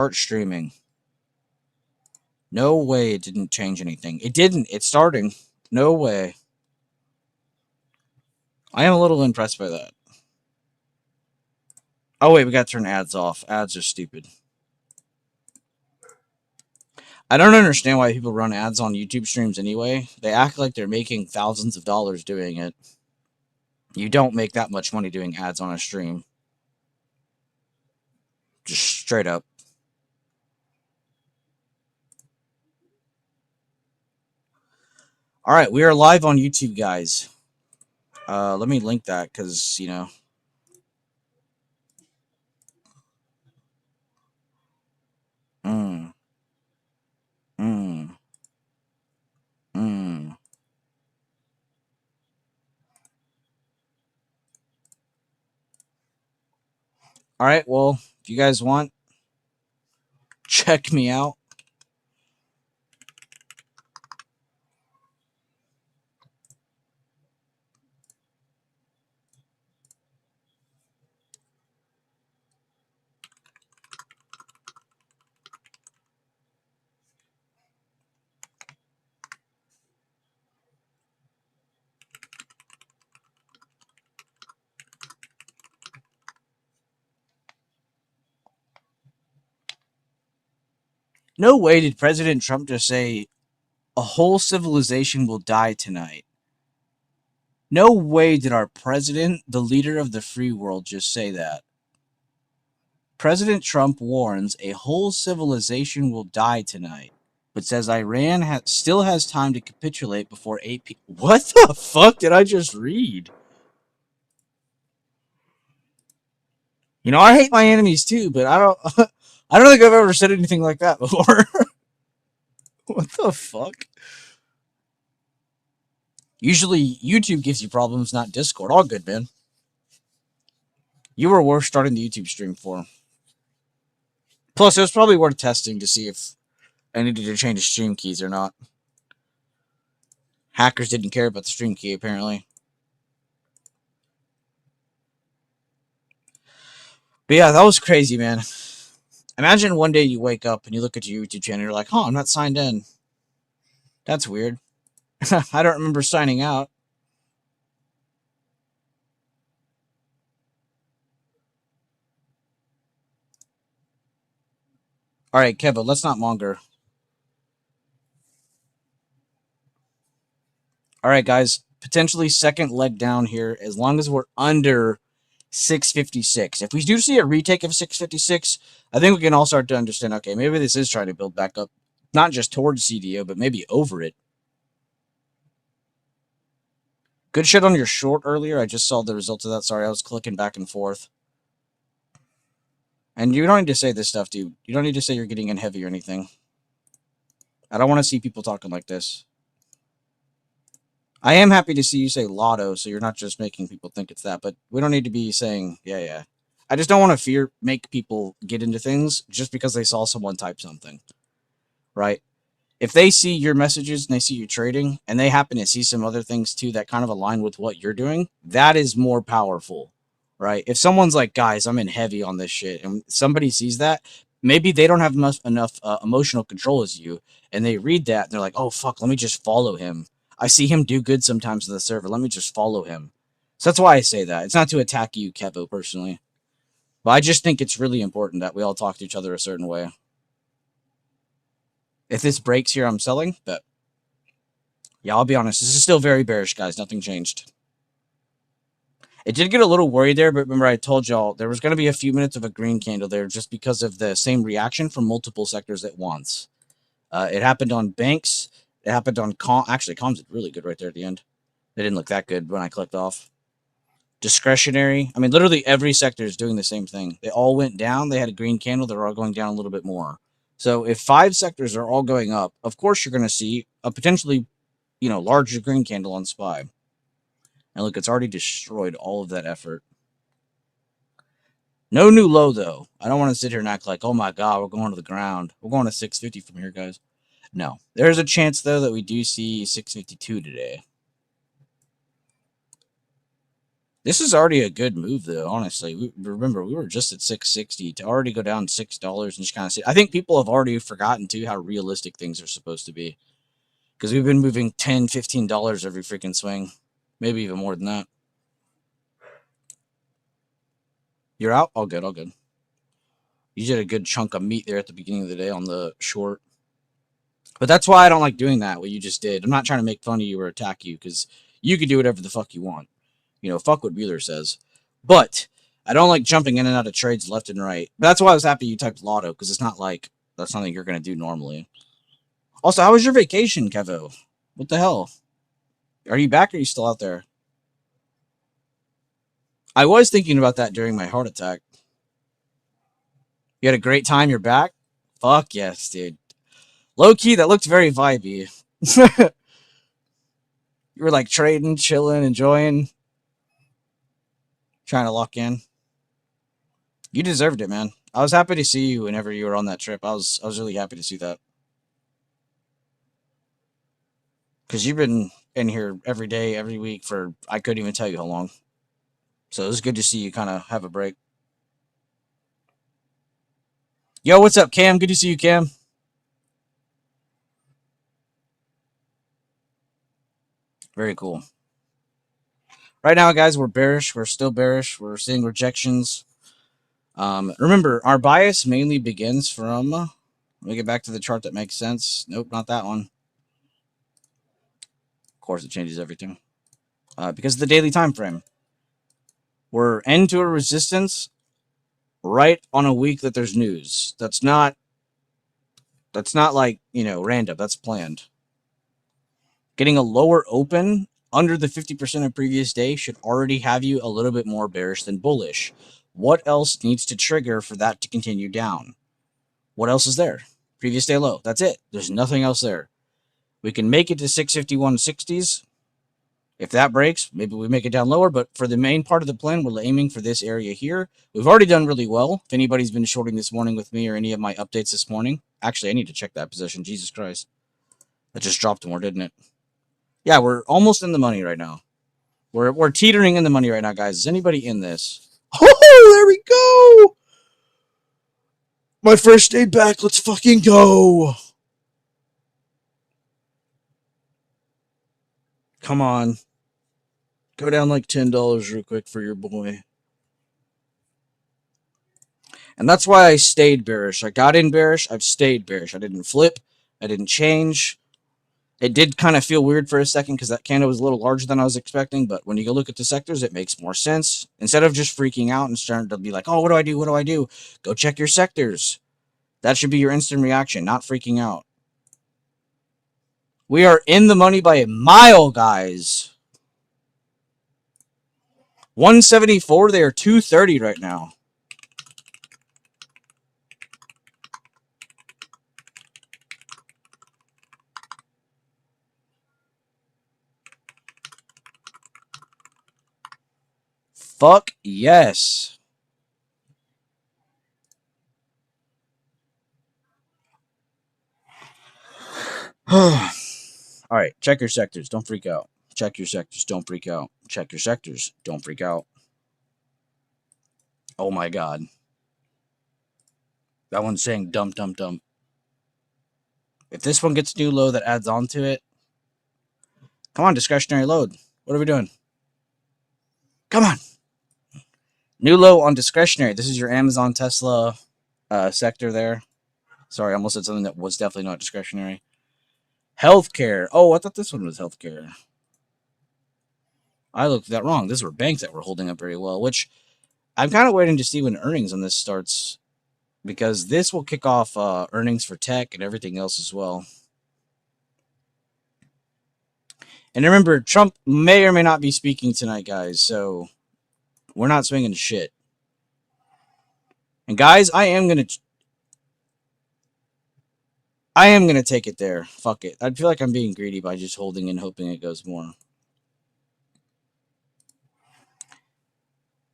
Start streaming. No way it didn't change anything. It didn't. It's starting. No way. I am a little impressed by that. Oh, wait, we gotta turn ads off. Ads are stupid. I don't understand why people run ads on YouTube streams anyway. They act like they're making thousands of dollars doing it. You don't make that much money doing ads on a stream. Just straight up. All right, we are live on YouTube, guys. Let me link that because, you know. Mm, mm, mm. All right, well, if you guys want, check me out. No way did President Trump just say a whole civilization will die tonight. No way did our president, the leader of the free world, just say that. President Trump warns a whole civilization will die tonight, but says Iran still has time to capitulate before 8 p.m. What the fuck did I just read? You know, I hate my enemies too, but I don't I don't think I've ever said anything like that before. What the fuck? Usually YouTube gives you problems, not Discord. All good, man. You were worth starting the YouTube stream for. Plus, it was probably worth testing to see if I needed to change the stream keys or not. Hackers didn't care about the stream key, apparently. But yeah, that was crazy, man. Imagine one day you wake up and you look at your YouTube channel and you're like, huh, I'm not signed in. That's weird. I don't remember signing out. All right, Kevin, let's not monger. All right, guys, potentially second leg down here as long as we're under 656. If we do see a retake of 656, I think we can all start to understand, okay, maybe this is trying to build back up, not just towards CDO, but maybe over it. Good shit on your short earlier. I just saw the results of that. Sorry, I was clicking back and forth. And you don't need to say this stuff, dude. You don't need to say you're getting in heavy or anything. I don't want to see people talking like this. I am happy to see you say lotto, so you're not just making people think it's that, but we don't need to be saying, yeah. I just don't want to make people get into things just because they saw someone type something, right? If they see your messages and they see you trading and they happen to see some other things too that kind of align with what you're doing, that is more powerful, right? If someone's like, guys, I'm in heavy on this shit, and somebody sees that, maybe they don't have enough emotional control as you, and they read that and they're like, oh, fuck, let me just follow him. I see him do good sometimes in the server. Let me just follow him. So that's why I say that. It's not to attack you, Kevo, personally. But I just think it's really important that we all talk to each other a certain way. If this breaks here, I'm selling, but yeah, I'll be honest. This is still very bearish, guys. Nothing changed. It did get a little worried there, but remember I told y'all there was going to be a few minutes of a green candle there just because of the same reaction from multiple sectors at once. It happened on banks. It happened on Actually, comms did really good right there at the end. They didn't look that good when I clicked off. Discretionary. I mean, literally every sector is doing the same thing. They all went down. They had a green candle. They're all going down a little bit more. So if 5 sectors are all going up, of course you're going to see a potentially, larger green candle on SPY. And look, it's already destroyed all of that effort. No new low, though. I don't want to sit here and act like, oh my God, we're going to the ground. We're going to 650 from here, guys. No. There's a chance, though, that we do see 652 today. This is already a good move, though. Honestly, remember we were just at 660 to already go down $6 and just kind of see. I think people have already forgotten too how realistic things are supposed to be because we've been moving $10, $15 every freaking swing, maybe even more than that. You're out. All good. All good. You did a good chunk of meat there at the beginning of the day on the short. But that's why I don't like doing that, what you just did. I'm not trying to make fun of you or attack you because you can do whatever the fuck you want. You know, fuck what Bueller says. But I don't like jumping in and out of trades left and right. But that's why I was happy you typed lotto because it's not like that's something you're going to do normally. Also, how was your vacation, Kevo? What the hell? Are you back or are you still out there? I was thinking about that during my heart attack. You had a great time, you're back? Fuck yes, dude. Low key, that looked very vibey. You were like trading, chilling, enjoying, trying to lock in. You deserved it, man. I was happy to see you whenever you were on that trip. I was really happy to see that. Because you've been in here every day, every week for I couldn't even tell you how long. So it was good to see you kind of have a break. Yo, what's up, Cam? Good to see you, Cam. Very cool. Right now, guys, we're bearish. We're still bearish. We're seeing rejections. Remember, our bias mainly begins from... let me get back to the chart that makes sense. Nope, not that one. Of course, it changes everything. Because of the daily time frame. We're into a resistance right on a week that there's news. That's not like, you know, random. That's planned. Getting a lower open under the 50% of previous day should already have you a little bit more bearish than bullish. What else needs to trigger for that to continue down? What else is there? Previous day low. That's it. There's nothing else there. We can make it to 651.60s. If that breaks, maybe we make it down lower. But for the main part of the plan, we're aiming for this area here. We've already done really well. If anybody's been shorting this morning with me or any of my updates this morning. Actually, I need to check that position. Jesus Christ. That just dropped more, didn't it? Yeah, we're almost in the money right now. We're teetering in the money right now, guys. Is anybody in this? Oh, there we go. My first day back. Let's fucking go. Come on. Go down like $10 real quick for your boy. And that's why I stayed bearish. I got in bearish. I've stayed bearish. I didn't flip. I didn't change. It did kind of feel weird for a second because that candle was a little larger than I was expecting. But when you go look at the sectors, it makes more sense. Instead of just freaking out and starting to be like, oh, what do I do? What do I do? Go check your sectors. That should be your instant reaction, not freaking out. We are in the money by a mile, guys. 174. They are 230 right now. Fuck yes. All right, check your sectors. Don't freak out. Check your sectors. Don't freak out. Check your sectors. Don't freak out. Oh my god. That one's saying dump, dump, dump. If this one gets new low that adds on to it. Come on, discretionary load. What are we doing? Come on. New low on discretionary. This is your Amazon, Tesla sector there. Sorry, I almost said something that was definitely not discretionary. Healthcare. Oh, I thought this one was healthcare. I looked at that wrong. These were banks that were holding up very well, which I'm kind of waiting to see when earnings on this starts because this will kick off earnings for tech and everything else as well. And remember, Trump may or may not be speaking tonight, guys, so we're not swinging shit. And guys, I am gonna take it there. Fuck it. I feel like I'm being greedy by just holding and hoping it goes more.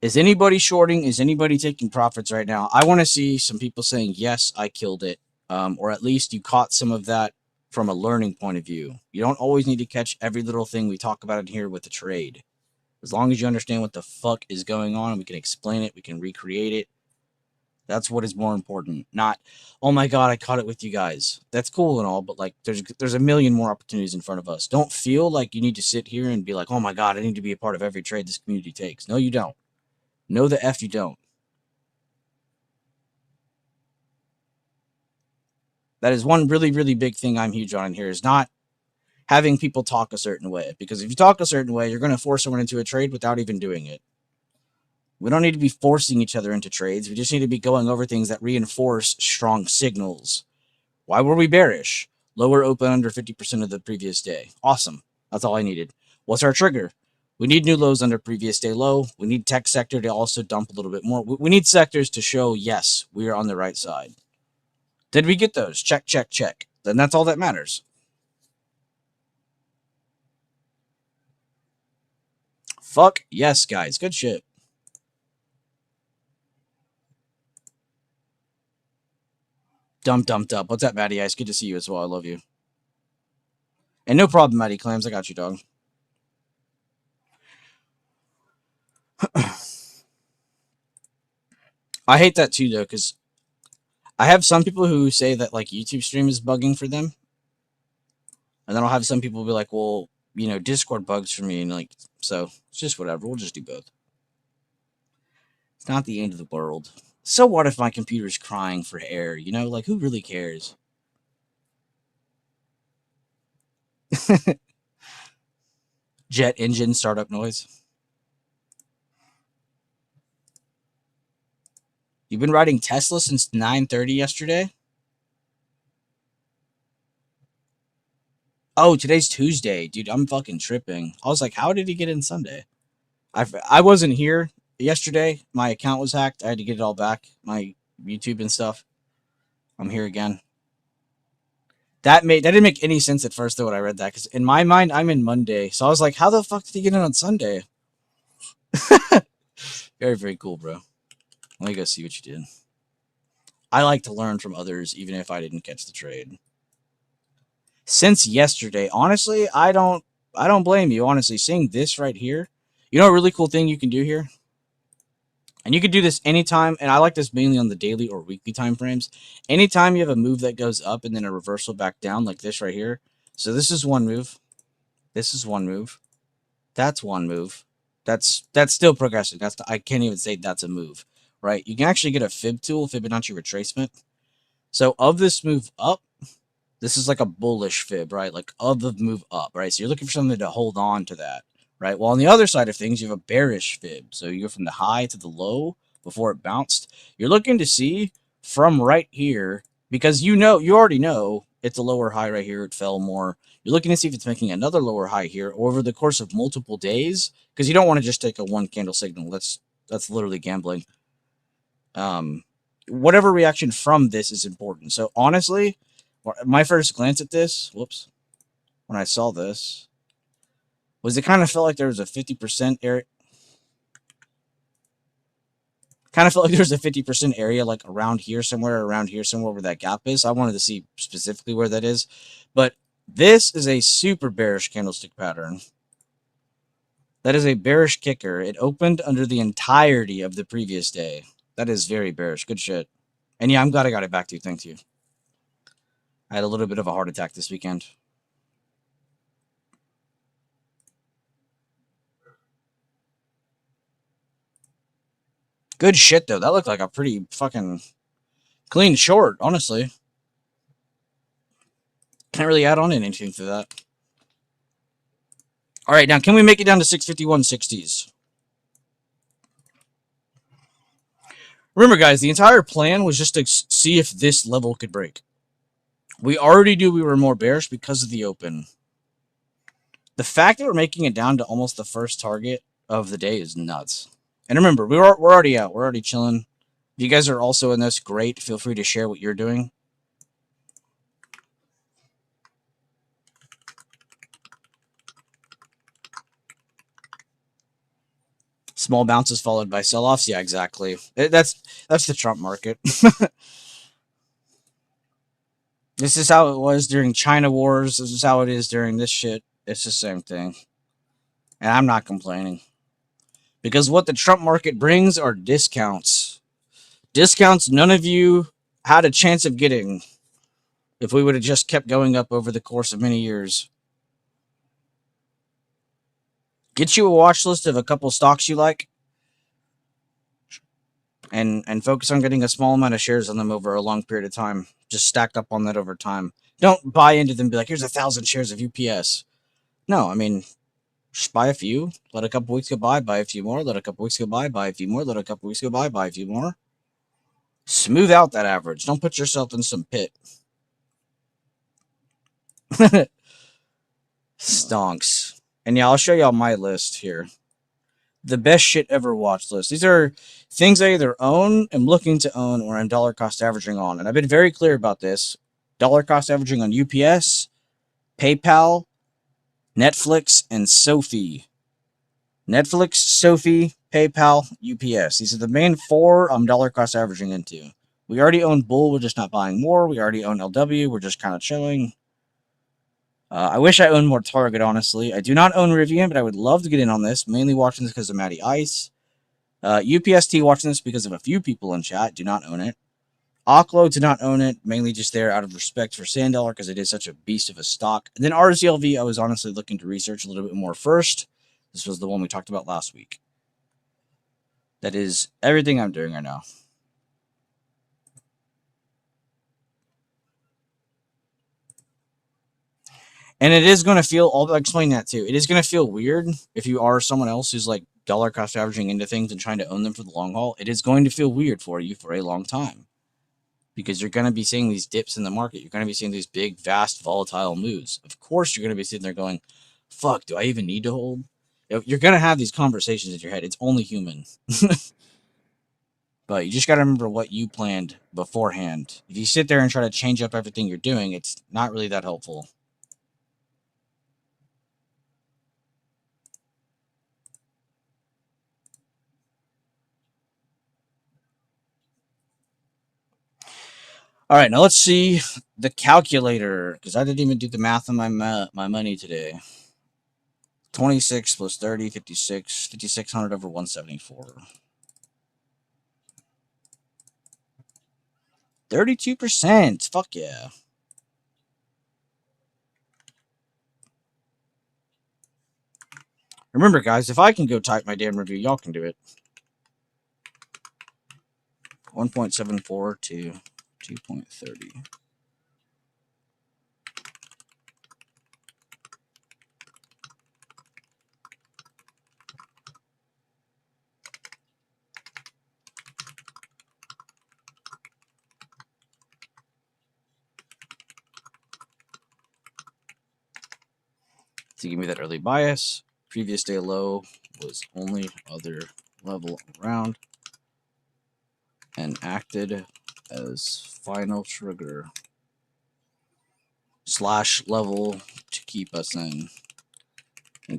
Is anybody shorting? Is anybody taking profits right now? I want to see some people saying, yes, I killed it. Or at least you caught some of that from a learning point of view. You don't always need to catch every little thing we talk about in here with the trade. As long as you understand what the fuck is going on, we can explain it, we can recreate it. That's what is more important. Not, oh my god, I caught it with you guys. That's cool and all, but like there's a million more opportunities in front of us. Don't feel like you need to sit here and be like, oh my god, I need to be a part of every trade this community takes. No, you don't. No, the F you don't. That is one really, really big thing I'm huge on here is not having people talk a certain way. Because if you talk a certain way, you're going to force someone into a trade without even doing it. We don't need to be forcing each other into trades. We just need to be going over things that reinforce strong signals. Why were we bearish? Lower open under 50% of the previous day. Awesome. That's all I needed. What's our trigger? We need new lows under previous day low. We need tech sector to also dump a little bit more. We need sectors to show, yes, we are on the right side. Did we get those? Check, check, check. Then that's all that matters. Fuck yes, guys. Good shit. Dumped. What's up, Matty Ice? Good to see you as well. I love you. And no problem, Matty Clams. I got you, dog. I hate that too, though, because I have some people who say that like YouTube stream is bugging for them, and then I'll have some people be like, "Well, you know, Discord bugs for me," and like, so it's just whatever. We'll just do both. It's not the end of the world. So what if my computer's crying for air? You know, like who really cares? Jet engine startup noise. You've been riding Tesla since 9:30 yesterday? Oh, today's Tuesday. Dude, I'm fucking tripping. I was like, how did he get in Sunday? I wasn't here yesterday. My account was hacked. I had to get it all back. My YouTube and stuff. I'm here again. That didn't make any sense at first though when I read that, because in my mind I'm in Monday. So I was like, how the fuck did he get in on Sunday? Very, very cool, bro. Let me go see what you did. I like to learn from others, even if I didn't catch the trade. Since yesterday, honestly, I don't blame you. Honestly, seeing this right here, you know, a really cool thing you can do here, and you can do this anytime. And I like this mainly on the daily or weekly time frames. Anytime you have a move that goes up and then a reversal back down, like this right here. So this is one move. This is one move. That's one move. That's still progressing. I can't even say that's a move, right? You can actually get a fib tool, Fibonacci retracement. So of this move up, this is like a bullish fib, right? Like of the move up, right? So you're looking for something to hold on to that, right? Well, on the other side of things, you have a bearish fib. So you go from the high to the low before it bounced. You're looking to see from right here, because you already know it's a lower high right here. It fell more. You're looking to see if it's making another lower high here over the course of multiple days, because you don't want to just take a one candle signal. That's literally gambling. Whatever reaction from this is important. So honestly, my first glance at this, whoops, when I saw this, was it kind of felt like there was a 50% area. Kind of felt like there was a 50% area like around here somewhere where that gap is. I wanted to see specifically where that is. But this is a super bearish candlestick pattern. That is a bearish kicker. It opened under the entirety of the previous day. That is very bearish. Good shit. And yeah, I'm glad I got it back to you. Thank you. I had a little bit of a heart attack this weekend. Good shit, though. That looked like a pretty fucking clean short, honestly. Can't really add on anything to that. All right, now can we make it down to 651.60s? Remember, guys, the entire plan was just to see if this level could break. We already knew we were more bearish because of the open. The fact that we're making it down to almost the first target of the day is nuts. And remember, we're already out. We're already chilling. If you guys are also in this, great. Feel free to share what you're doing. Small bounces followed by sell-offs. Yeah, exactly. That's the Trump market. This is how it was during China wars. This is how it is during this shit. It's the same thing. And I'm not complaining. Because what the Trump market brings are discounts. Discounts none of you had a chance of getting if we would have just kept going up over the course of many years. Get you a watch list of a couple stocks you like, and focus on getting a small amount of shares on them over a long period of time. Just stack up on that over time. Don't buy into them and be like, here's 1,000 shares of UPS. No, I mean, just buy a few, let a couple weeks go by, buy a few more, let a couple weeks go by, buy a few more, let a couple weeks go by, buy a few more. Smooth out that average. Don't put yourself in some pit. Stonks. And yeah, I'll show y'all my list here. The best shit ever watch list. These are things I either own, am looking to own, or I'm dollar cost averaging on. And I've been very clear about this. Dollar cost averaging on UPS, PayPal, Netflix, and Sophie. Netflix, Sophie, PayPal, UPS. These are the main four I'm dollar cost averaging into. We already own Bull, we're just not buying more. We already own LW, we're just kind of chilling. I wish I owned more Target, honestly. I do not own Rivian, but I would love to get in on this. Mainly watching this because of Matty Ice. UPST watching this because of a few people in chat. Do not own it. Oklo did not own it, mainly just there out of respect for Sandollar because it is such a beast of a stock. And then RZLV, I was honestly looking to research a little bit more first. This was the one we talked about last week. That is everything I'm doing right now. And it is going to feel, I'll explain that too. It is going to feel weird if you are someone else who's like dollar cost averaging into things and trying to own them for the long haul. It is going to feel weird for you for a long time because you're going to be seeing these dips in the market. You're going to be seeing these big, vast, volatile moves. Of course, you're going to be sitting there going, fuck, do I even need to hold? You're going to have these conversations in your head. It's only human. But you just got to remember what you planned beforehand. If you sit there and try to change up everything you're doing, it's not really that helpful. All right, now let's see the calculator, because I didn't even do the math on my money today. 26 plus 30, 56, 5,600 over 174. 32%. Fuck yeah. Remember, guys, if I can go type my damn review, y'all can do it. 1.74 to 2.30. To give me that early bias. Previous day low was only other level around and acted as final trigger / level to keep us in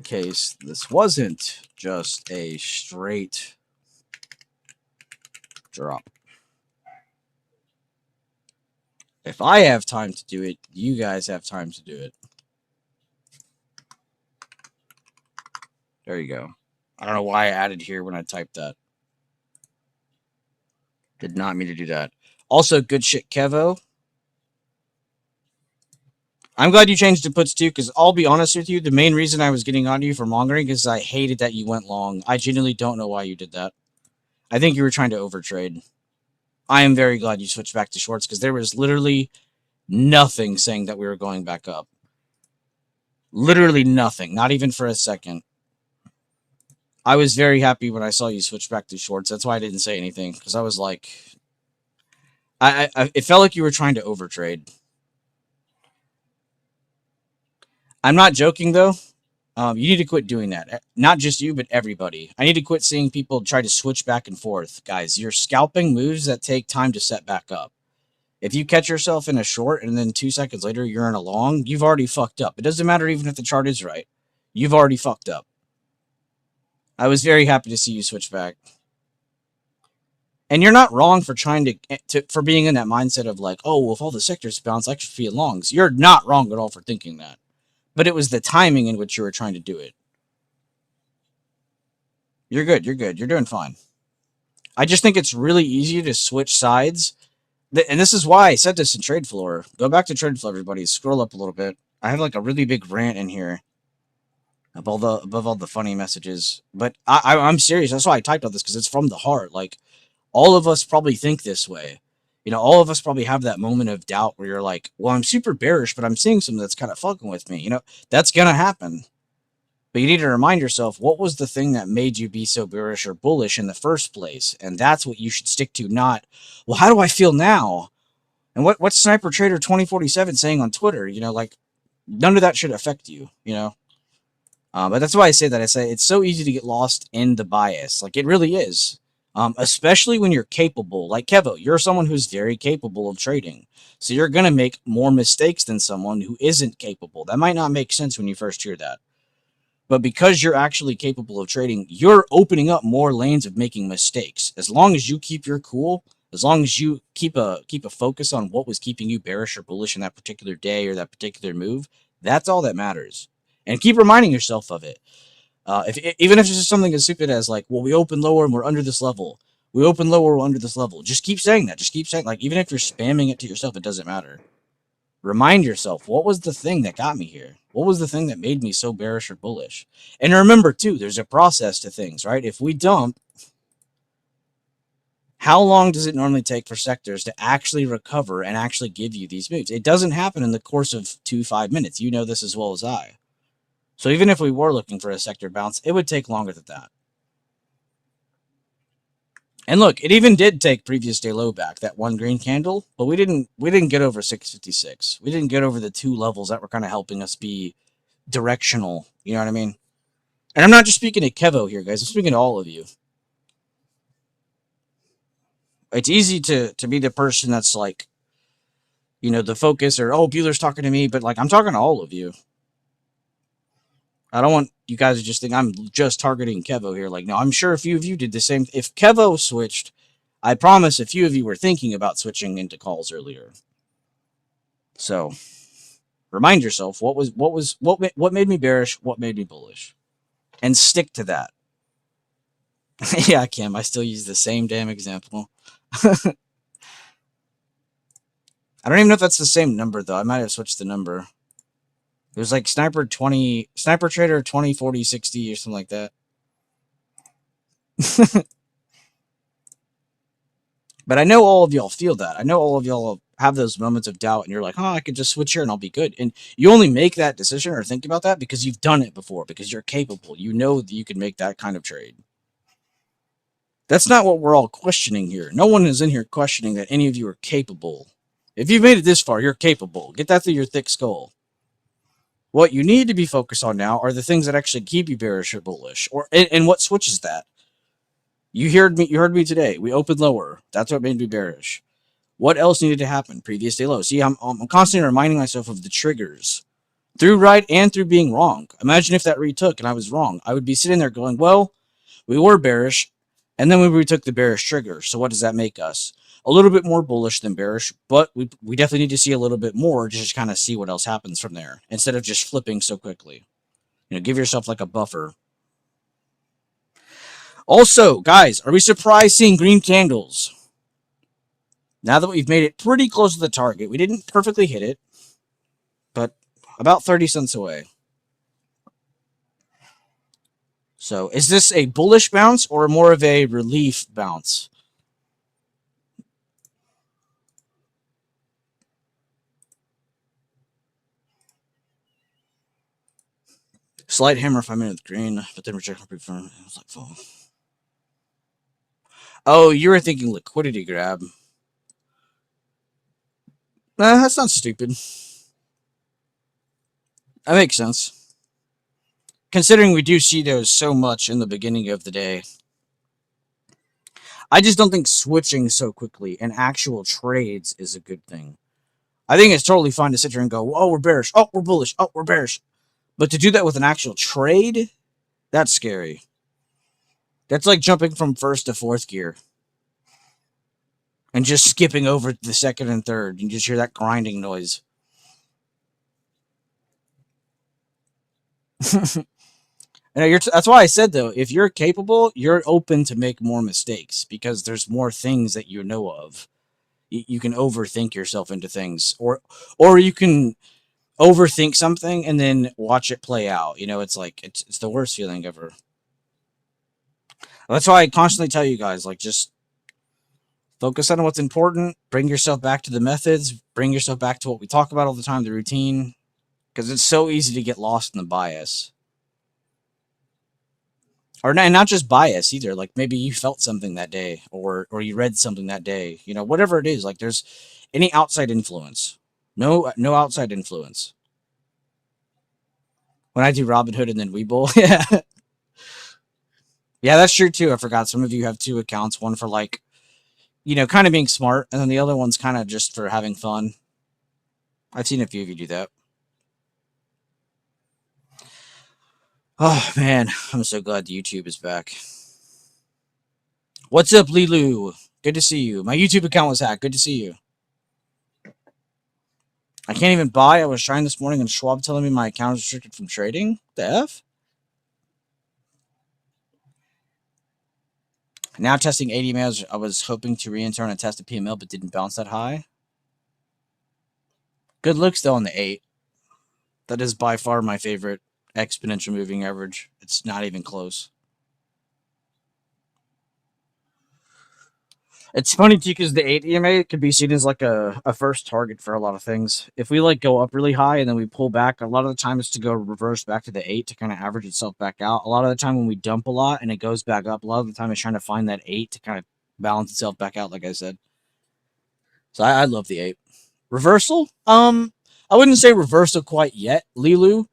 case this wasn't just a straight drop. If I have time to do it, you guys have time to do it. There you go. I don't know why I added here when I typed that. Did not mean to do that. Also, good shit, Kevo. I'm glad you changed the puts too, because I'll be honest with you, the main reason I was getting on you for mongering is I hated that you went long. I genuinely don't know why you did that. I think you were trying to overtrade. I am very glad you switched back to shorts, because there was literally nothing saying that we were going back up. Literally nothing, not even for a second. I was very happy when I saw you switch back to shorts. That's why I didn't say anything, because I was like, it felt like you were trying to overtrade. I'm not joking though. You need to quit doing that. Not just you, but everybody. I need to quit seeing people try to switch back and forth. Guys, you're scalping moves that take time to set back up. If you catch yourself in a short and then 2 seconds later you're in a long, you've already fucked up. It doesn't matter even if the chart is right. You've already fucked up. I was very happy to see you switch back. And you're not wrong for trying for being in that mindset of like, oh, well, if all the sectors bounce, I should be in longs. You're not wrong at all for thinking that. But it was the timing in which you were trying to do it. You're good. You're good. You're doing fine. I just think it's really easy to switch sides. And this is why I said this in Trade Floor. Go back to Trade Floor, everybody. Scroll up a little bit. I have like a really big rant in here above all the funny messages. But I'm serious. That's why I typed all this because it's from the heart. Like all of us probably think this way. You know, all of us probably have that moment of doubt where you're like, well, I'm super bearish, but I'm seeing something that's kind of fucking with me. You know, that's going to happen. But you need to remind yourself what was the thing that made you be so bearish or bullish in the first place. And that's what you should stick to, not, well, how do I feel now? And what's Sniper Trader 2047 saying on Twitter? You know, like none of that should affect you, you know? But that's why I say that. I say it's so easy to get lost in the bias. Like it really is. Especially when you're capable. Like Kevo, you're someone who's very capable of trading. So you're going to make more mistakes than someone who isn't capable. That might not make sense when you first hear that. But because you're actually capable of trading, you're opening up more lanes of making mistakes. As long as you keep your cool, as long as you keep a focus on what was keeping you bearish or bullish in that particular day or that particular move, that's all that matters. And keep reminding yourself of it. Even if it's just something as stupid as like, well, we open lower and we're under this level. We open lower, we're under this level. Just keep saying that. Just keep saying, like, even if you're spamming it to yourself, it doesn't matter. Remind yourself, what was the thing that got me here? What was the thing that made me so bearish or bullish? And remember, too, there's a process to things, right? If we dump, how long does it normally take for sectors to actually recover and actually give you these moves? It doesn't happen in the course of 5 minutes. You know this as well as I. So even if we were looking for a sector bounce, it would take longer than that. And look, it even did take previous day low back, that one green candle, but we didn't get over 656. We didn't get over the two levels that were kind of helping us be directional. You know what I mean? And I'm not just speaking to Kevo here, guys. I'm speaking to all of you. It's easy to be the person that's like, you know, the focus or, oh, Bueller's talking to me, but like I'm talking to all of you. I don't want you guys to just think I'm just targeting Kevo here. Like, no, I'm sure a few of you did the same. If Kevo switched, I promise a few of you were thinking about switching into calls earlier. So remind yourself what made me bearish, what made me bullish, and stick to that. Yeah, Kim, I still use the same damn example. I don't even know if that's the same number though. I might have switched the number. It was like Sniper Trader 20, 40, 60 or something like that. But I know all of y'all feel that. I know all of y'all have those moments of doubt and you're like, oh, I could just switch here and I'll be good. And you only make that decision or think about that because you've done it before, because you're capable. You know that you can make that kind of trade. That's not what we're all questioning here. No one is in here questioning that any of you are capable. If you've made it this far, you're capable. Get that through your thick skull. What you need to be focused on now are the things that actually keep you bearish or bullish, and what switches that. You heard me today. We opened lower. That's what made me bearish. What else needed to happen? Previous day low. See, I'm constantly reminding myself of the triggers through right and through being wrong. Imagine if that retook and I was wrong. I would be sitting there going, well, we were bearish, and then we retook the bearish trigger. So what does that make us? A little bit more bullish than bearish, but we definitely need to see a little bit more to just kind of see what else happens from there instead of just flipping so quickly. You know, give yourself like a buffer. Also, guys, are we surprised seeing green candles? Now that we've made it pretty close to the target, we didn't perfectly hit it, but about 30 cents away. So is this a bullish bounce or more of a relief bounce? Slight hammer 5 minutes green, but then reject my firm. It was like, oh. Oh, you were thinking liquidity grab. That's not stupid. That makes sense. Considering we do see those so much in the beginning of the day. I just don't think switching so quickly in actual trades is a good thing. I think it's totally fine to sit here and go, oh, we're bearish. Oh, we're bullish. Oh, we're bearish. But to do that with an actual trade, that's scary. That's like jumping from first to fourth gear and just skipping over the second and third. You just hear that grinding noise. And That's why I said though, if you're capable, you're open to make more mistakes because there's more things that you know of. You can overthink yourself into things, or you can overthink something and then watch it play out. It's like it's the worst feeling ever. That's why I constantly tell you guys, like, just focus on what's important. Bring yourself back to the methods. Bring yourself back to what we talk about all the time, the routine, because it's so easy to get lost in the bias. Or not just bias either. Like maybe you felt something that day, or you read something that day. Whatever it is. Like there's any outside influence. No outside influence. When I do Robinhood and then Webull, yeah, yeah, that's true too. I forgot some of you have two accounts. One for like, kind of being smart, and then the other one's kind of just for having fun. I've seen a few of you do that. Oh man, I'm so glad YouTube is back. What's up, Lilu? Good to see you. My YouTube account was hacked. Good to see you. I can't even buy. I was trying this morning and Schwab telling me my account is restricted from trading. The F? Now testing ADMA. I was hoping to re-enter on a test of PML, but didn't bounce that high. Good looks though on the 8. That is by far my favorite exponential moving average. It's not even close. It's funny too because the 8 EMA could be seen as like a first target for a lot of things. If we like go up really high and then we pull back, a lot of the time it's to go reverse back to the 8 to kind of average itself back out. A lot of the time when we dump a lot and it goes back up, a lot of the time it's trying to find that 8 to kind of balance itself back out, like I said. So I love the 8. Reversal? I wouldn't say reversal quite yet, Lilu.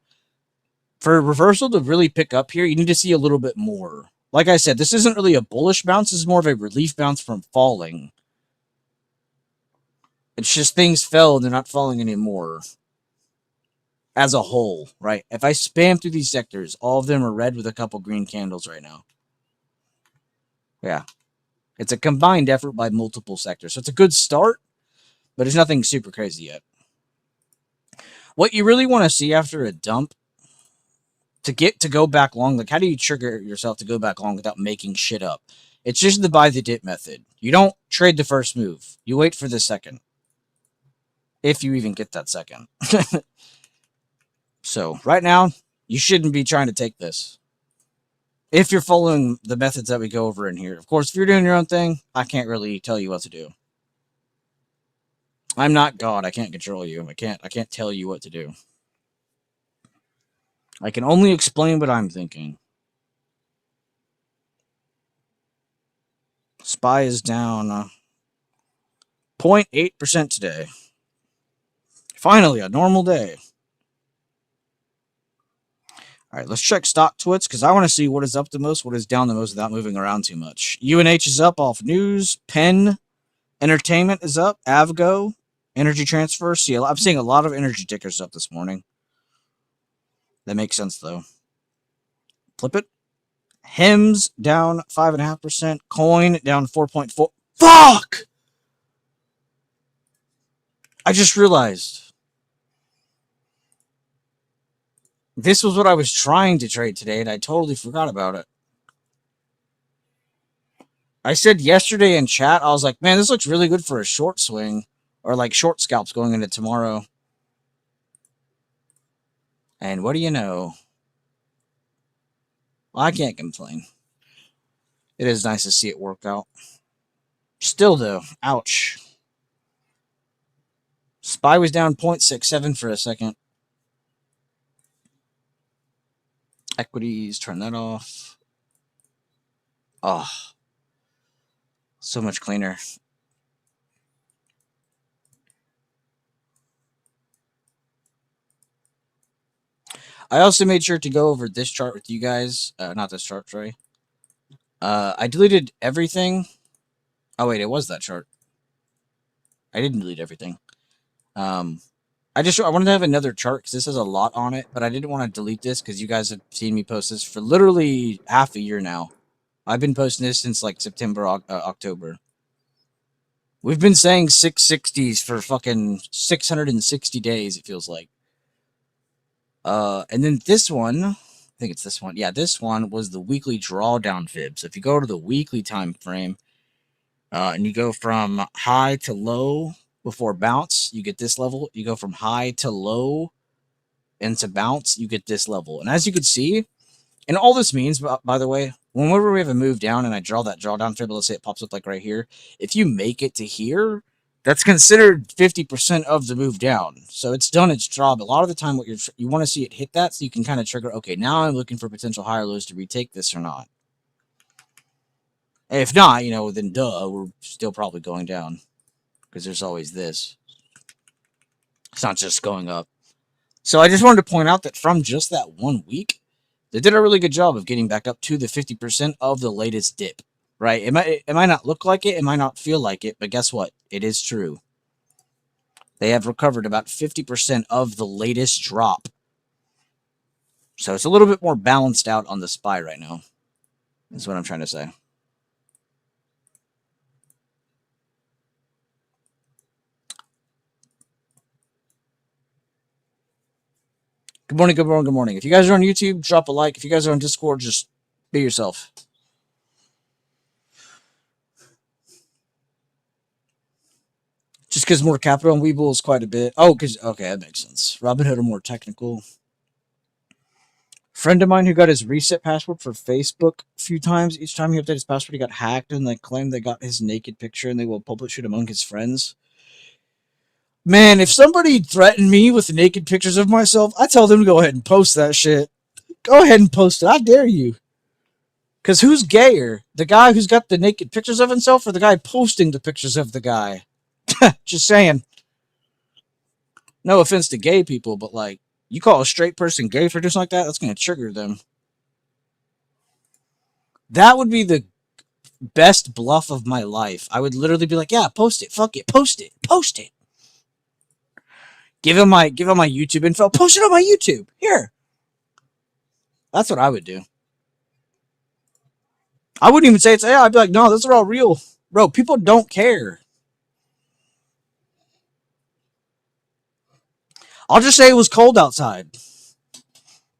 For reversal to really pick up here, you need to see a little bit more. Like I said, this isn't really a bullish bounce. This is more of a relief bounce from falling. It's just things fell and they're not falling anymore. As a whole, right? If I spam through these sectors, all of them are red with a couple green candles right now. Yeah. It's a combined effort by multiple sectors. So it's a good start, but it's nothing super crazy yet. What you really want to see after a dump to go back long, like how do you trigger yourself to go back long without making shit up? It's just the buy the dip method. You don't trade the first move. You wait for the second. If you even get that second. So right now, you shouldn't be trying to take this. If you're following the methods that we go over in here. Of course, if you're doing your own thing, I can't really tell you what to do. I'm not God. I can't control you. I can't tell you what to do. I can only explain what I'm thinking. SPY is down 0.8% today. Finally, a normal day. All right, let's check stock twits because I want to see what is up the most, what is down the most without moving around too much. UNH is up off news. Penn Entertainment is up. Avgo, Energy Transfer. See, I'm seeing a lot of energy tickers up this morning. That makes sense though. Flip it. HIMS down 5.5%. Coin down 4.4. Fuck! I just realized. This was what I was trying to trade today, and I totally forgot about it. I said yesterday in chat, I was like, man, this looks really good for a short swing, or like short scalps going into tomorrow. And what do you know? Well, I can't complain. It is nice to see it work out. Still, though, ouch. SPY was down 0.67 for a second. Equities, turn that off. Oh, so much cleaner. I also made sure to go over this chart with you guys. Not this chart, sorry. I deleted everything. Oh, wait, it was that chart. I didn't delete everything. I wanted to have another chart because this has a lot on it, but I didn't want to delete this because you guys have seen me post this for literally half a year now. I've been posting this since like September, October. We've been saying 660s for fucking 660 days, it feels like. And then this one, I think it's this one. Yeah, this one was the weekly drawdown fib. So if you go to the weekly time frame, and you go from high to low before bounce, you get this level. You go from high to low into bounce, you get this level. And as you can see, and all this means, by the way, whenever we have a move down and I draw that drawdown fib, let's say it pops up like right here, if you make it to here, that's considered 50% of the move down. So it's done its job. A lot of the time, what you want to see it hit that so you can kind of trigger, okay, now I'm looking for potential higher lows to retake this or not. And if not, then duh, we're still probably going down because there's always this. It's not just going up. So I just wanted to point out that from just that 1 week, they did a really good job of getting back up to the 50% of the latest dip, right? It might not look like it, it might not feel like it, but guess what? It is true. They have recovered about 50% of the latest drop. So it's a little bit more balanced out on the SPY right now. That's what I'm trying to say. Good morning, good morning, good morning. If you guys are on YouTube, drop a like. If you guys are on Discord, just be yourself. Just because more capital on Webull is quite a bit. Oh, okay, that makes sense. Robinhood are more technical. Friend of mine who got his reset password for Facebook a few times. Each time he updated his password, he got hacked, and they claimed they got his naked picture, and they will publish it among his friends. Man, if somebody threatened me with naked pictures of myself, I tell them to go ahead and post that shit. Go ahead and post it. I dare you. Because who's gayer? The guy who's got the naked pictures of himself or the guy posting the pictures of the guy? Just saying. No offense to gay people, but like, you call a straight person gay for just like that, that's going to trigger them. That would be the best bluff of my life. I would literally be like, yeah, post it. Fuck it. Post it. Post it. Give him my YouTube info. Post it on my YouTube. Here. That's what I would do. I wouldn't even say it's AI. I'd be like, no, those are all real. Bro, people don't care. I'll just say it was cold outside.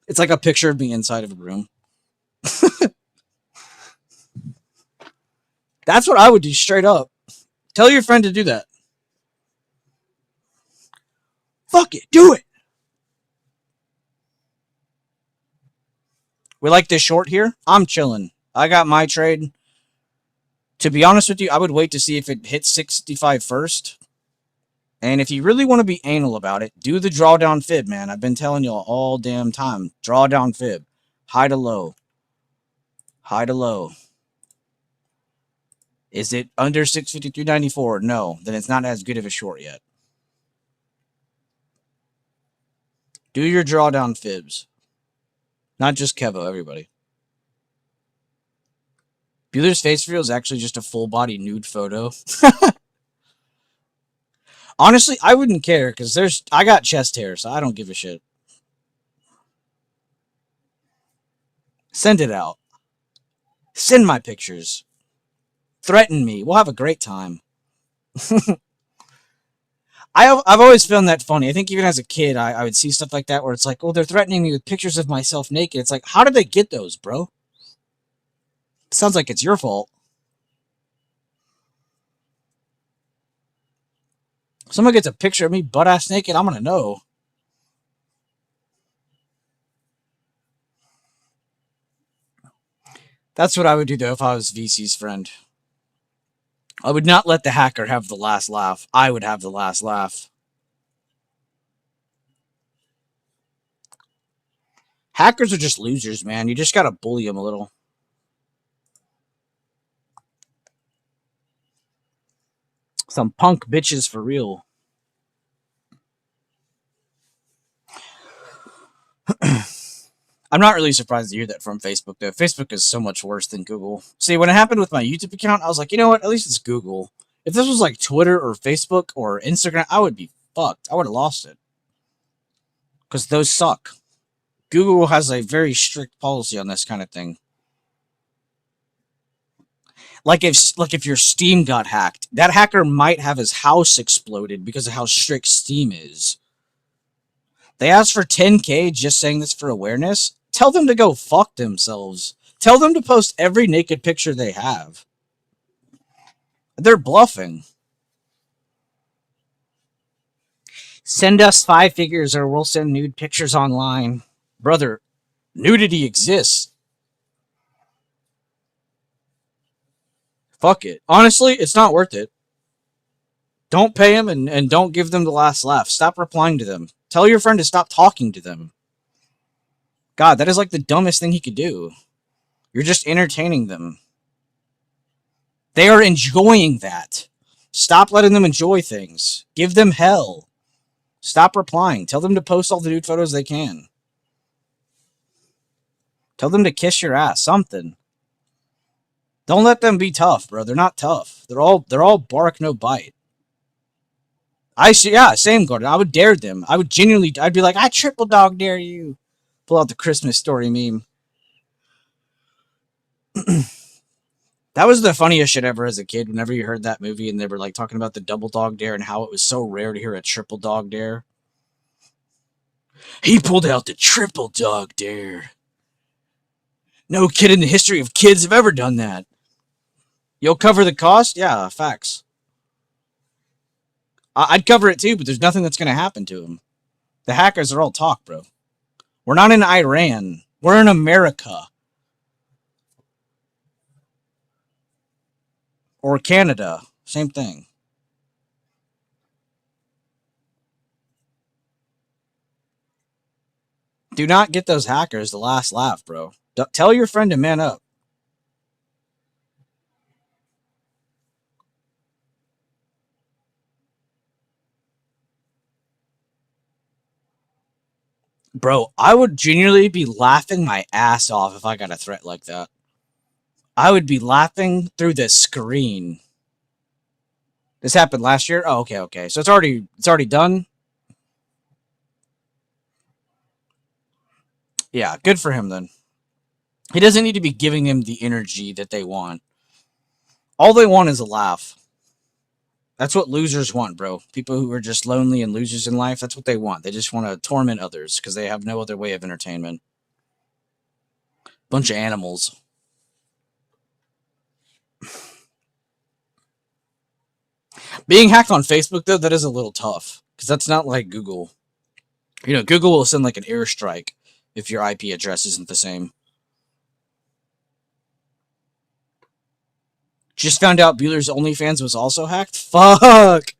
It's like a picture of me inside of a room. That's what I would do straight up. Tell your friend to do that. Fuck it. Do it. We like this short here. I'm chilling. I got my trade. To be honest with you, I would wait to see if it hits 65 first. And if you really want to be anal about it, do the drawdown fib, man. I've been telling you all damn time. Drawdown fib. High to low. High to low. Is it under 653.94? No. Then it's not as good of a short yet. Do your drawdown fibs. Not just Kevo, everybody. Bueller's face reveal is actually just a full body nude photo. Honestly, I wouldn't care because I got chest hair, so I don't give a shit. Send it out. Send my pictures. Threaten me. We'll have a great time. I've always found that funny. I think even as a kid, I would see stuff like that where it's like, oh, they're threatening me with pictures of myself naked. It's like, how did they get those, bro? Sounds like it's your fault. Someone gets a picture of me butt-ass naked, I'm going to know. That's what I would do, though, if I was VC's friend. I would not let the hacker have the last laugh. I would have the last laugh. Hackers are just losers, man. You just got to bully them a little. Some punk bitches for real. I'm not really surprised to hear that from Facebook, though. Facebook is so much worse than Google. See, when it happened with my YouTube account, I was like, you know what? At least it's Google. If this was like Twitter or Facebook or Instagram, I would be fucked. I would have lost it. Because those suck. Google has a very strict policy on this kind of thing. Like if your Steam got hacked, that hacker might have his house exploded because of how strict Steam is. They asked for 10K just saying this for awareness. tell them to go fuck themselves. Tell them to post every naked picture they have. They're bluffing. Send us 5 figures or we'll send nude pictures online. Brother, nudity exists. Fuck it. Honestly, it's not worth it. Don't pay them and don't give them the last laugh. Stop replying to them. Tell your friend to stop talking to them. God, that is like the dumbest thing he could do. You're just entertaining them. They are enjoying that. Stop letting them enjoy things. Give them hell. Stop replying. Tell them to post all the nude photos they can. Tell them to kiss your ass. Something. Don't let them be tough, bro. They're not tough. They're all bark, no bite. Yeah, same, Gordon. I would dare them. I'd be like, I triple dog dare you. Pull out the Christmas story meme. That was the funniest shit ever as a kid. Whenever you heard that movie and they were like talking about the double dog dare and how it was so rare to hear a triple dog dare. He pulled out the triple dog dare. No kid in the history of kids have ever done that. You'll cover the cost? Yeah, facts. I'd cover it too, but there's nothing that's going to happen to him. The hackers are all talk, bro. We're not in Iran. We're in America. Or Canada. Same thing. Do not get those hackers the last laugh, bro. Tell your friend to man up. Bro, I would genuinely be laughing my ass off if I got a threat like that. I would be laughing through the screen. This happened last year? Oh, okay. So it's already done? Yeah, good for him then. He doesn't need to be giving them the energy that they want. All they want is a laugh. That's what losers want, bro. People who are just lonely and losers in life, that's what they want. They just want to torment others because they have no other way of entertainment. Bunch of animals. Being hacked on Facebook, though, that is a little tough because that's not like Google. You know, Google will send like an airstrike if your IP address isn't the same. Just found out Bueller's OnlyFans was also hacked? Fuck!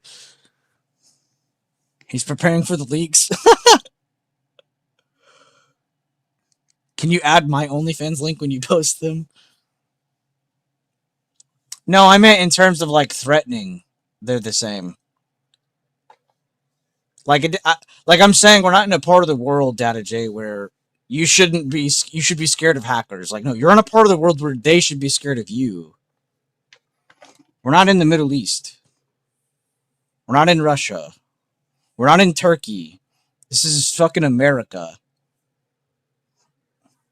He's preparing for the leaks. Can you add my OnlyFans link when you post them? No, I meant in terms of like threatening. They're the same. Like I'm saying, we're not in a part of the world, Data J, where you should be scared of hackers. Like, no, you're in a part of the world where they should be scared of you. We're not in the Middle East. We're not in Russia. We're not in Turkey. This is fucking America.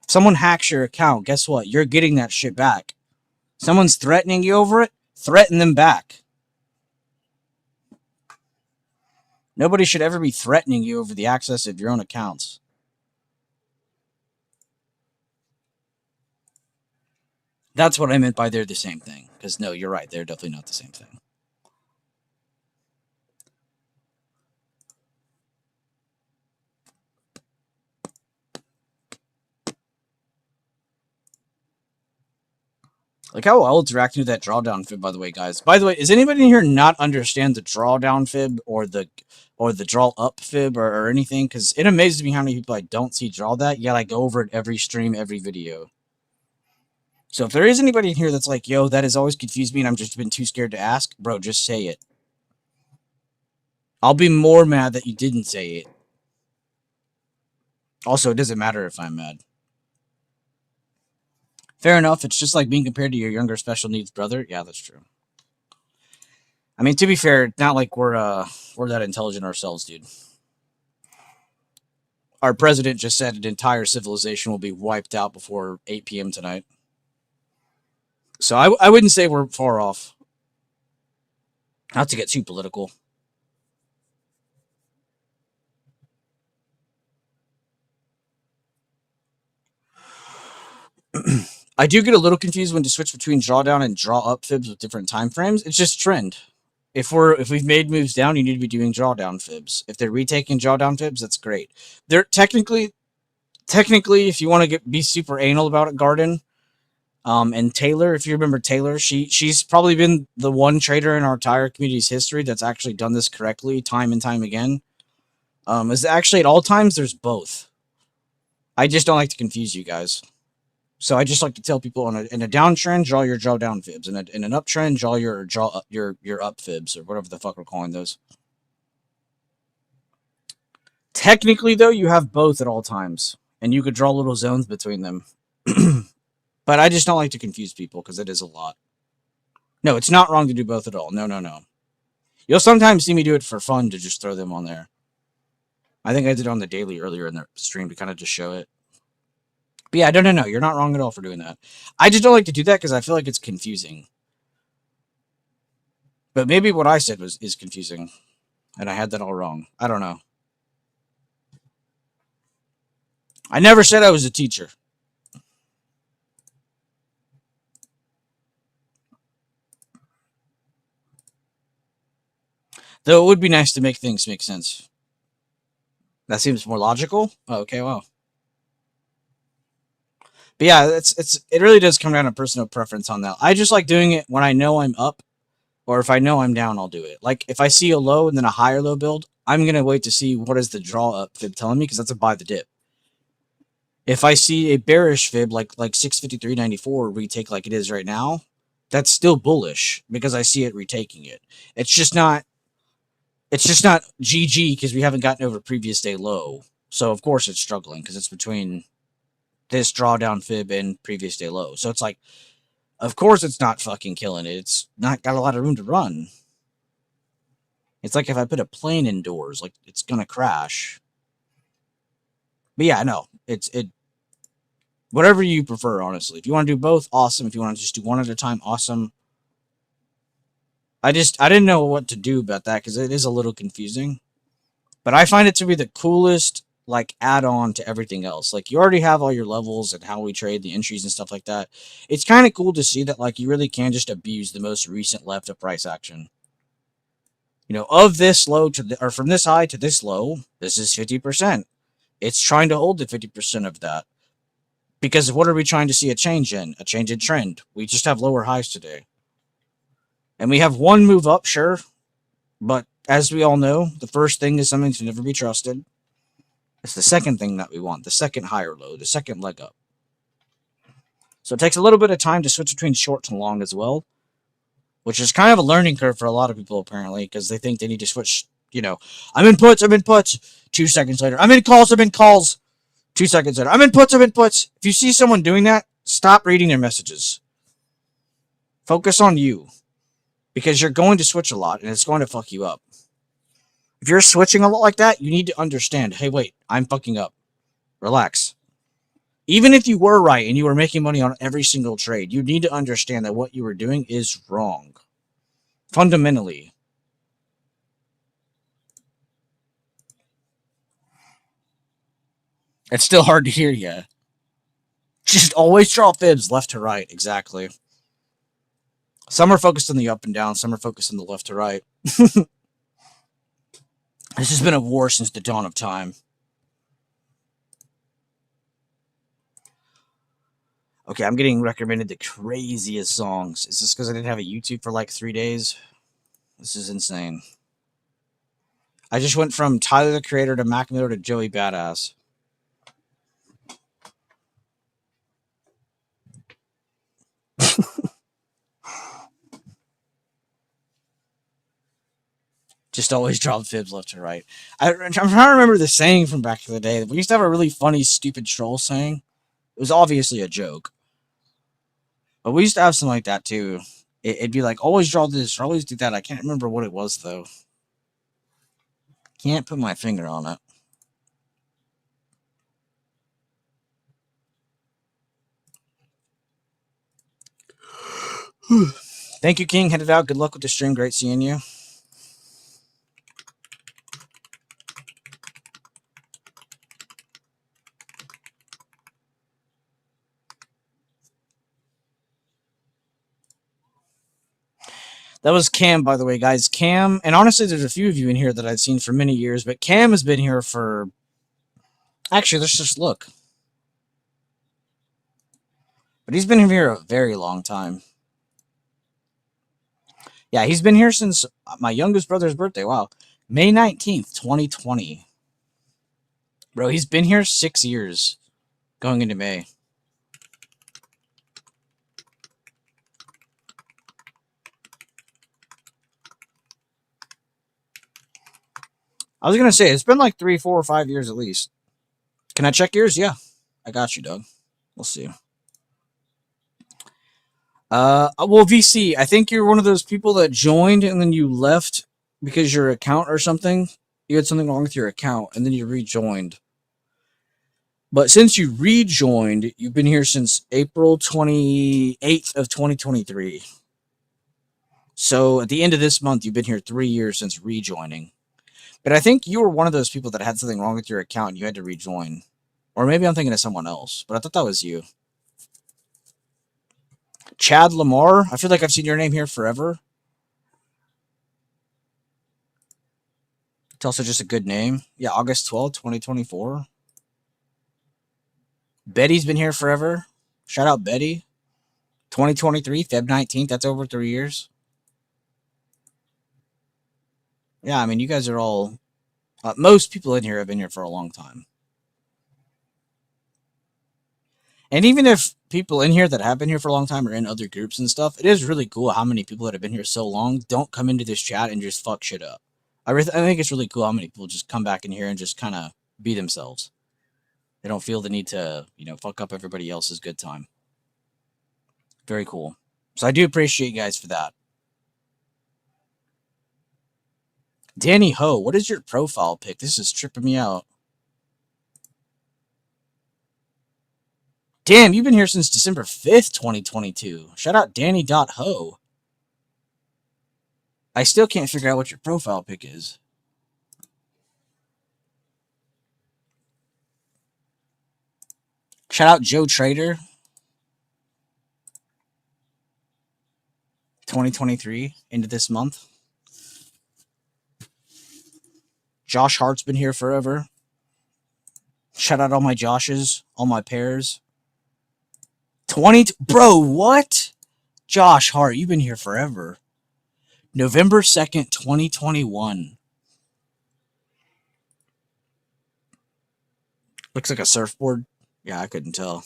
If someone hacks your account, guess what? You're getting that shit back. Someone's threatening you over it, threaten them back. Nobody should ever be threatening you over the access of your own accounts. That's what I meant by they're the same thing. Because, no, you're right. They're definitely not the same thing. Like how I'll interact with that drawdown fib, by the way, guys. By the way, does anybody in here not understand the drawdown fib or the draw up fib or anything? Because it amazes me how many people I don't see draw that, yet I go over it every stream, every video. So if there is anybody in here that's like, yo, that has always confused me and I'm just been too scared to ask, bro, just say it. I'll be more mad that you didn't say it. Also, it doesn't matter if I'm mad. Fair enough. It's just like being compared to your younger special needs brother. Yeah, that's true. I mean, to be fair, not like we're that intelligent ourselves, dude. Our president just said an entire civilization will be wiped out before 8 p.m. tonight. So I wouldn't say we're far off. Not to get too political. I do get a little confused when to switch between drawdown and draw up fibs with different time frames. It's just trend. If we've made moves down, you need to be doing drawdown fibs. If they're retaking drawdown fibs, that's great. They're technically, if you want to be super anal about it, Garden, and Taylor, if you remember Taylor, she's probably been the one trader in our entire community's history that's actually done this correctly time and time again. Is actually at all times there's both. I just don't like to confuse you guys. So I just like to tell people in a downtrend, draw your drawdown fibs. In an uptrend, draw your up fibs or whatever the fuck we're calling those. Technically, though, you have both at all times, and you could draw little zones between them. But I just don't like to confuse people because it is a lot. No, it's not wrong to do both at all. No, no, no. You'll sometimes see me do it for fun to just throw them on there. I think I did it on the daily earlier in the stream to kind of just show it. But yeah, no. You're not wrong at all for doing that. I just don't like to do that because I feel like it's confusing. But maybe what I said is confusing, and I had that all wrong. I don't know. I never said I was a teacher. Though it would be nice to make things make sense. That seems more logical. Oh, okay, well. But yeah, it really does come down to personal preference on that. I just like doing it when I know I'm up, or if I know I'm down, I'll do it. Like if I see a low and then a higher low build, I'm gonna wait to see what is the draw up fib telling me because that's a buy the dip. If I see a bearish fib like 653.94 retake like it is right now, that's still bullish because I see it retaking it. It's just not GG because we haven't gotten over previous day low. So of course it's struggling because it's between this drawdown fib and previous day low. So it's like, of course it's not fucking killing it. It's not got a lot of room to run. It's like if I put a plane indoors, like it's gonna crash. But yeah, no, it whatever you prefer, honestly. If you want to do both, awesome. If you want to just do one at a time, awesome. I didn't know what to do about that because it is a little confusing. But I find it to be the coolest like add-on to everything else. Like you already have all your levels and how we trade the entries and stuff like that. It's kind of cool to see that like you really can just abuse the most recent left of price action. You know, of this low to or from this high to this low, this is 50%. It's trying to hold the 50% of that. Because what are we trying to see a change in? A change in trend. We just have lower highs today. And we have one move up, sure. But as we all know, the first thing is something to never be trusted. It's the second thing that we want, the second higher low, the second leg up. So it takes a little bit of time to switch between short and long as well, which is kind of a learning curve for a lot of people, apparently, because they think they need to switch, you know, I'm in puts. 2 seconds later, I'm in calls. 2 seconds later, I'm in puts. If you see someone doing that, stop reading their messages. Focus on you, because you're going to switch a lot, and it's going to fuck you up. If you're switching a lot like that, you need to understand, hey, wait, I'm fucking up. Relax. Even if you were right and you were making money on every single trade, you need to understand that what you were doing is wrong. Fundamentally. It's still hard to hear you. Just always draw fibs left to right. Exactly. Some are focused on the up and down. Some are focused on the left to right. This has been a war since the dawn of time. Okay, I'm getting recommended the craziest songs. Is this because I didn't have a YouTube for like 3 days? This is insane. I just went from Tyler the Creator to Mac Miller to Joey Badass. Just always drop fibs left to right. I'm trying to remember the saying from back in the day. We used to have a really funny, stupid troll saying. It was obviously a joke. But we used to have something like that too. It'd be like, always draw this or always do that. I can't remember what it was though. Can't put my finger on it. Thank you, King. Headed out. Good luck with the stream. Great seeing you. That was Cam, by the way, guys. Cam, and honestly, there's a few of you in here that I've seen for many years, but Cam has been here for. Actually, let's just look. But he's been here a very long time. Yeah, he's been here since my youngest brother's birthday. Wow. May 19th, 2020. Bro, he's been here 6 years going into May. I was going to say, it's been like 3, 4, or 5 years at least. Can I check yours? Yeah. I got you, Doug. We'll see. Well, VC, I think you're one of those people that joined and then you left because your account or something. You had something wrong with your account and then you rejoined. But since you rejoined, you've been here since April 28th of 2023. So at the end of this month, you've been here 3 years since rejoining. But I think you were one of those people that had something wrong with your account and you had to rejoin. Or maybe I'm thinking of someone else, but I thought that was you. Chad Lamar, I feel like I've seen your name here forever. It's also just a good name. Yeah, August 12th, 2024. Betty's been here forever. Shout out Betty. 2023, Feb 19th. That's over 3 years. Yeah, I mean, you guys are all... most people in here have been here for a long time. And even if people in here that have been here for a long time are in other groups and stuff, it is really cool how many people that have been here so long don't come into this chat and just fuck shit up. I think it's really cool how many people just come back in here and just kind of be themselves. They don't feel the need to, fuck up everybody else's good time. Very cool. So I do appreciate you guys for that. Danny Ho, what is your profile pic? This is tripping me out. Damn, you've been here since December 5th, 2022. Shout out Danny.ho. I still can't figure out what your profile pic is. Shout out Joe Trader. 2023 into this month. Josh Hart's been here forever. Shout out all my Joshes, all my pairs. Bro, what? Josh Hart, you've been here forever. November 2nd, 2021. Looks like a surfboard. Yeah, I couldn't tell.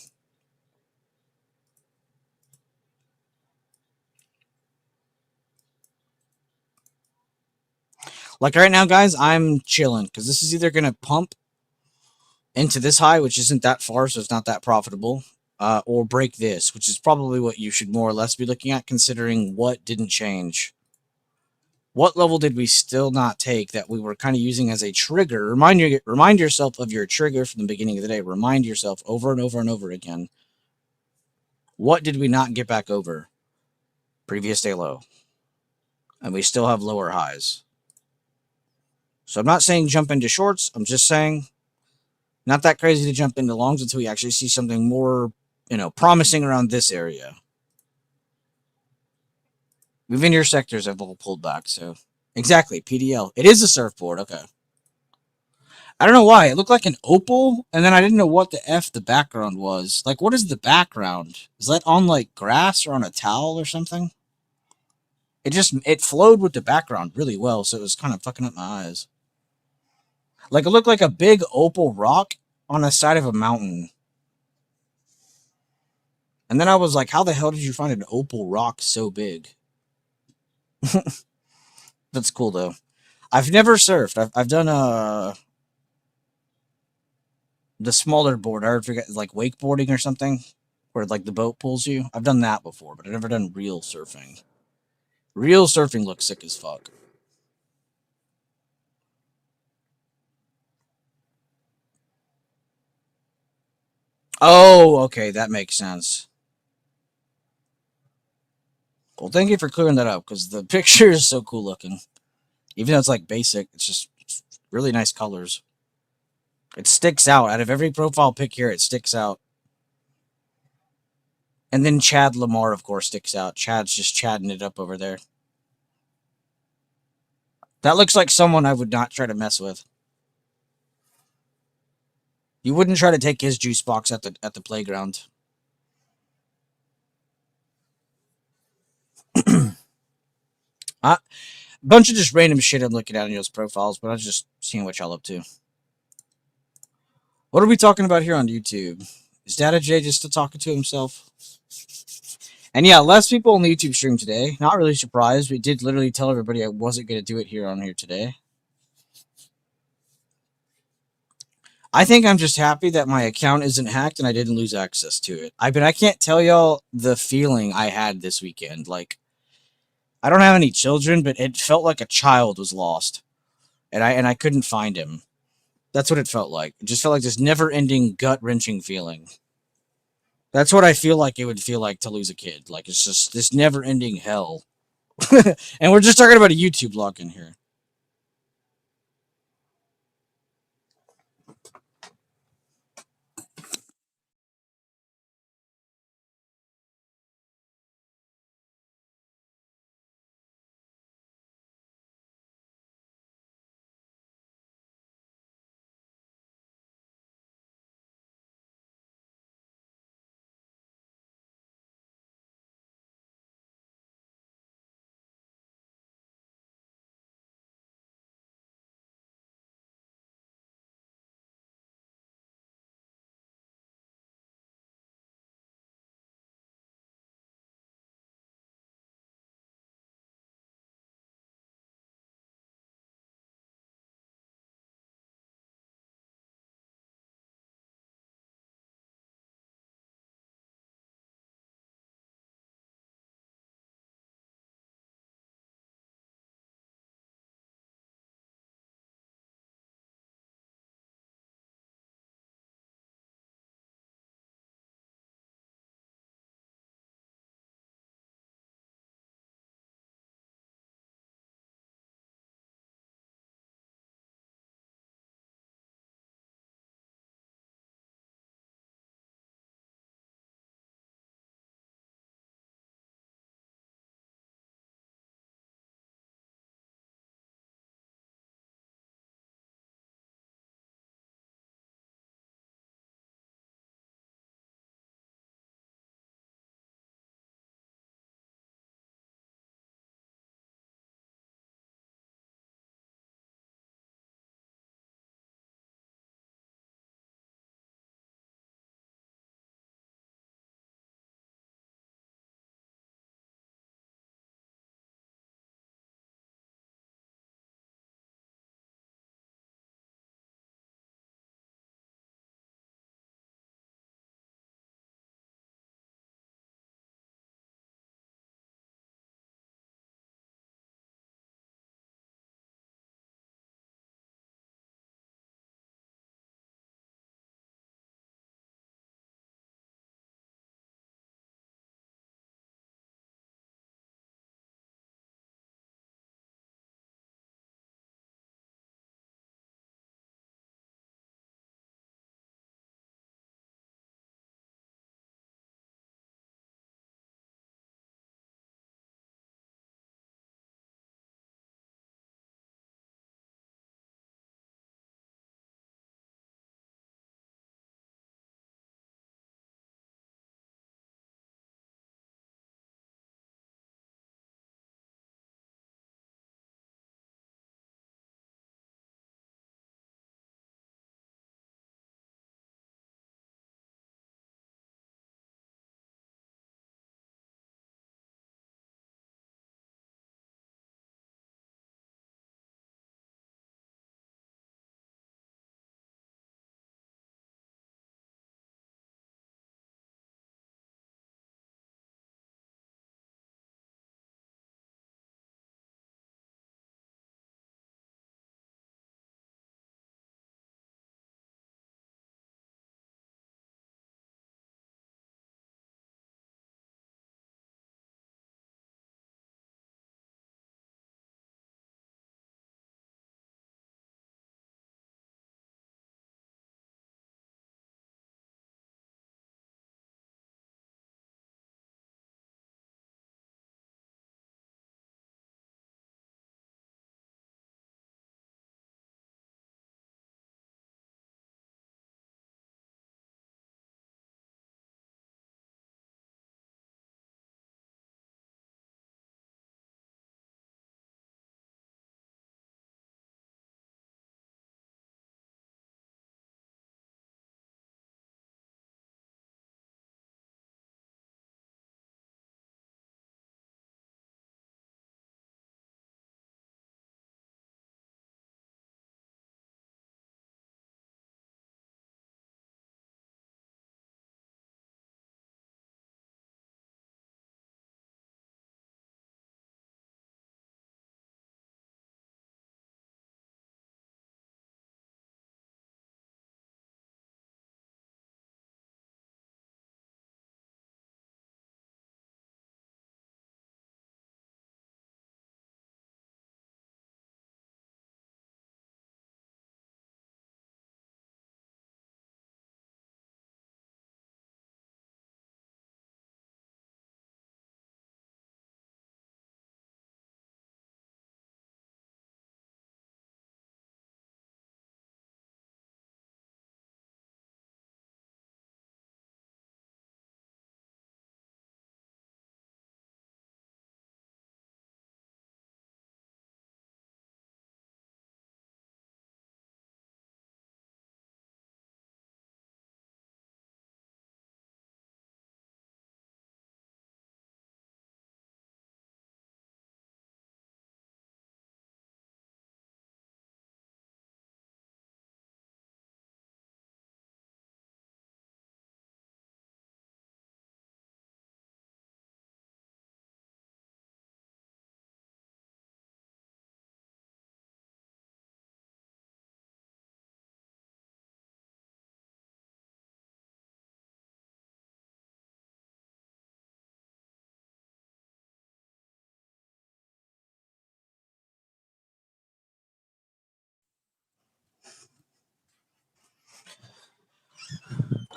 Like right now, guys, I'm chilling because this is either going to pump into this high, which isn't that far, so it's not that profitable, or break this, which is probably what you should more or less be looking at, considering what didn't change. What level did we still not take that we were kind of using as a trigger? Remind yourself of your trigger from the beginning of the day. Remind yourself over and over and over again. What did we not get back over? Previous day low. And we still have lower highs. So I'm not saying jump into shorts. I'm just saying not that crazy to jump into longs until we actually see something more, promising around this area. Even your sectors have all pulled back, so... Exactly, PDL. It is a surfboard, okay. I don't know why. It looked like an opal, and then I didn't know what the F the background was. Like, what is the background? Is that on, like, grass or on a towel or something? It flowed with the background really well, so it was kind of fucking up my eyes. Like, it looked like a big opal rock on the side of a mountain. And then I was like, how the hell did you find an opal rock so big? That's cool, though. I've never surfed. I've done the smaller board. I forget, like wakeboarding or something, where like the boat pulls you. I've done that before, but I've never done real surfing. Real surfing looks sick as fuck. Oh, okay, that makes sense. Well, thank you for clearing that up, because the picture is so cool looking. Even though it's like basic, it's really nice colors. It sticks out. Out of every profile pic here, it sticks out. And then Chad Lamar, of course, sticks out. Chad's just chatting it up over there. That looks like someone I would not try to mess with. You wouldn't try to take his juice box at the playground. A bunch of just random shit I'm looking at in y'all's profiles, but I was just seeing what y'all up to. What are we talking about here on YouTube? Is Data J just still talking to himself? And yeah, less people on the YouTube stream today. Not really surprised. We did literally tell everybody I wasn't going to do it here on here today. I think I'm just happy that my account isn't hacked and I didn't lose access to it. I can't tell y'all the feeling I had this weekend. Like, I don't have any children, but it felt like a child was lost, and I couldn't find him. That's what it felt like. It just felt like this never-ending, gut-wrenching feeling. That's what I feel like it would feel like to lose a kid. Like, it's just this never-ending hell. And we're just talking about a YouTube log in here.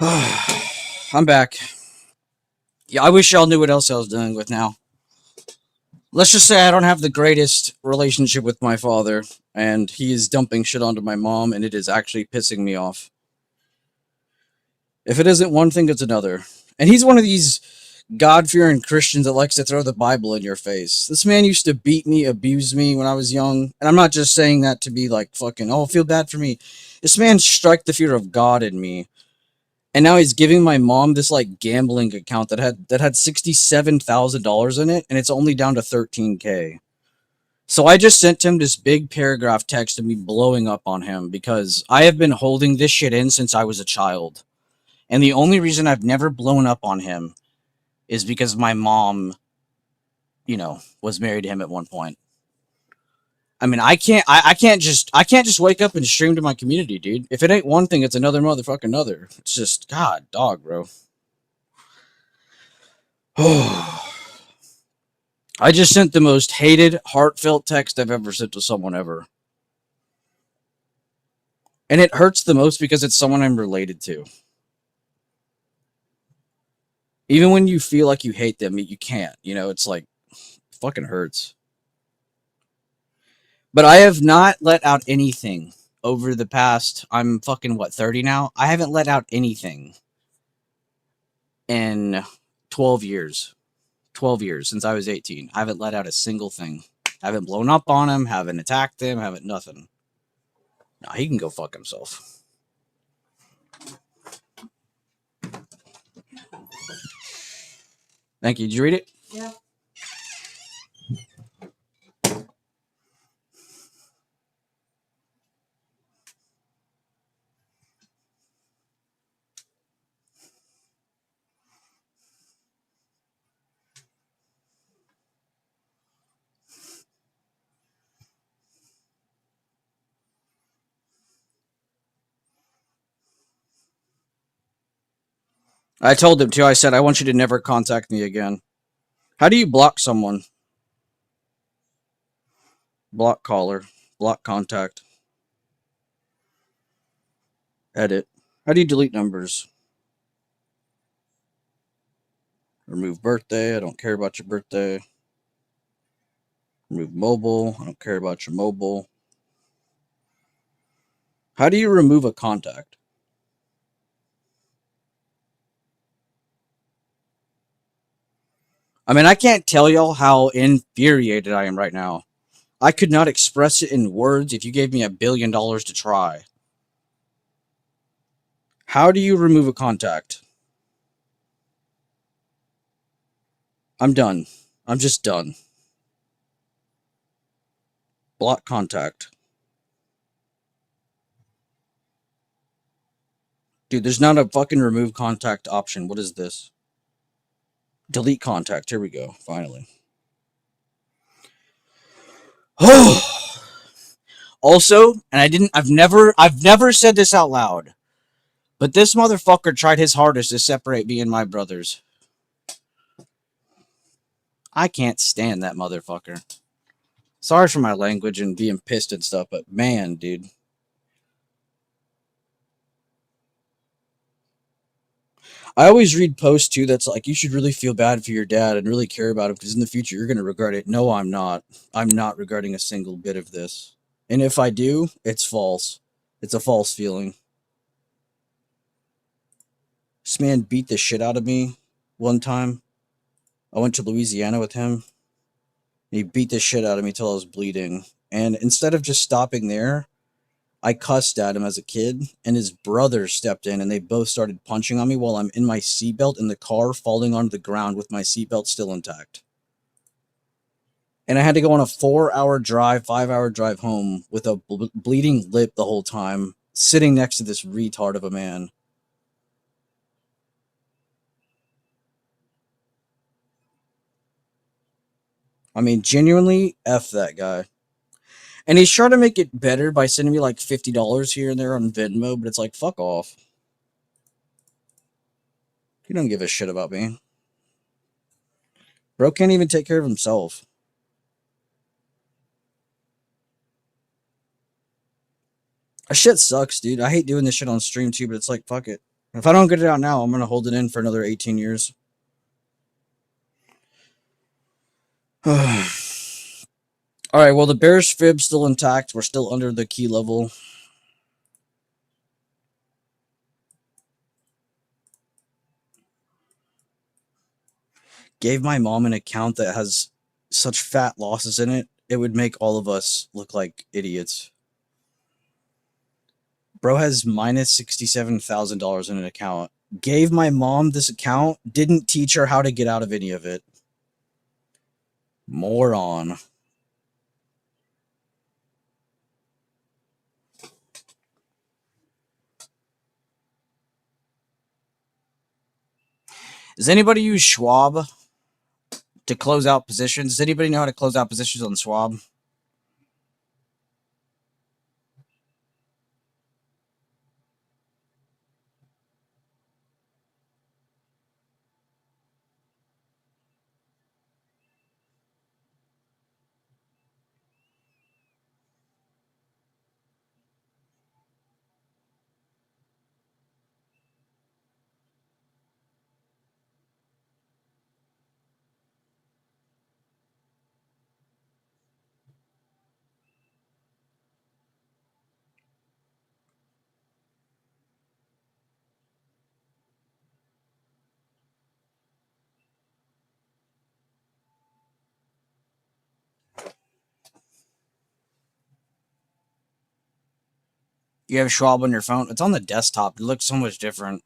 I'm back. Yeah, I wish y'all knew what else I was dealing with now. Let's just say I don't have the greatest relationship with my father, and he is dumping shit onto my mom, and it is actually pissing me off. If it isn't one thing, it's another. And he's one of these God-fearing Christians that likes to throw the Bible in your face. This man used to beat me, abuse me when I was young, and I'm not just saying that to be like fucking, oh, feel bad for me. This man struck the fear of God in me. And now he's giving my mom this like gambling account that had $67,000 in it, and it's only down to 13K. So I just sent him this big paragraph text of me blowing up on him because I have been holding this shit in since I was a child. And the only reason I've never blown up on him is because my mom, was married to him at one point. I mean, I can't just wake up and stream to my community, dude. If it ain't one thing, it's another motherfucking another. It's just God, dog, bro. I just sent the most hated, heartfelt text I've ever sent to someone ever. And it hurts the most because it's someone I'm related to. Even when you feel like you hate them, you can't. It's like, it fucking hurts. But I have not let out anything over the past, I'm fucking, 30 now? I haven't let out anything in 12 years. 12 years since I was 18. I haven't let out a single thing. I haven't blown up on him, haven't attacked him, haven't nothing. No, he can go fuck himself. Thank you. Did you read it? Yeah. I told him too. I said, I want you to never contact me again. How do you block someone? Block caller. Block contact. Edit. How do you delete numbers? Remove birthday. I don't care about your birthday. Remove mobile. I don't care about your mobile. How do you remove a contact? I mean, I can't tell y'all how infuriated I am right now. I could not express it in words if you gave me $1 billion to try. How do you remove a contact? I'm done. I'm just done. Block contact. Dude, there's not a fucking remove contact option. What is this? Delete contact. Here we go. Finally. Also, and I've never said this out loud, but this motherfucker tried his hardest to separate me and my brothers. I can't stand that motherfucker. Sorry for my language and being pissed and stuff, but man, dude. I always read posts too that's like, you should really feel bad for your dad and really care about him because in the future you're going to regret it. No, I'm not. I'm not regretting a single bit of this. And if I do, it's false. It's a false feeling. This man beat the shit out of me one time. I went to Louisiana with him. He beat the shit out of me till I was bleeding. And instead of just stopping there, I cussed at him as a kid, and his brother stepped in, and they both started punching on me while I'm in my seatbelt in the car, falling onto the ground with my seatbelt still intact. And I had to go on a 4-hour drive, 5-hour drive home with a bleeding lip the whole time, sitting next to this retard of a man. I mean, genuinely, F that guy. And he's trying to make it better by sending me like $50 here and there on Venmo, but it's like, fuck off. He don't give a shit about me. Bro can't even take care of himself. That shit sucks, dude. I hate doing this shit on stream too, but it's like, fuck it. If I don't get it out now, I'm gonna hold it in for another 18 years. All right. Well, the bearish fib's still intact. We're still under the key level. Gave my mom an account that has such fat losses in it, it would make all of us look like idiots. Bro has minus $67,000 in an account. Gave my mom this account, didn't teach her how to get out of any of it. Moron. Does anybody use Schwab to close out positions? Does anybody know how to close out positions on Schwab? You have Schwab on your phone? It's on the desktop. It looks so much different.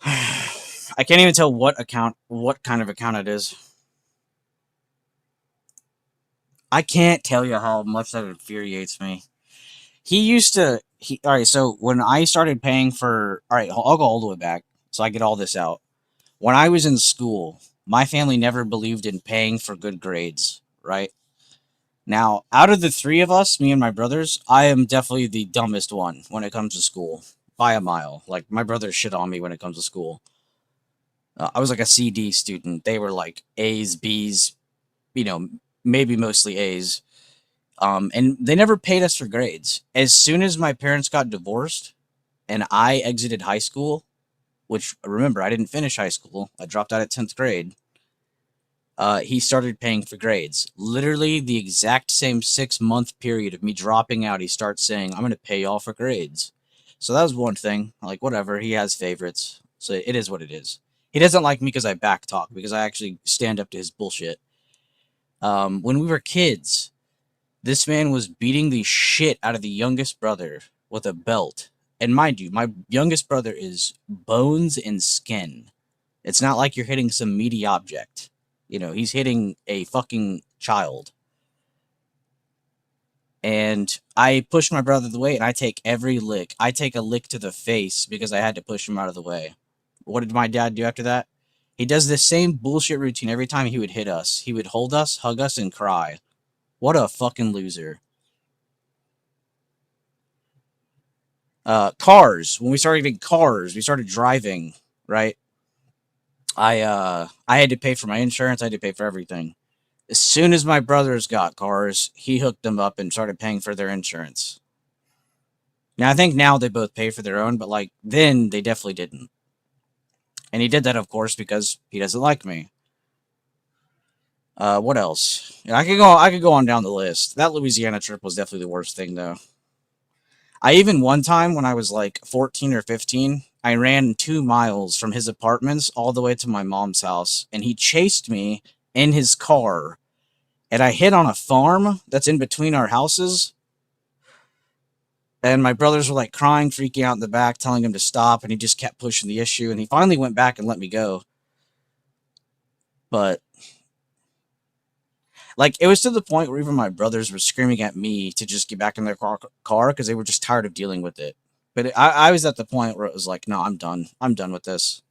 I can't even tell what kind of account it is. I can't tell you how much that infuriates me. He used to. All right. So when I started paying for, all right, I'll go all the way back so I get all this out. When I was in school, my family never believed in paying for good grades. Right now, out of the three of us, me and my brothers, I am definitely the dumbest one when it comes to school by a mile. Like my brothers shit on me when it comes to school. I was like a CD student. They were like A's, B's, maybe mostly A's. And they never paid us for grades. As soon as my parents got divorced and I exited high school, which remember, I didn't finish high school, I dropped out at 10th grade, he started paying for grades. Literally the exact same 6-month period of me dropping out, he starts saying, I'm going to pay y'all for grades. So that was one thing. Like, whatever, he has favorites. So it is what it is. He doesn't like me because I backtalk, because I actually stand up to his bullshit. When we were kids, this man was beating the shit out of the youngest brother with a belt. And mind you, my youngest brother is bones and skin. It's not like you're hitting some meaty object. He's hitting a fucking child. And I push my brother the way and I take every lick. I take a lick to the face because I had to push him out of the way. What did my dad do after that? He does the same bullshit routine every time he would hit us. He would hold us, hug us, and cry. What a fucking loser. Cars. When we started getting cars, we started driving, right? I had to pay for my insurance, I had to pay for everything. As soon as my brothers got cars, he hooked them up and started paying for their insurance. Now I think now they both pay for their own, but like then they definitely didn't. And he did that, of course, because he doesn't like me. What else? Yeah, I could go on down the list. That Louisiana trip was definitely the worst thing though. I even one time when I was like 14 or 15, I ran 2 miles from his apartments all the way to my mom's house, and he chased me in his car. And I hit on a farm that's in between our houses. And my brothers were like crying, freaking out in the back, telling him to stop. And he just kept pushing the issue. And he finally went back and let me go. But like it was to the point where even my brothers were screaming at me to just get back in their car because they were just tired of dealing with it. But I was at the point where it was like, no, I'm done. I'm done with this.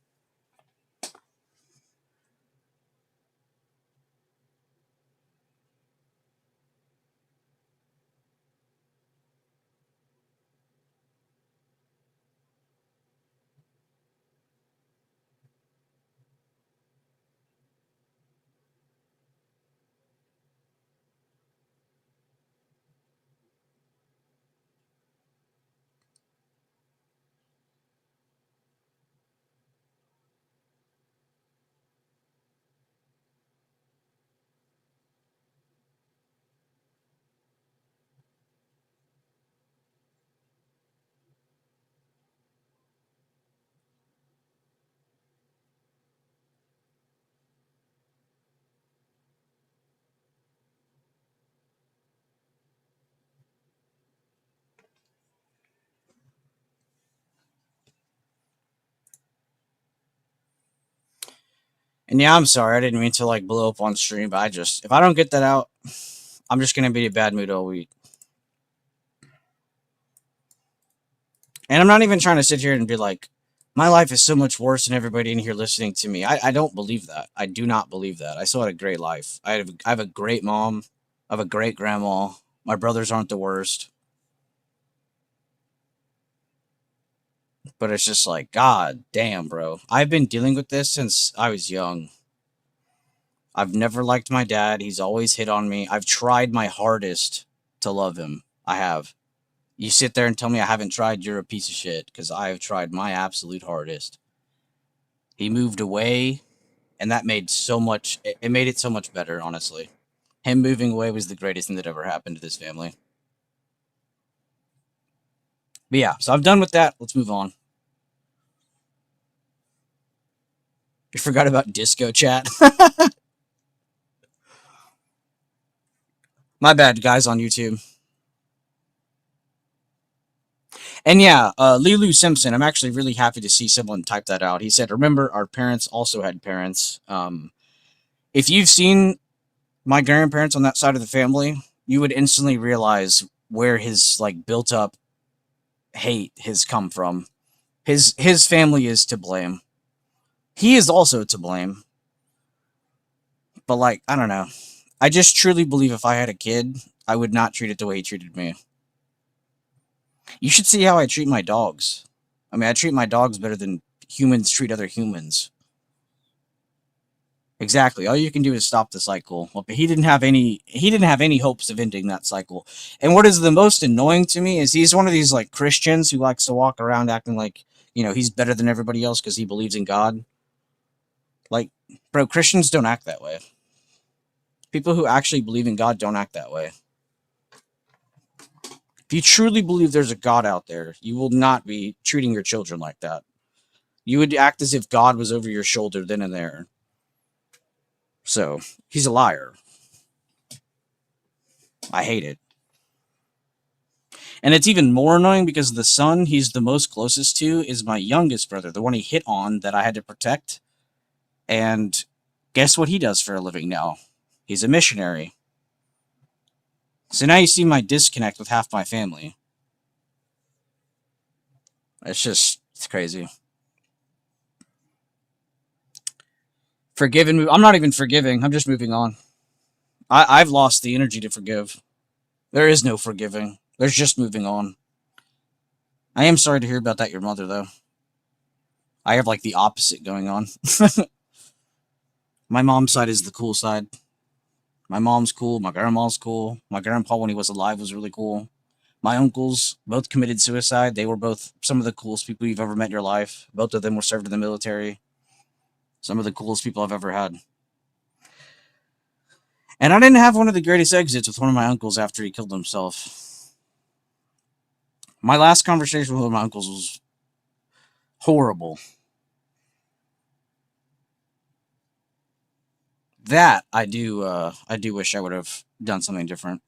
And yeah, I'm sorry. I didn't mean to like blow up on stream, but if I don't get that out, I'm just gonna be in a bad mood all week. And I'm not even trying to sit here and be like, my life is so much worse than everybody in here listening to me. I don't believe that. I do not believe that. I still had a great life. I have a great mom. I have a great grandma. My brothers aren't the worst. But it's just like, God damn, bro. I've been dealing with this since I was young. I've never liked my dad. He's always hit on me. I've tried my hardest to love him. I have. You sit there and tell me I haven't tried, you're a piece of shit, because I have tried my absolute hardest. He moved away, and that made so much, it made it so much better, honestly. Him moving away was the greatest thing that ever happened to this family. But yeah, so I'm done with that. Let's move on. You forgot about disco chat. My bad, guys on YouTube. And yeah, Lilu Simpson, I'm actually really happy to see someone type that out. He said, remember, our parents also had parents. If you've seen my grandparents on that side of the family, you would instantly realize where his like built up hate has come from. His family is to blame. He is also to blame. But like, I don't know. I just truly believe if I had a kid, I would not treat it the way he treated me. You should see how I treat my dogs. I mean, I treat my dogs better than humans treat other humans. Exactly. All you can do is stop the cycle. Well, but he didn't have any hopes of ending that cycle. And what is the most annoying to me is he's one of these like Christians who likes to walk around acting like, he's better than everybody else because he believes in God. Like, bro, Christians don't act that way. People who actually believe in God don't act that way. If you truly believe there's a God out there, you will not be treating your children like that. You would act as if God was over your shoulder then and there. So, he's a liar. I hate it. And it's even more annoying because the son he's the most closest to is my youngest brother, the one he hit on that I had to protect. And guess what he does for a living now? He's a missionary. So now you see my disconnect with half my family. It's crazy. Forgive and move. I'm not even forgiving. I'm just moving on. I've lost the energy to forgive. There is no forgiving. There's just moving on. I am sorry to hear about that, your mother, though. I have like the opposite going on. My mom's side is the cool side. My mom's cool. My grandma's cool. My grandpa, when he was alive, was really cool. My uncles both committed suicide. They were both some of the coolest people you've ever met in your life. Both of them were served in the military. Some of the coolest people I've ever had. And I didn't have one of the greatest exits with one of my uncles after he killed himself. My last conversation with one of my uncles was horrible. That I do wish I would have done something different.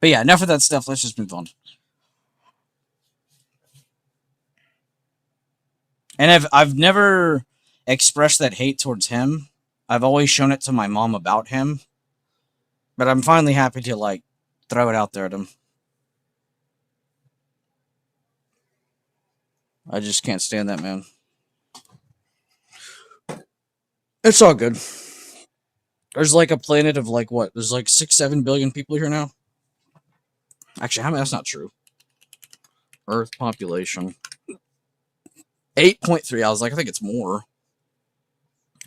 But yeah, enough of that stuff. Let's just move on. And I've never expressed that hate towards him. I've always shown it to my mom about him. But I'm finally happy to like throw it out there at him. I just can't stand that man. It's all good. There's like a planet of like what? There's like 6-7 billion people here now. Actually, that's not true. Earth population 8.3. I was like, I think it's more.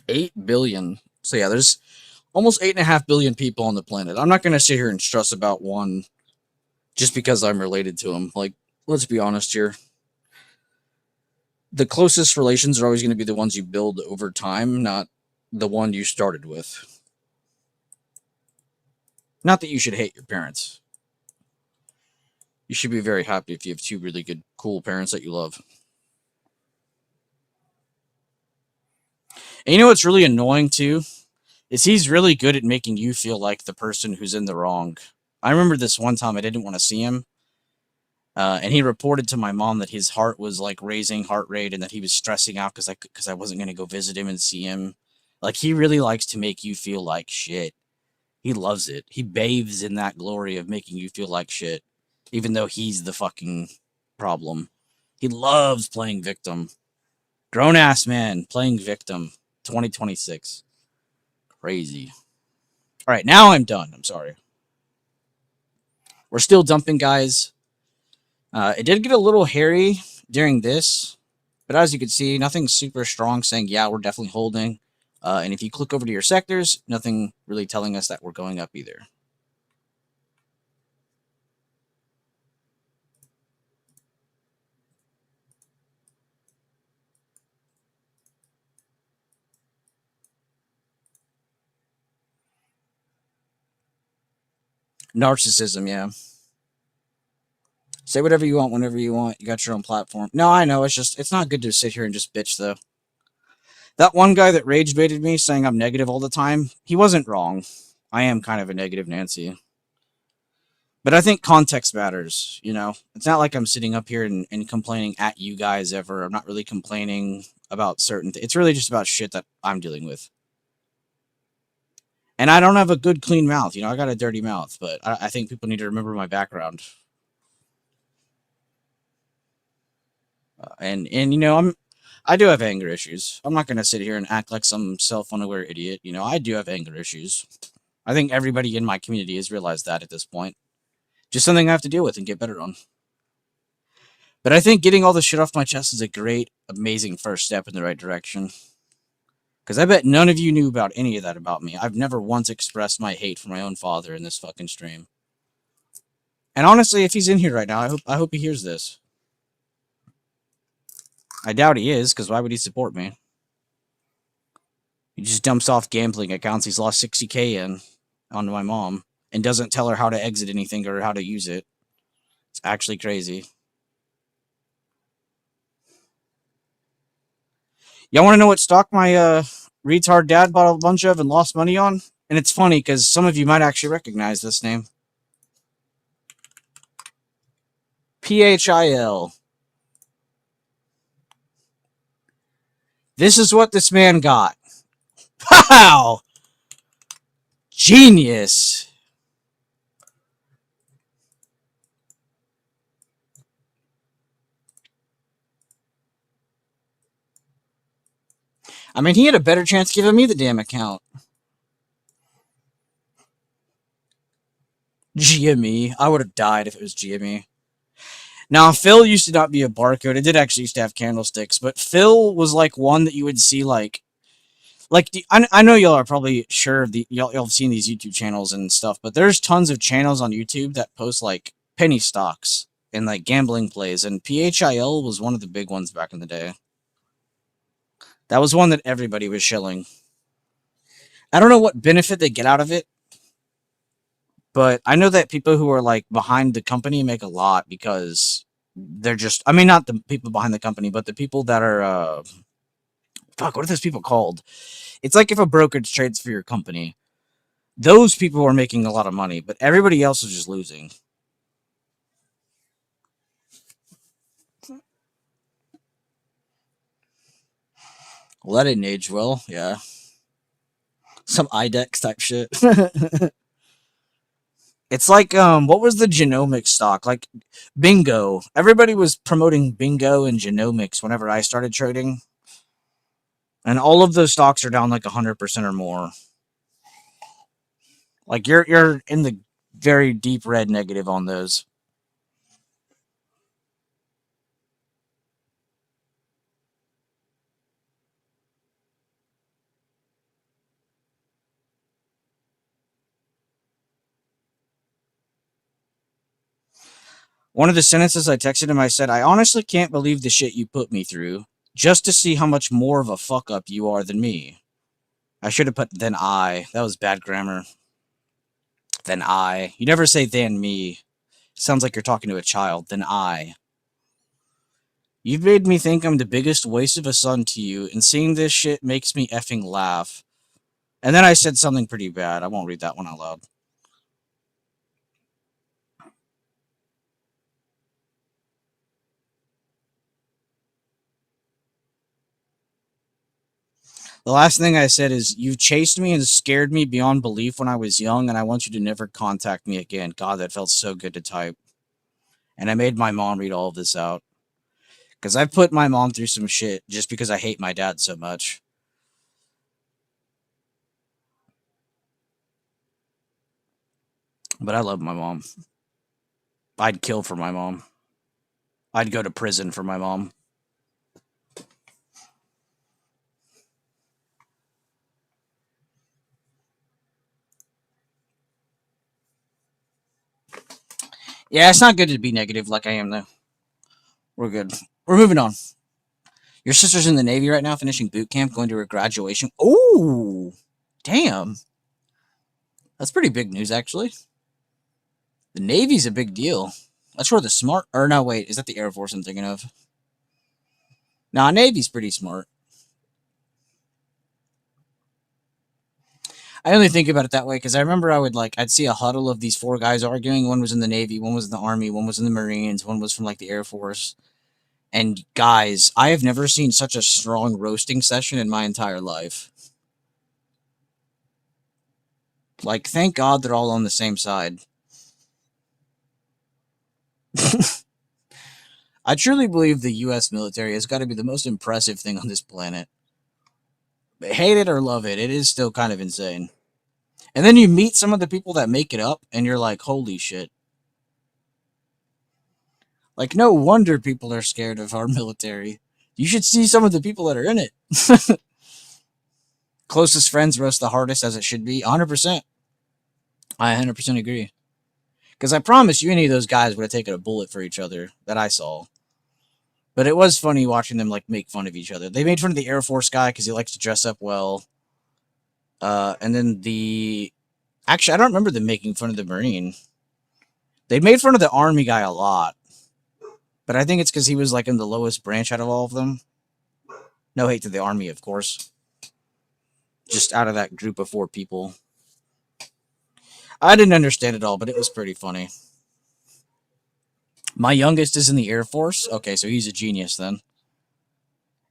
8 billion. So yeah, there's almost 8.5 billion people on the planet. I'm not gonna sit here and stress about one just because I'm related to him. Like, let's be honest here. The closest relations are always going to be the ones you build over time, not the one you started with. Not that you should hate your parents. You should be very happy if you have two really good, cool parents that you love. And you know what's really annoying too? Is he's really good at making you feel like the person who's in the wrong. I remember this one time I didn't want to see him. And he reported to my mom that his heart was like raising heart rate and that he was stressing out because I wasn't gonna go visit him and see him. Like he really likes to make you feel like shit. He loves it. He bathes in that glory of making you feel like shit, even though he's the fucking problem. He loves playing victim. Grown ass man playing victim. 2026. Crazy. All right, now I'm done. I'm sorry. We're still dumping guys. It did get a little hairy during this, but as you can see, nothing super strong saying, yeah, we're definitely holding. And if you click over to your sectors, nothing really telling us that we're going up either. Narcissism, yeah. Say whatever you want whenever you want. You got your own platform. No, I know. It's not good to sit here and just bitch, though. That one guy that rage baited me saying I'm negative all the time, he wasn't wrong. I am kind of a negative Nancy. But I think context matters, you know? It's not like I'm sitting up here and complaining at you guys ever. I'm not really complaining about certain things. It's really just about shit that I'm dealing with. And I don't have a good, clean mouth. You know, I got a dirty mouth, but I think people need to remember my background. And you know, I do have anger issues. I'm not gonna sit here and act like some self-unaware idiot. You know, I do have anger issues. I think everybody in my community has realized that at this point. Just something I have to deal with and get better on. But I think getting all the shit off my chest is a great, amazing first step in the right direction. Because I bet none of you knew about any of that about me. I've never once expressed my hate for my own father in this fucking stream. And honestly, if he's in here right now, I hope he hears this. I doubt he is, because why would he support me? He just dumps off gambling accounts he's lost 60K in onto my mom and doesn't tell her how to exit anything or how to use it. It's actually crazy. Y'all want to know what stock my retard dad bought a bunch of and lost money on? And it's funny because some of you might actually recognize this name. PHIL. This is what this man got. Wow! Genius. I mean, he had a better chance giving me the damn account. GME. I would have died if it was GME. Now, Phil used to not be a barcode. It did actually used to have candlesticks, but Phil was like one that you would see like I know y'all are probably sure of y'all have seen these YouTube channels and stuff, but there's tons of channels on YouTube that post like penny stocks and like gambling plays, and PHIL was one of the big ones back in the day. That was one that everybody was shilling. I don't know what benefit they get out of it, but I know that people who are like behind the company make a lot because they're just, I mean, not the people behind the company, but the people that are fuck, what are those people called? It's like if a brokerage trades for your company. Those people are making a lot of money, but everybody else is just losing. Well, that didn't age well, yeah. Some IDEX type shit. It's like, what was the genomic stock? Like, Bingo. Everybody was promoting Bingo and genomics whenever I started trading. And all of those stocks are down like 100% or more. Like, you're in the very deep red negative on those. One of the sentences I texted him, I said, I honestly can't believe the shit you put me through just to see how much more of a fuck up you are than me. I should have put than I. That was bad grammar. Than I. You never say than me. Sounds like you're talking to a child. Than I. You've made me think I'm the biggest waste of a son to you, and seeing this shit makes me effing laugh. And then I said something pretty bad. I won't read that one out loud. The last thing I said is, "You chased me and scared me beyond belief when I was young, and I want you to never contact me again." God, that felt so good to type. And I made my mom read all of this out. Because I've put my mom through some shit just because I hate my dad so much. But I love my mom. I'd kill for my mom. I'd go to prison for my mom. Yeah, it's not good to be negative like I am, though. We're good. We're moving on. Your sister's in the Navy right now, finishing boot camp, going to her graduation. Oh, damn. That's pretty big news, actually. The Navy's a big deal. That's where the smart. Or no, wait, is that the Air Force I'm thinking of? Nah, Navy's pretty smart. I only think about it that way because I remember I'd see a huddle of these four guys arguing. One was in the Navy, one was in the Army, one was in the Marines, one was from like the Air Force. And guys, I have never seen such a strong roasting session in my entire life. Like, thank God they're all on the same side. I truly believe the U.S. military has got to be the most impressive thing on this planet. Hate it or love it, it is still kind of insane. And then you meet some of the people that make it up, and you're like, holy shit. Like, no wonder people are scared of our military. You should see some of the people that are in it. Closest friends roast the hardest, as it should be. 100%. I 100% agree. Because I promise you, any of those guys would have taken a bullet for each other that I saw. But it was funny watching them like make fun of each other. They made fun of the Air Force guy because he likes to dress up well. And then actually, I don't remember them making fun of the Marine. They made fun of the Army guy a lot. But I think it's because he was like in the lowest branch out of all of them. No hate to the Army, of course. Just out of that group of four people. I didn't understand it all, but it was pretty funny. My youngest is in the Air Force. Okay, so he's a genius then.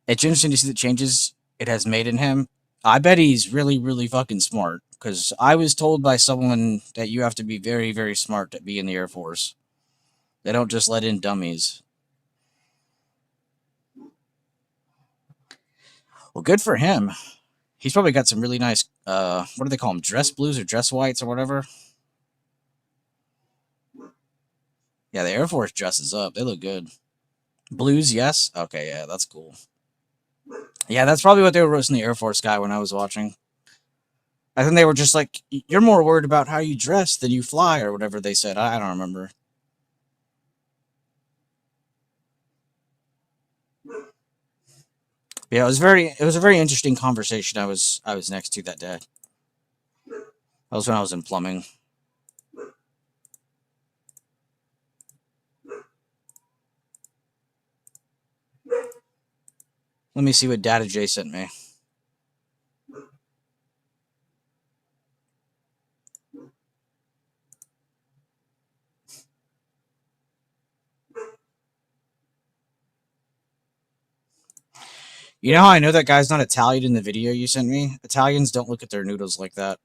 It's interesting to see the changes it has made in him. I bet he's really, really fucking smart. Because I was told by someone that you have to be very, very smart to be in the Air Force. They don't just let in dummies. Well, good for him. He's probably got some really nice, what do they call them? Dress blues or dress whites or whatever? Yeah, the Air Force dresses up. They look good. Blues, yes? Okay, yeah, that's cool. Yeah, that's probably what they were roasting the Air Force guy when I was watching. I think they were just like, you're more worried about how you dress than you fly, or whatever they said. I don't remember. Yeah, it was a very interesting conversation I was next to that day. That was when I was in plumbing. Let me see what Data J sent me. You know how I know that guy's not Italian in the video you sent me? Italians don't look at their noodles like that.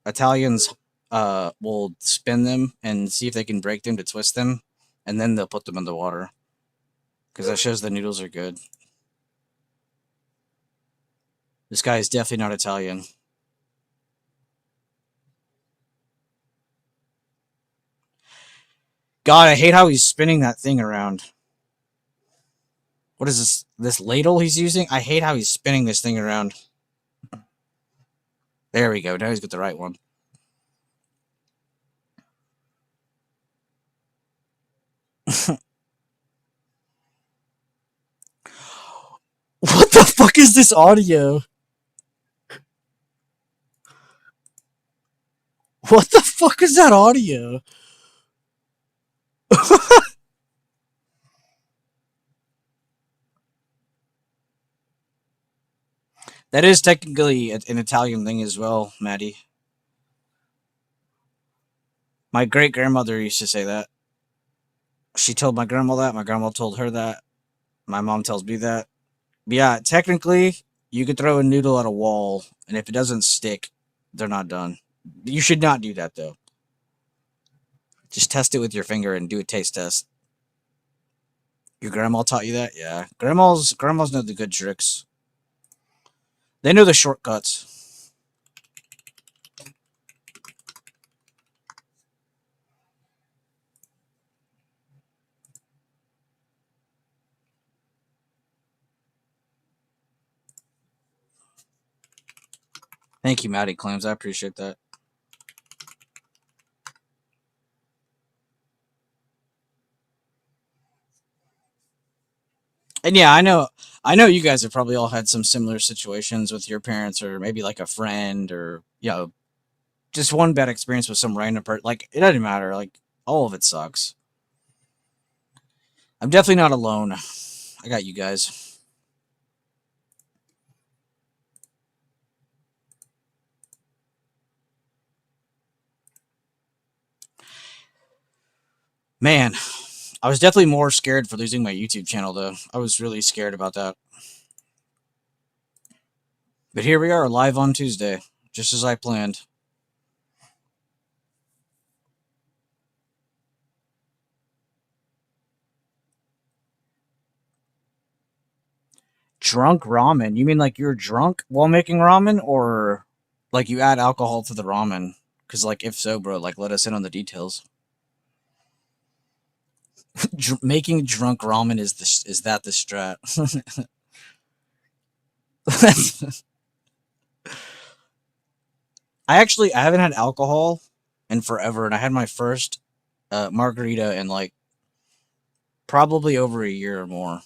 Italians will spin them and see if they can break them to twist them, and then they'll put them in the water. Because that shows the noodles are good. This guy is definitely not Italian. God, I hate how he's spinning that thing around. What is this? This ladle he's using? I hate how he's spinning this thing around. There we go. Now he's got the right one. What the fuck is this audio? What the fuck is that audio? That is technically an Italian thing as well, Maddie. My great grandmother used to say that. She told my grandma that. My grandma told her that. My mom tells me that. But yeah, technically, You could throw a noodle at a wall, and if it doesn't stick, they're not done. You should not do that though. Just test it with your finger and do a taste test. Your grandma taught you that? Yeah. Grandmas know the good tricks. They know the shortcuts. Thank you, Maddie Clams. I appreciate that. And yeah, I know you guys have probably all had some similar situations with your parents or maybe like a friend or just one bad experience with some random person. Like it doesn't matter. Like all of it sucks. I'm definitely not alone. I got you guys. Man, I was definitely more scared for losing my YouTube channel though. I was really scared about that. But here we are live on Tuesday, just as I planned. Drunk ramen? You mean like you're drunk while making ramen, or like you add alcohol to the ramen? Because like if so, bro, like let us in on the details. Making drunk ramen is that the strat? I haven't had alcohol in forever, and I had my first margarita in like probably over a year or more.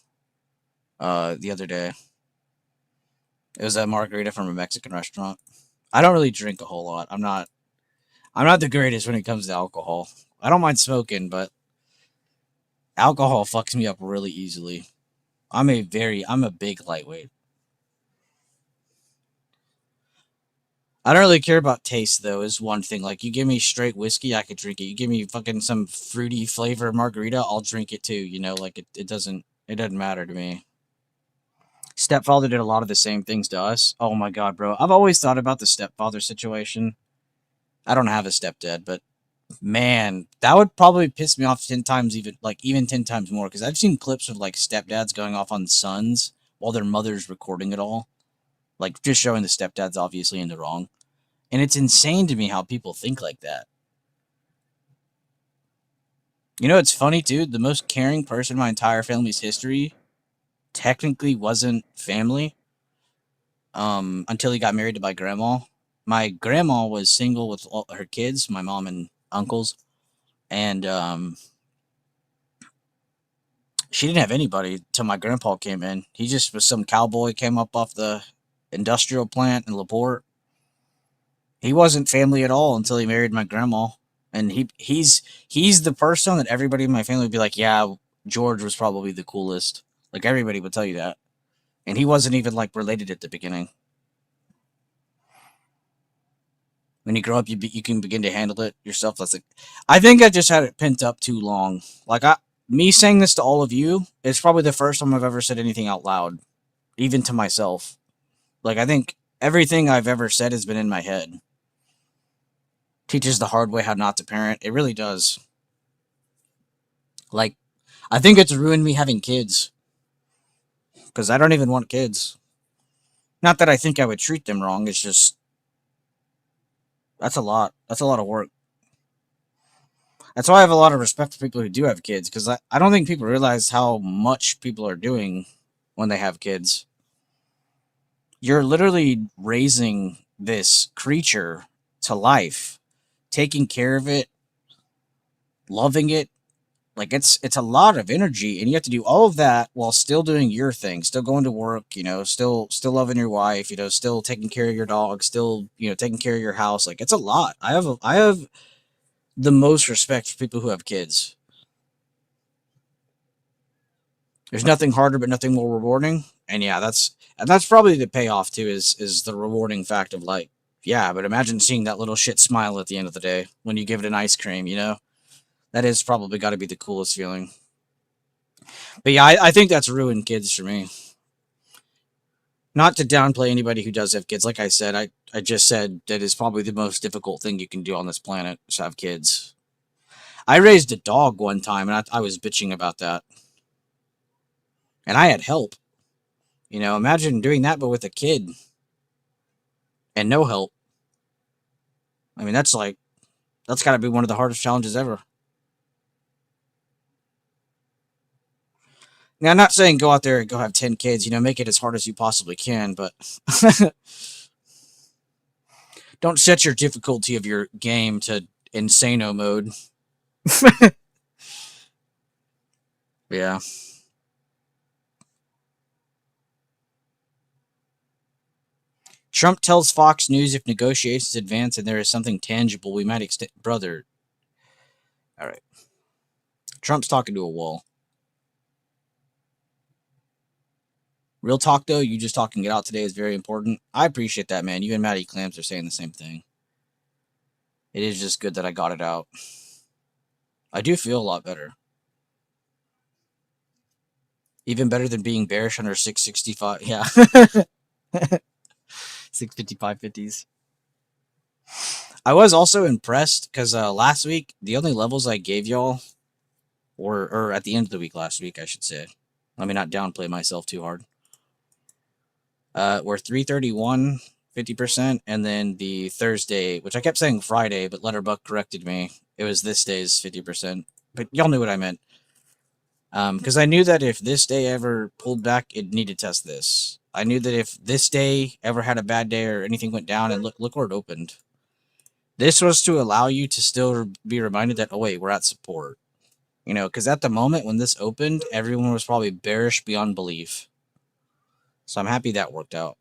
The other day, it was a margarita from a Mexican restaurant. I don't really drink a whole lot. I'm not the greatest when it comes to alcohol. I don't mind smoking, but alcohol fucks me up really easily. I'm a big lightweight. I don't really care about taste though, is one thing. Like you give me straight whiskey, I could drink it. You give me fucking some fruity flavor margarita, I'll drink it too, like it doesn't matter to me. Stepfather did a lot of the same things to us. Oh my god, bro. I've always thought about the stepfather situation. I don't have a stepdad, but man, that would probably piss me off 10 times, even 10 times more, because I've seen clips of like stepdads going off on sons while their mother's recording it all, like just showing the stepdad's obviously in the wrong. And it's insane to me how people think like that. It's funny, dude. The most caring person in my entire family's history technically wasn't family until he got married to my grandma. My grandma was single with all her kids, my mom and uncles, and she didn't have anybody till my grandpa came in. He just was some cowboy, came up off the industrial plant in LaPorte. He wasn't family at all until he married my grandma. And he's the person that everybody in my family would be like, yeah, George was probably the coolest. Like everybody would tell you that. And he wasn't even like related at the beginning. When you grow up, you can begin to handle it yourself. That's like, I think I just had it pent up too long. Like me saying this to all of you, it's probably the first time I've ever said anything out loud, even to myself. Like I think everything I've ever said has been in my head. Teaches the hard way how not to parent. It really does. Like I think it's ruined me having kids because I don't even want kids. Not that I think I would treat them wrong. It's just that's a lot. That's a lot of work. That's why I have a lot of respect for people who do have kids because I don't think people realize how much people are doing when they have kids. You're literally raising this creature to life, taking care of it, loving it. Like it's a lot of energy, and you have to do all of that while still doing your thing, still going to work, still loving your wife, still taking care of your dog, still taking care of your house. Like it's a lot. I have the most respect for people who have kids. There's nothing harder, but nothing more rewarding. And yeah, that's probably the payoff too. Is the rewarding fact of like, yeah, but imagine seeing that little shit smile at the end of the day when you give it an ice cream. That is probably got to be the coolest feeling. But yeah, I think that's ruined kids for me. Not to downplay anybody who does have kids. Like I said, I just said that is probably the most difficult thing you can do on this planet is have kids. I raised a dog one time, and I was bitching about that. And I had help. You know, imagine doing that, but with a kid and no help. I mean, that's got to be one of the hardest challenges ever. Now, I'm not saying go out there and go have 10 kids, you know, make it as hard as you possibly can, but don't set your difficulty of your game to insano mode. Yeah. Trump tells Fox News if negotiations advance and there is something tangible, we might extend. Brother. All right. Trump's talking to a wall. Real talk, though, you just talking it out today is very important. I appreciate that, man. You and Maddie Clams are saying the same thing. It is just good that I got it out. I do feel a lot better. Even better than being bearish under 665. Yeah. 655 50s. I was also impressed because last week, the only levels I gave y'all, or at the end of the week last week, I should say. Let me not downplay myself too hard. Were 331, 50%, and then the Thursday, which I kept saying Friday, but Letterbuck corrected me. It was this day's 50%. But y'all knew what I meant. Because I knew that if this day ever pulled back, it needed to test this. I knew that if this day ever had a bad day or anything went down, and look where it opened. This was to allow you to still be reminded that, oh wait, we're at support. You know, because at the moment when this opened, everyone was probably bearish beyond belief. So I'm happy that worked out.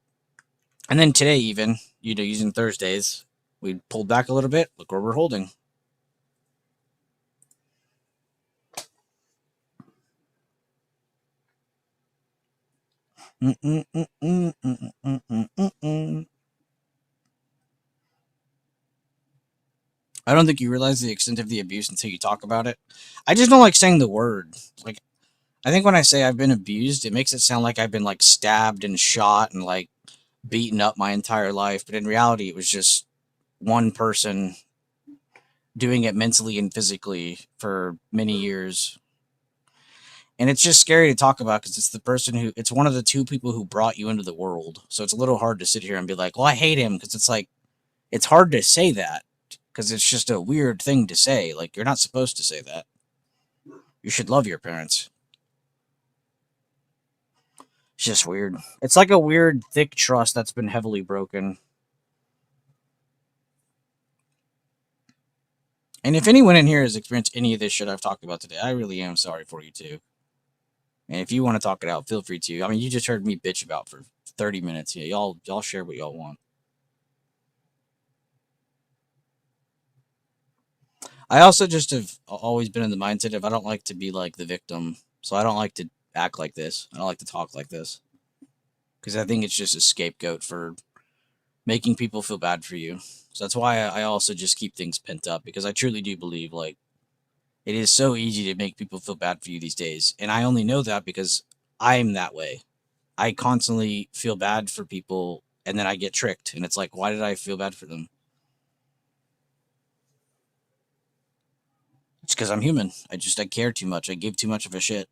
And then today, even, you know, using Thursdays, we pulled back a little bit. Look where we're holding. I don't think you realize the extent of the abuse until you talk about it. I just don't like saying the word. Like, I think when I say I've been abused, it makes it sound like I've been like stabbed and shot and like beaten up my entire life. But in reality, it was just one person doing it mentally and physically for many years. And it's just scary to talk about because it's the person who, it's one of the two people who brought you into the world. So it's a little hard to sit here and be like, well, I hate him, because it's like, it's hard to say that because it's just a weird thing to say. Like, you're not supposed to say that. You should love your parents. It's just weird. It's like a weird, thick trust that's been heavily broken. And if anyone in here has experienced any of this shit I've talked about today, I really am sorry for you too. And if you want to talk it out, feel free to. I mean, you just heard me bitch about for 30 minutes. Yeah, y'all share what y'all want. I also just have always been in the mindset of I don't like to be like the victim. So I don't like to act like this. I don't like to talk like this. Because I think it's just a scapegoat for making people feel bad for you. So that's why I also just keep things pent up, because I truly do believe like it is so easy to make people feel bad for you these days. And I only know that because I'm that way. I constantly feel bad for people and then I get tricked. And it's like, why did I feel bad for them? It's because I'm human. I care too much. I give too much of a shit.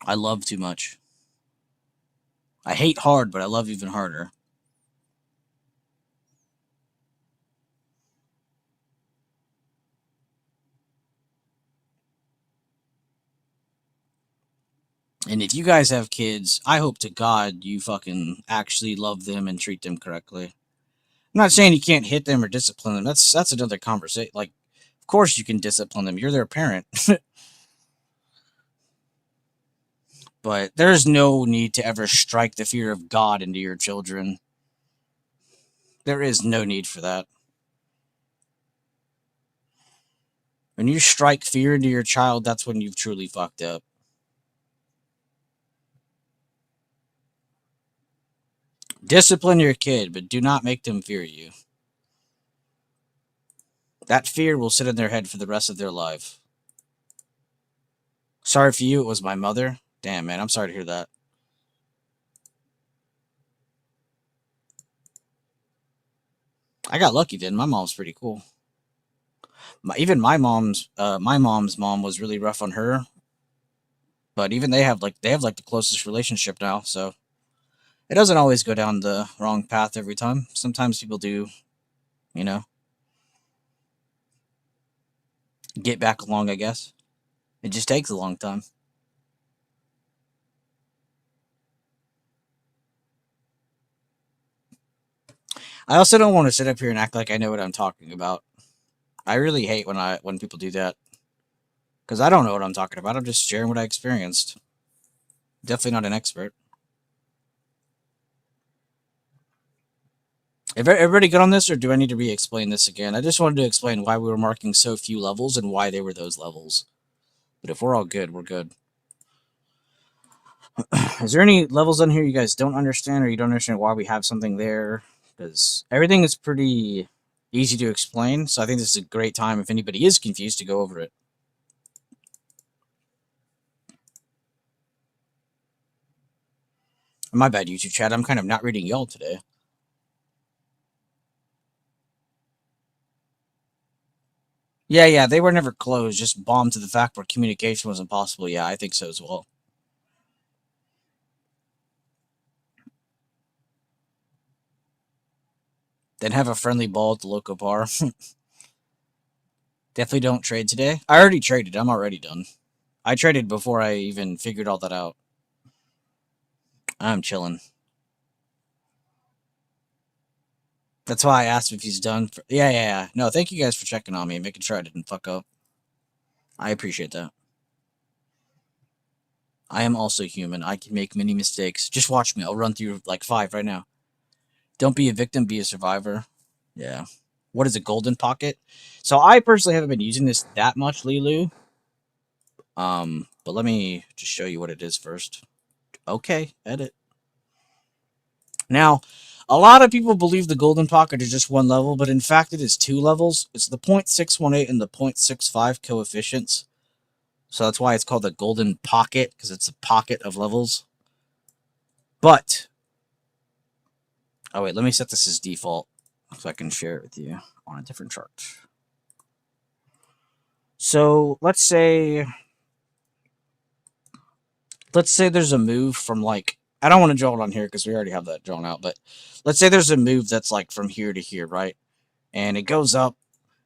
I love too much. I hate hard, but I love even harder. And if you guys have kids, I hope to God you fucking actually love them and treat them correctly. I'm not saying you can't hit them or discipline them. That's another conversation. Like, of course you can discipline them. You're their parent. But there's no need to ever strike the fear of God into your children. There is no need for that. When you strike fear into your child, that's when you've truly fucked up. Discipline your kid, but do not make them fear you. That fear will sit in their head for the rest of their life. Sorry for you, it was my mother. Damn, man, I'm sorry to hear that. I got lucky then. My mom's pretty cool. Even my mom's mom was really rough on her, but even they have like the closest relationship now, so it doesn't always go down the wrong path every time. Sometimes people do, you know, get back along, I guess. It just takes a long time. I also don't want to sit up here and act like I know what I'm talking about. I really hate when people do that because I don't know what I'm talking about. I'm just sharing what I experienced. Definitely not an expert. Everybody good on this, or do I need to re-explain this again? I just wanted to explain why we were marking so few levels and why they were those levels. But if we're all good, we're good. Is there any levels on here you guys don't understand, or you don't understand why we have something there? Because everything is pretty easy to explain, so I think this is a great time if anybody is confused to go over it. My bad, YouTube chat. I'm kind of not reading y'all today. Yeah, they were never closed, just bombed to the fact where communication was impossible. Yeah, I think so as well. Then have a friendly ball at the local bar. Definitely don't trade today. I already traded. I'm already done. I traded before I even figured all that out. I'm chilling. That's why I asked if he's done. Yeah. No, thank you guys for checking on me and making sure I didn't fuck up. I appreciate that. I am also human. I can make many mistakes. Just watch me. I'll run through like 5 right now. Don't be a victim, be a survivor. Yeah. What is a golden pocket? So I personally haven't been using this that much, Lilu. But let me just show you what it is first. Okay, edit. Now, a lot of people believe the golden pocket is just one level, but in fact it is 2 levels. It's the 0.618 and the 0.65 coefficients. So that's why it's called the golden pocket, because it's a pocket of levels. But, oh wait, let me set this as default so I can share it with you on a different chart. So let's say there's a move from like, I don't want to draw it on here because we already have that drawn out, but let's say there's a move that's like from here to here, right? And it goes up,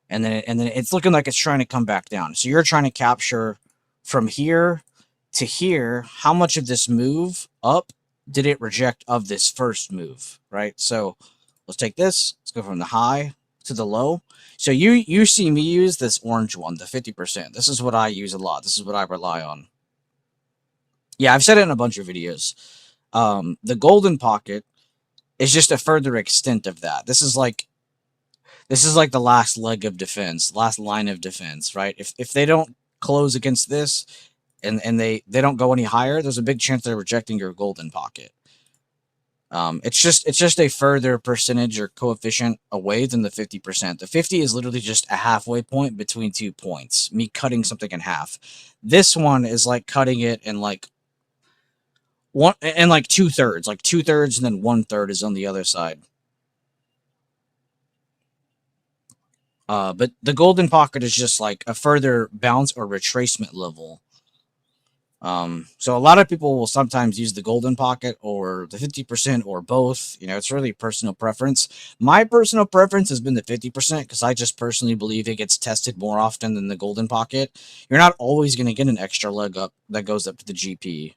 and then it's looking like it's trying to come back down. So you're trying to capture from here to here, how much of this move up did it reject of this first move, right? So let's take this. Let's go from the high to the low. So you see me use this orange one, the 50%. This is what I use a lot. This is what I rely on. Yeah, I've said it in a bunch of videos. The golden pocket is just a further extent of that. This is like the last leg of defense, last line of defense, right? If they don't close against this and they don't go any higher, there's a big chance they're rejecting your golden pocket. It's just a further percentage or coefficient away than the 50%. The 50 is literally just a halfway point between 2 points, me cutting something in half. This one is like cutting it in like one and like 2/3, like 2/3, and then 1/3 is on the other side. But the golden pocket is just like a further bounce or retracement level. So a lot of people will sometimes use the golden pocket or the 50% or both. It's really personal preference. My personal preference has been the 50% because I just personally believe it gets tested more often than the golden pocket. You're not always going to get an extra leg up that goes up to the GP.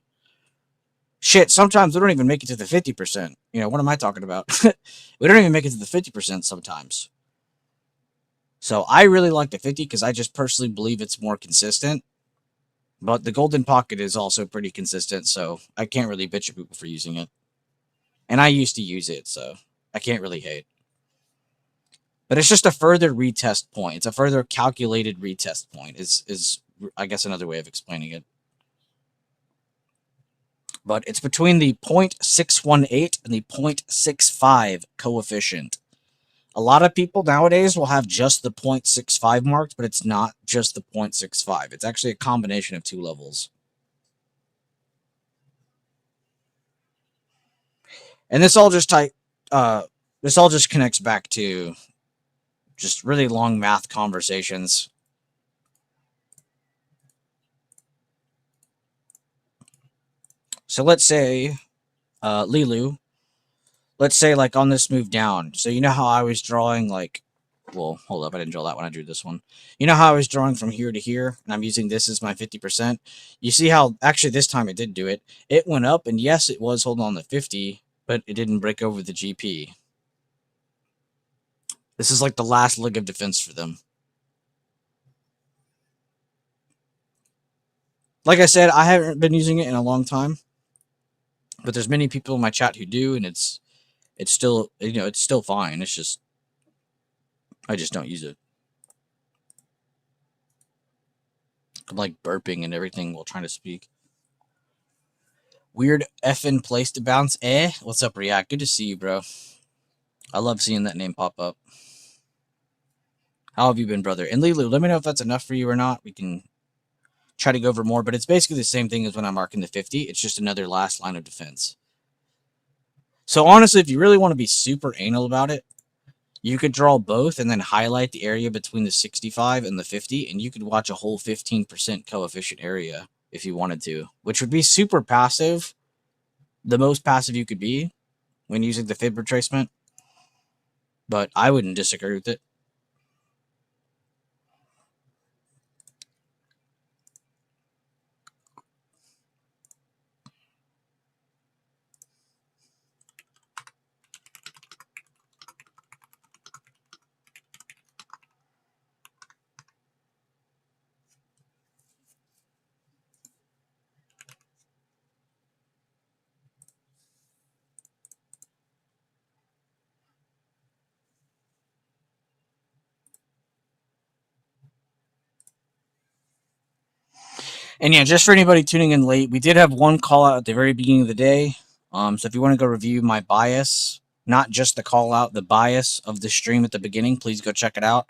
Shit, sometimes we don't even make it to the 50%. What am I talking about? We don't even make it to the 50% sometimes. So I really like the 50 because I just personally believe it's more consistent. But the golden pocket is also pretty consistent, so I can't really bitch at people for using it. And I used to use it, so I can't really hate. But it's just a further retest point. It's a further calculated retest point, is I guess another way of explaining it. But it's between the 0.618 and the 0.65 coefficient. A lot of people nowadays will have just the 0.65 marked, but it's not just the 0.65. It's actually a combination of 2 levels. And this all just connects back to just really long math conversations. So let's say, Lilu, let's say like on this move down. So you know how I was drawing like, well, hold up, I didn't draw that when I drew this one. You know how I was drawing from here to here, and I'm using this as my 50%? You see how, actually this time it did do it. It went up, and yes, it was holding on to 50, but it didn't break over the GP. This is like the last leg of defense for them. Like I said, I haven't been using it in a long time, but there's many people in my chat who do, and it's still, you know, it's still fine. It's just, I just don't use it. I'm like burping and everything while trying to speak. Weird effing place to bounce. What's up, React? Good to see you, bro. I love seeing that name pop up. How have you been, brother? And Lilu, let me know if that's enough for you or not. We can try to go over more, but it's basically the same thing as when I'm marking the 50. It's just another last line of defense. So honestly, if you really want to be super anal about it, you could draw both and then highlight the area between the 65 and the 50, and you could watch a whole 15% coefficient area if you wanted to, which would be super passive, the most passive you could be when using the fib retracement, but I wouldn't disagree with it. And yeah, just for anybody tuning in late, we did have one call out at the very beginning of the day. So if you want to go review my bias, not just the call out, the bias of the stream at the beginning, please go check it out.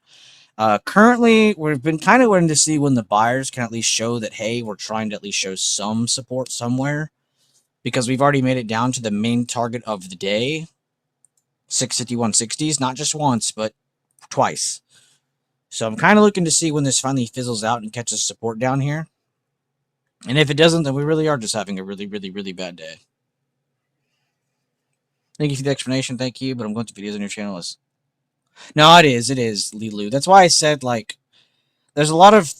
Currently, we've been kind of waiting to see when the buyers can at least show that, hey, we're trying to at least show some support somewhere, because we've already made it down to the main target of the day, 651.60s, not just once, but twice. So I'm kind of looking to see when this finally fizzles out and catches support down here. And if it doesn't, then we really are just having a really, really, really bad day. Thank you for the explanation. Thank you. But I'm going to videos on your channel. No, it is, Lilu. That's why I said, like, there's a lot of,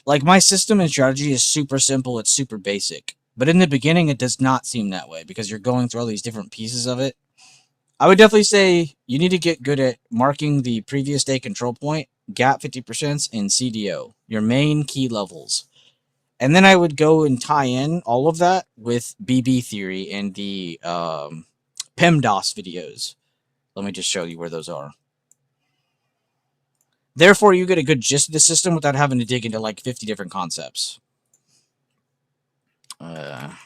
like, my system and strategy is super simple. It's super basic. But in the beginning, it does not seem that way because you're going through all these different pieces of it. I would definitely say you need to get good at marking the previous day control point, gap 50%, and CDO, your main key levels. And then I would go and tie in all of that with BB theory and the PEMDAS videos. Let me just show you where those are. Therefore, you get a good gist of the system without having to dig into like 50 different concepts. Yeah,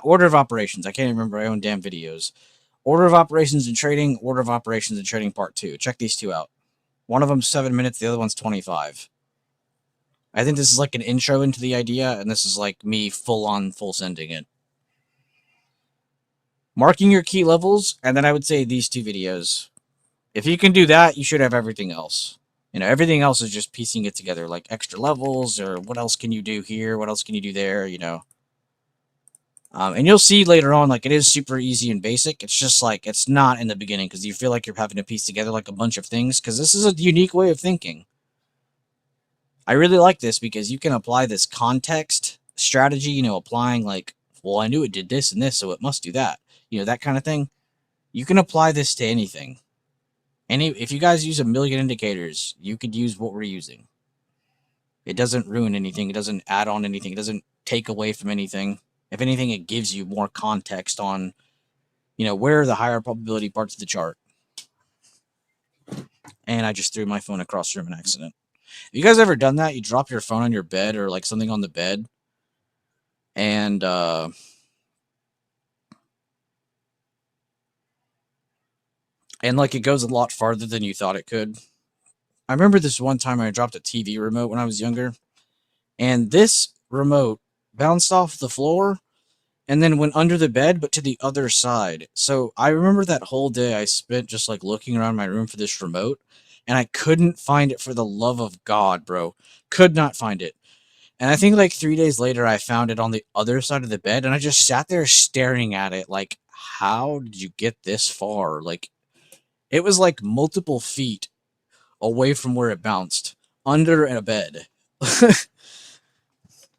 order of operations. I can't even remember my own damn videos. Order of operations and trading, order of operations and trading part 2. Check these two out. One of them's 7 minutes, the other one's 25. I think this is like an intro into the idea, and this is like me full sending it. Marking your key levels, and then I would say these two videos. If you can do that, you should have everything else. You know, everything else is just piecing it together, like extra levels, or what else can you do here, what else can you do there, you know. And you'll see later on, like, it is super easy and basic. It's just like, it's not in the beginning, because you feel like you're having to piece together like a bunch of things, because this is a unique way of thinking. I really like this because you can apply this context strategy, you know, applying like, well, I knew it did this and this, so it must do that. You know, that kind of thing. You can apply this to anything. If you guys use a million indicators, you could use what we're using. It doesn't ruin anything. It doesn't add on anything. It doesn't take away from anything. If anything, it gives you more context on, you know, where are the higher probability parts of the chart. And I just threw my phone across the room in accident. Have you guys ever done that? You drop your phone on your bed or like something on the bed, and like it goes a lot farther than you thought it could. I remember this one time I dropped a TV remote when I was younger, and this remote bounced off the floor and then went under the bed, but to the other side. So I remember that whole day I spent just like looking around my room for this remote, and I couldn't find it for the love of God, bro. Could not find it. And I think like 3 days later, I found it on the other side of the bed, and I just sat there staring at it like, how did you get this far? Like, it was like multiple feet away from where it bounced, under a bed.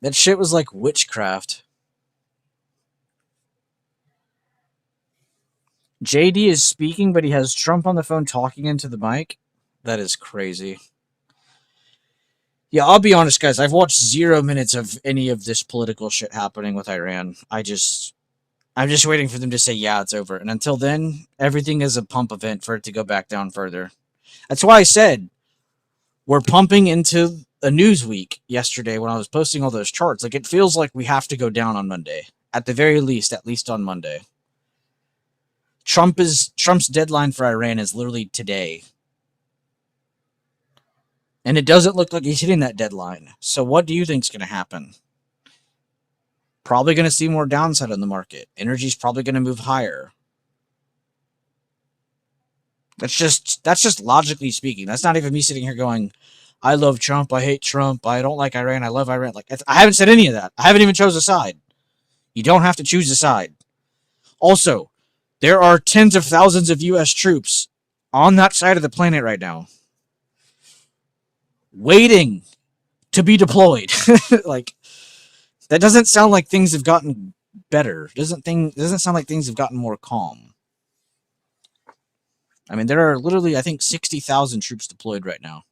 That shit was like witchcraft. JD is speaking, but he has Trump on the phone talking into the mic. That is crazy. Yeah, I'll be honest, guys. I've watched 0 minutes of any of this political shit happening with Iran. I'm just waiting for them to say, yeah, it's over. And until then, everything is a pump event for it to go back down further. That's why I said we're pumping into a news week yesterday when I was posting all those charts. Like, it feels like we have to go down on Monday. At the very least, at least on Monday. Trump's deadline for Iran is literally today. And it doesn't look like he's hitting that deadline. So what do you think's going to happen? Probably going to see more downside on the market. Energy's probably going to move higher. That's just logically speaking. That's not even me sitting here going, I love Trump, I hate Trump, I don't like Iran, I love Iran. Like, I haven't said any of that. I haven't even chose a side. You don't have to choose a side. Also, there are tens of thousands of US troops on that side of the planet right now waiting to be deployed. Like, that doesn't sound like things have gotten better. Doesn't sound like things have gotten more calm. I mean, there are literally, I think, 60,000 troops deployed right now.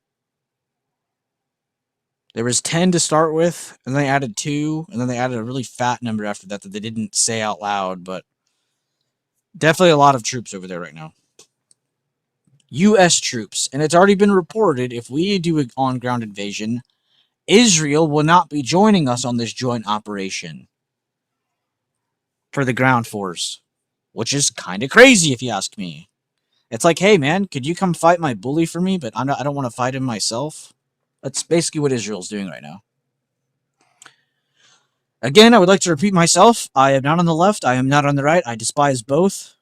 There was 10 to start with, and then they added 2, and then they added a really fat number after that that they didn't say out loud, but definitely a lot of troops over there right now. U.S. troops, and it's already been reported if we do an on-ground invasion, Israel will not be joining us on this joint operation for the ground force, which is kind of crazy if you ask me. It's like, hey man, could you come fight my bully for me? But I don't want to fight him myself. That's basically what Israel's doing right now. Again, I would like to repeat myself. I am not on the left. I am not on the right. I despise both.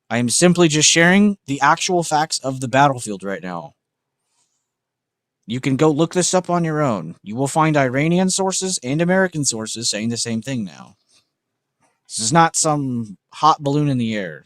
I am simply just sharing the actual facts of the battlefield right now. You can go look this up on your own. You will find Iranian sources and American sources saying the same thing now. This is not some hot balloon in the air.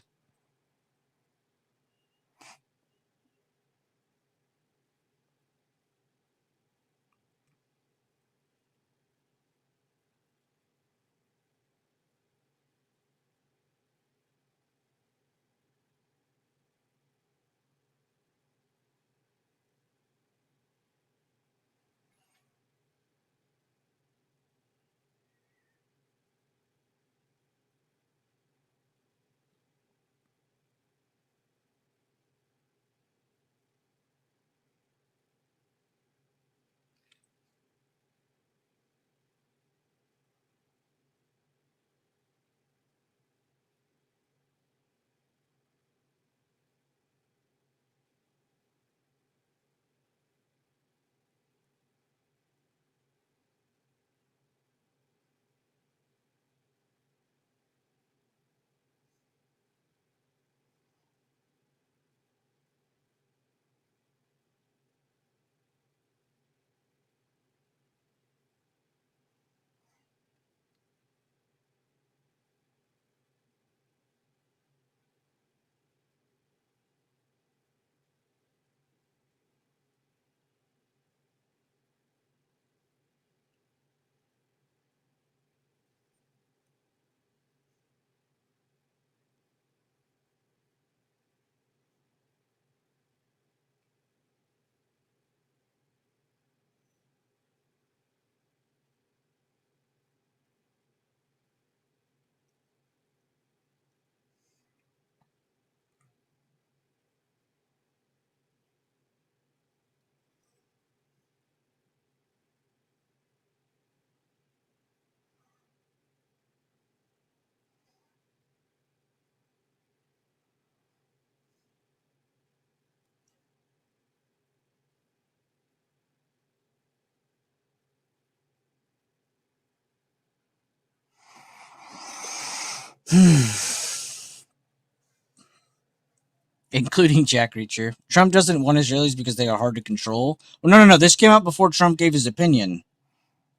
Including Jack Reacher. Trump doesn't want Israelis because they are hard to control. Well, no. This came out before Trump gave his opinion.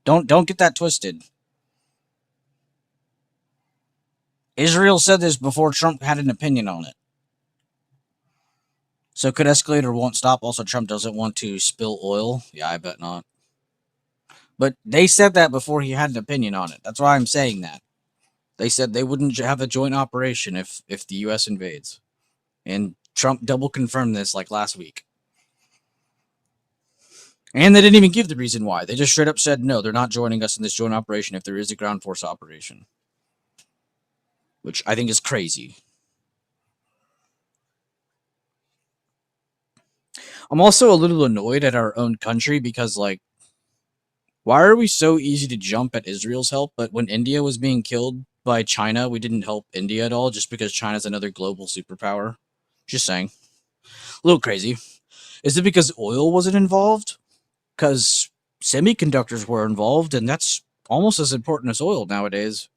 Don't get that twisted. Israel said this before Trump had an opinion on it. So could escalate or won't stop. Also, Trump doesn't want to spill oil. Yeah, I bet not. But they said that before he had an opinion on it. That's why I'm saying that. They said they wouldn't have a joint operation if the U.S. invades. And Trump double confirmed this like last week. And they didn't even give the reason why. They just straight up said, no, they're not joining us in this joint operation if there is a ground force operation. Which I think is crazy. I'm also a little annoyed at our own country because, like, why are we so easy to jump at Israel's help, but when India was being killed by China, we didn't help India at all just because China's another global superpower? Just saying. A little crazy. Is it because oil wasn't involved? Because semiconductors were involved, and that's almost as important as oil nowadays.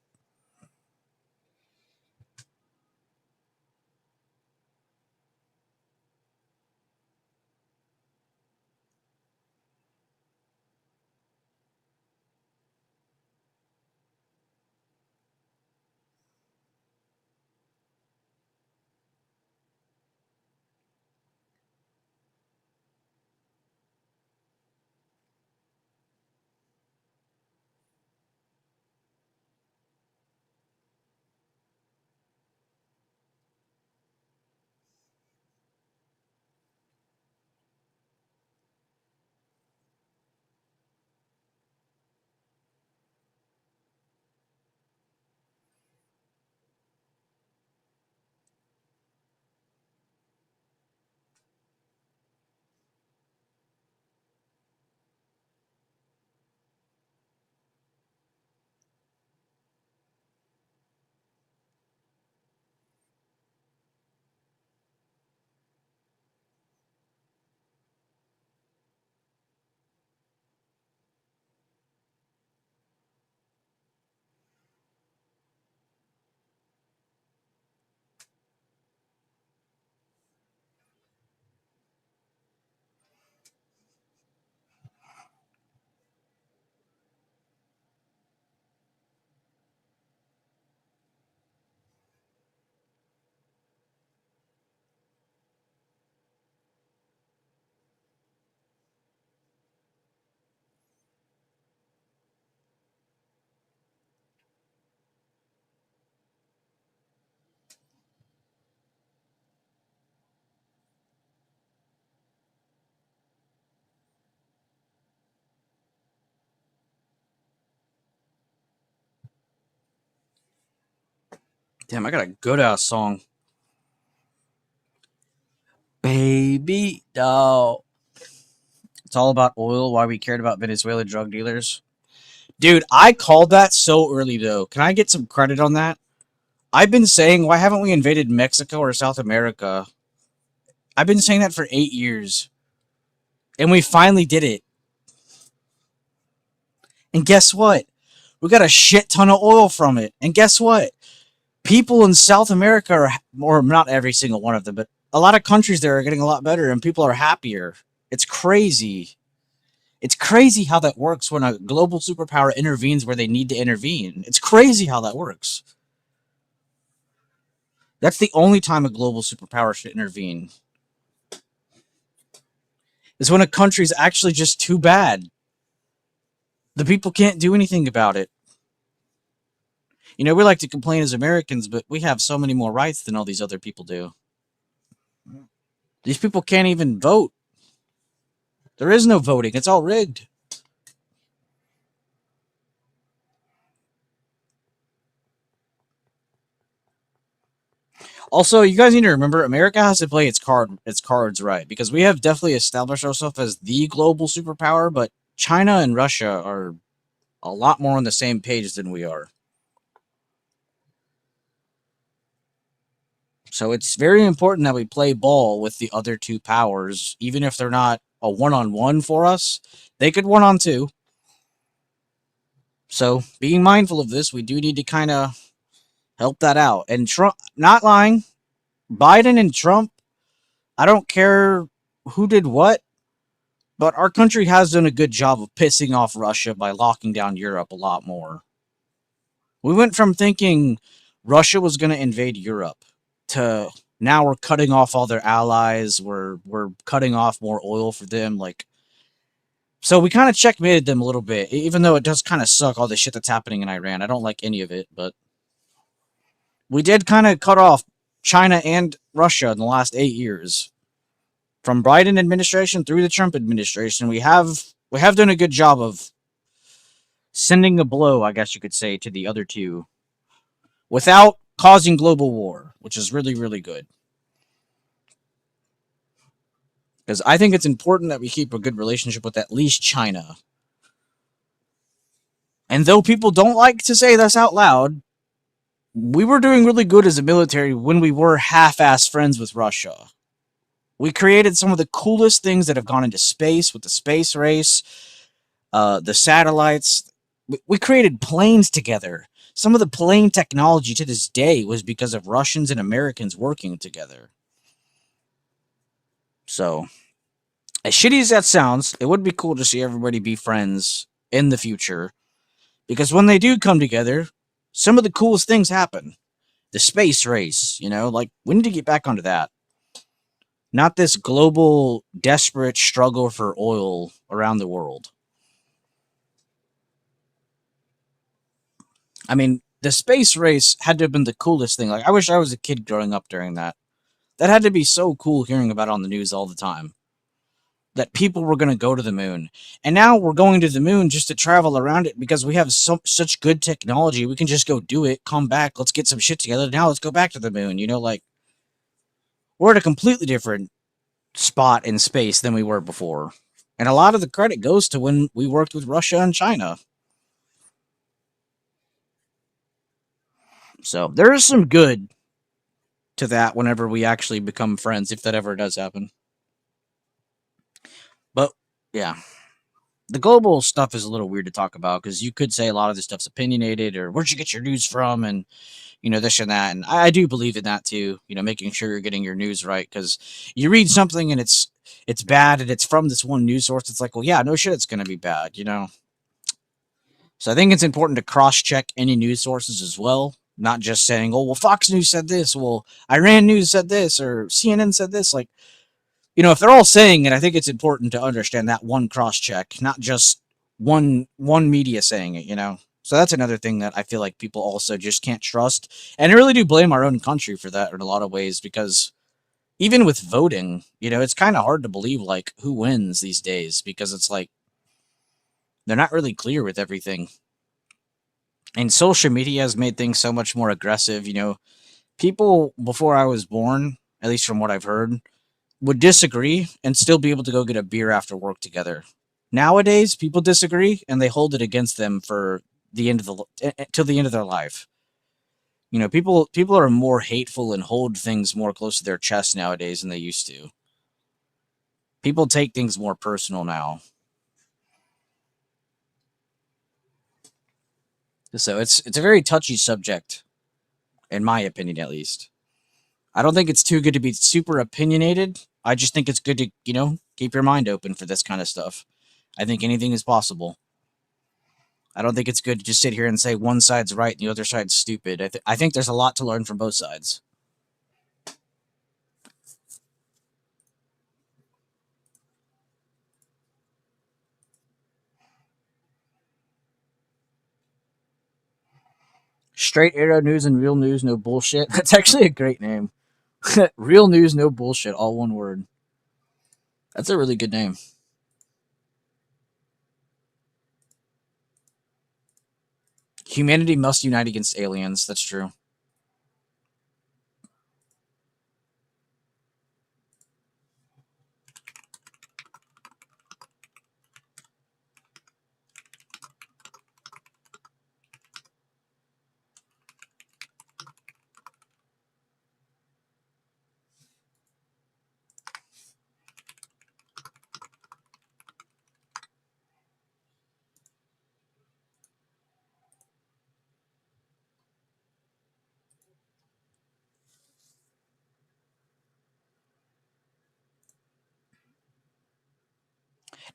Damn, I got a good ass song. Baby doll. It's all about oil, why we cared about Venezuela drug dealers. Dude, I called that so early, though. Can I get some credit on that? I've been saying, why haven't we invaded Mexico or South America? I've been saying that for 8 years. And we finally did it. And guess what? We got a shit ton of oil from it. And guess what? People in South America are, or not every single one of them, but a lot of countries there are getting a lot better and people are happier. It's crazy. It's crazy how that works when a global superpower intervenes where they need to intervene. It's crazy how that works. That's the only time a global superpower should intervene. Is when a country's actually just too bad. The people can't do anything about it. You know, we like to complain as Americans, but we have so many more rights than all these other people do. These people can't even vote. There is no voting. It's all rigged. Also, you guys need to remember, America has to play its cards right, because we have definitely established ourselves as the global superpower, but China and Russia are a lot more on the same page than we are. So it's very important that we play ball with the other two powers, even if they're not a one-on-one for us. They could one-on-two. So being mindful of this, we do need to kind of Help that out. And Trump, not lying, Biden and Trump, I don't care who did what, but our country has done a good job of pissing off Russia by locking down Europe a lot more. We went from thinking Russia was going to invade Europe to now we're cutting off all their allies. We're cutting off more oil for them. Like, so we kind of checkmated them a little bit, even though it does kind of suck all the shit that's happening in Iran. I don't like any of it, but we did kind of cut off China and Russia in the last 8 years. From Biden administration through the Trump administration, we have done a good job of sending a blow, I guess you could say, to the other two without causing global war, which is really, really good. Because I think it's important that we keep a good relationship with at least China. And though people don't like to say this out loud, we were doing really good as a military when we were half-ass friends with Russia. We created some of the coolest things that have gone into space with the space race, the satellites. We created planes together. Some of the plane technology to this day was because of Russians and Americans working together. So, as shitty as that sounds, it would be cool to see everybody be friends in the future. Because when they do come together, some of the coolest things happen. The space race, like, we need to get back onto that. Not this global, desperate struggle for oil around the world. I mean, the space race had to have been the coolest thing. Like, I wish I was a kid growing up during that. That had to be so cool hearing about it on the news all the time. That people were going to go to the moon. And now we're going to the moon just to travel around it because we have such good technology. We can just go do it, come back, let's get some shit together. Now let's go back to the moon. Like, we're at a completely different spot in space than we were before. And a lot of the credit goes to when we worked with Russia and China. So there is some good to that whenever we actually become friends, if that ever does happen. But yeah, the global stuff is a little weird to talk about because you could say a lot of this stuff's opinionated or where'd you get your news from and this and that. And I do believe in that too, making sure you're getting your news right because you read something and it's bad and it's from this one news source. It's like, well, yeah, no shit, it's going to be bad, So I think it's important to cross-check any news sources as well, not just saying, oh, well, Fox News said this, well, Iran News said this, or CNN said this. Like, if they're all saying it, I think it's important to understand that one cross-check, not just one media saying it. So that's another thing that I feel like people also just can't trust. And I really do blame our own country for that in a lot of ways because even with voting, it's kind of hard to believe, like, who wins these days because it's like they're not really clear with everything. And social media has made things so much more aggressive. People before I was born, at least from what I've heard, would disagree and still be able to go get a beer after work together. Nowadays, people disagree and they hold it against them for the end of till the end of their life. People are more hateful and hold things more close to their chest nowadays than they used to. People take things more personal now. So it's a very touchy subject, in my opinion, at least. I don't think it's too good to be super opinionated. I just think it's good to, keep your mind open for this kind of stuff. I think anything is possible. I don't think it's good to just sit here and say one side's right and the other side's stupid. I think there's a lot to learn from both sides. Straight Arrow News and Real News, no bullshit. That's actually a great name. Real News, no bullshit, all one word. That's a really good name. Humanity must unite against aliens. That's true.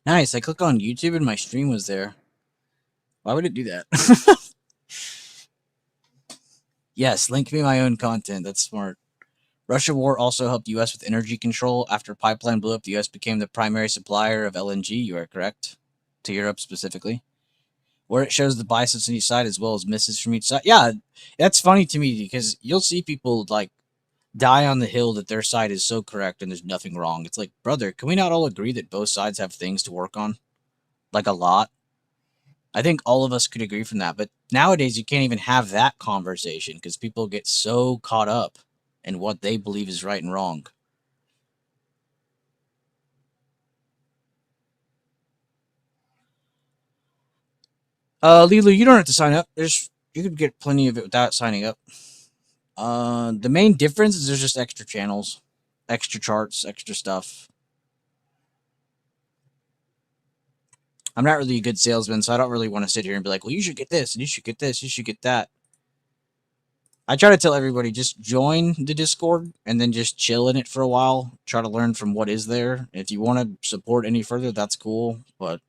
Nice. I click on YouTube and my stream was there. Why would it do that? Yes, link me my own content. That's smart. Russia war also helped U.S. with energy control. After pipeline blew up, the U.S. became the primary supplier of LNG. You are correct. To Europe specifically. Where it shows the biceps on each side as well as misses from each side. Yeah, that's funny to me because you'll see people like die on the hill that their side is so correct and there's nothing wrong. It's like, brother, can we not all agree that both sides have things to work on? Like a lot. I think all of us could agree from that. But nowadays, you can't even have that conversation because people get so caught up in what they believe is right and wrong. Lilu, you don't have to sign up. You could get plenty of it without signing up. The main difference is there's just extra channels, extra charts, extra stuff. I'm not really a good salesman, so I don't really want to sit here and be like, well, you should get this, and you should get this, you should get that. I try to tell everybody just join the Discord and then just chill in it for a while. Try to learn from what is there. If you want to support any further, that's cool. But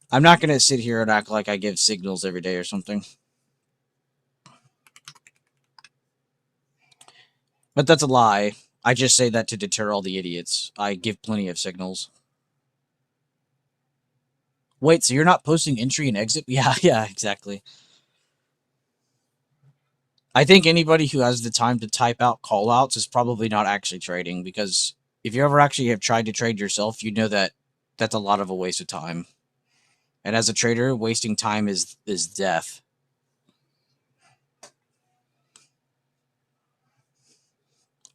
I'm not going to sit here and act like I give signals every day or something. But that's a lie. I just say that to deter all the idiots. I give plenty of signals. Wait, so you're not posting entry and exit? Yeah, yeah, exactly. I think anybody who has the time to type out callouts is probably not actually trading because if you ever actually have tried to trade yourself, you know that that's a lot of a waste of time. And as a trader, wasting time is death.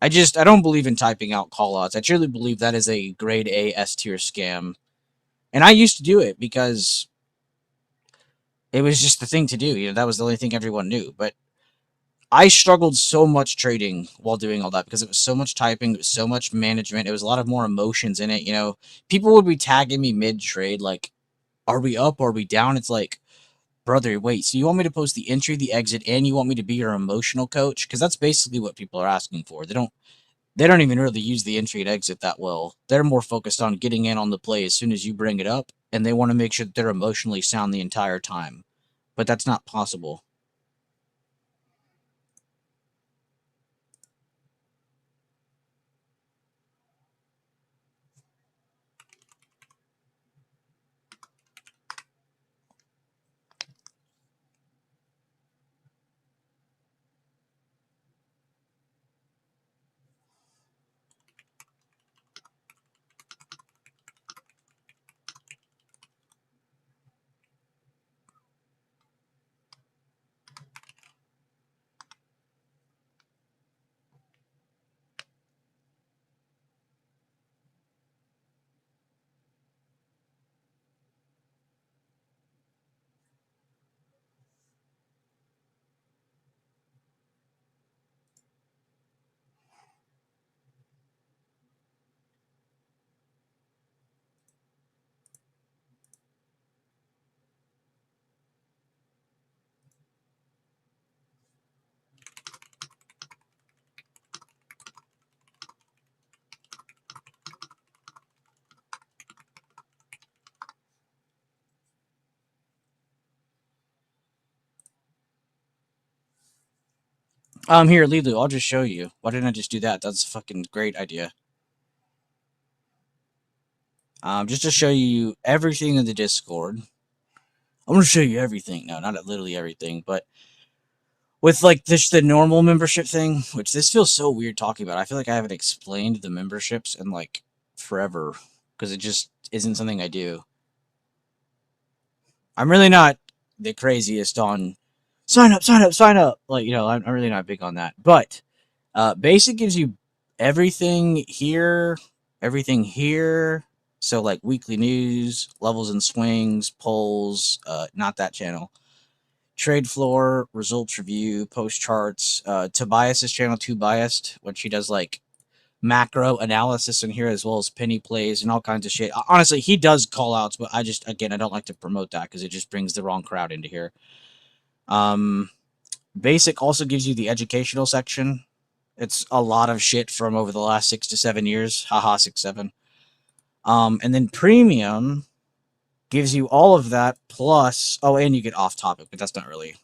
I don't believe in typing out callouts. I truly believe that is a grade A S tier scam. And I used to do it because it was just the thing to do. You know, that was the only thing everyone knew. But I struggled so much trading while doing all that because it was so much typing, it was so much management, it was a lot of more emotions in it. You know, people would be tagging me mid trade, like, are we up? Are we down? It's like, brother, wait, so you want me to post the entry, the exit, and you want me to be your emotional coach? Because that's basically what people are asking for. They don't even really use the entry and exit that well. They're more focused on getting in on the play as soon as you bring it up, and they want to make sure that they're emotionally sound the entire time. But that's not possible. Here, Lilu, I'll just show you. Why didn't I just do that? That's a fucking great idea. Just to show you everything in the Discord. I'm gonna show you everything. No, not literally everything, but with like this the normal membership thing, which this feels so weird talking about. I feel like I haven't explained the memberships in like forever because it just isn't something I do. I'm really not the craziest on sign up, sign up, sign up. Like, you know, I'm really not big on that. But basic gives you everything here, everything here. So like weekly news, levels and swings, polls, not that channel. Trade floor, results review, post charts. Tobias's channel, Too Biased, when she does like macro analysis in here as well as penny plays and all kinds of shit. Honestly, he does call outs, but I just again I don't like to promote that because it just brings the wrong crowd into here. Um, Basic also gives you the educational section. It's a lot of shit from over the last 6 to 7 years. Haha, 6, 7. And then premium gives you all of that plus, oh, and you get off topic, but that's not really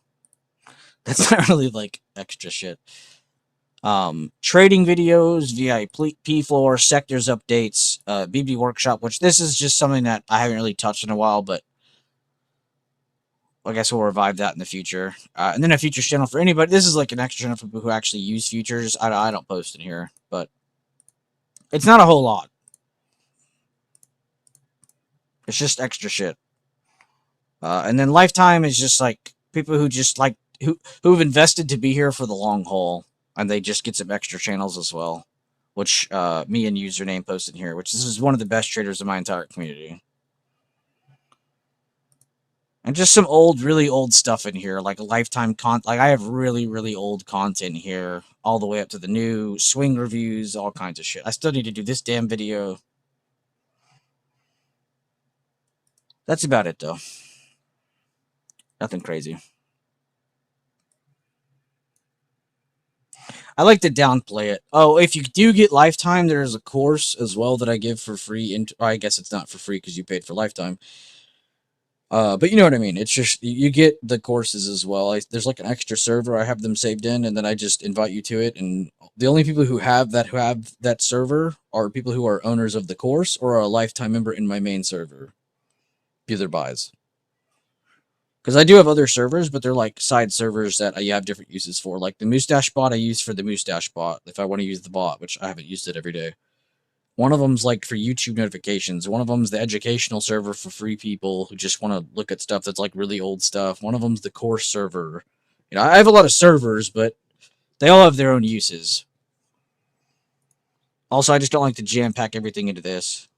like extra shit. Trading videos, VIP floor, sectors updates, BB workshop, which this is just something that I haven't really touched in a while, but I guess we'll revive that in the future. And then a futures channel for anybody. This is like an extra channel for people who actually use futures. I don't post in here, but it's not a whole lot. It's just extra shit. And then lifetime is just like people who just like who've invested to be here for the long haul, and they just get some extra channels as well, which me and username posted here. Which this is one of the best traders in my entire community. And just some old, really old stuff in here, like a lifetime like I have really, really old content here, all the way up to the new swing reviews, all kinds of shit. I still need to do this damn video. That's about it, though. Nothing crazy. I like to downplay it. Oh, if you do get lifetime, there's a course as well that I give for free. I guess it's not for free because you paid for lifetime. But you know what I mean. It's just you get the courses as well. There's like an extra server. I have them saved in, and then I just invite you to it. And the only people who have that server are people who are owners of the course or are a lifetime member in my main server. Either buys. Because I do have other servers, but they're like side servers that you have different uses for. Like the Mustache bot I use for the Mustache bot if I want to use the bot, which I haven't used it every day. One of them's like for YouTube notifications. One of them's the educational server for free people who just want to look at stuff that's like really old stuff. One of them's the course server. You know, I have a lot of servers, but they all have their own uses. Also, I just don't like to jam pack everything into this.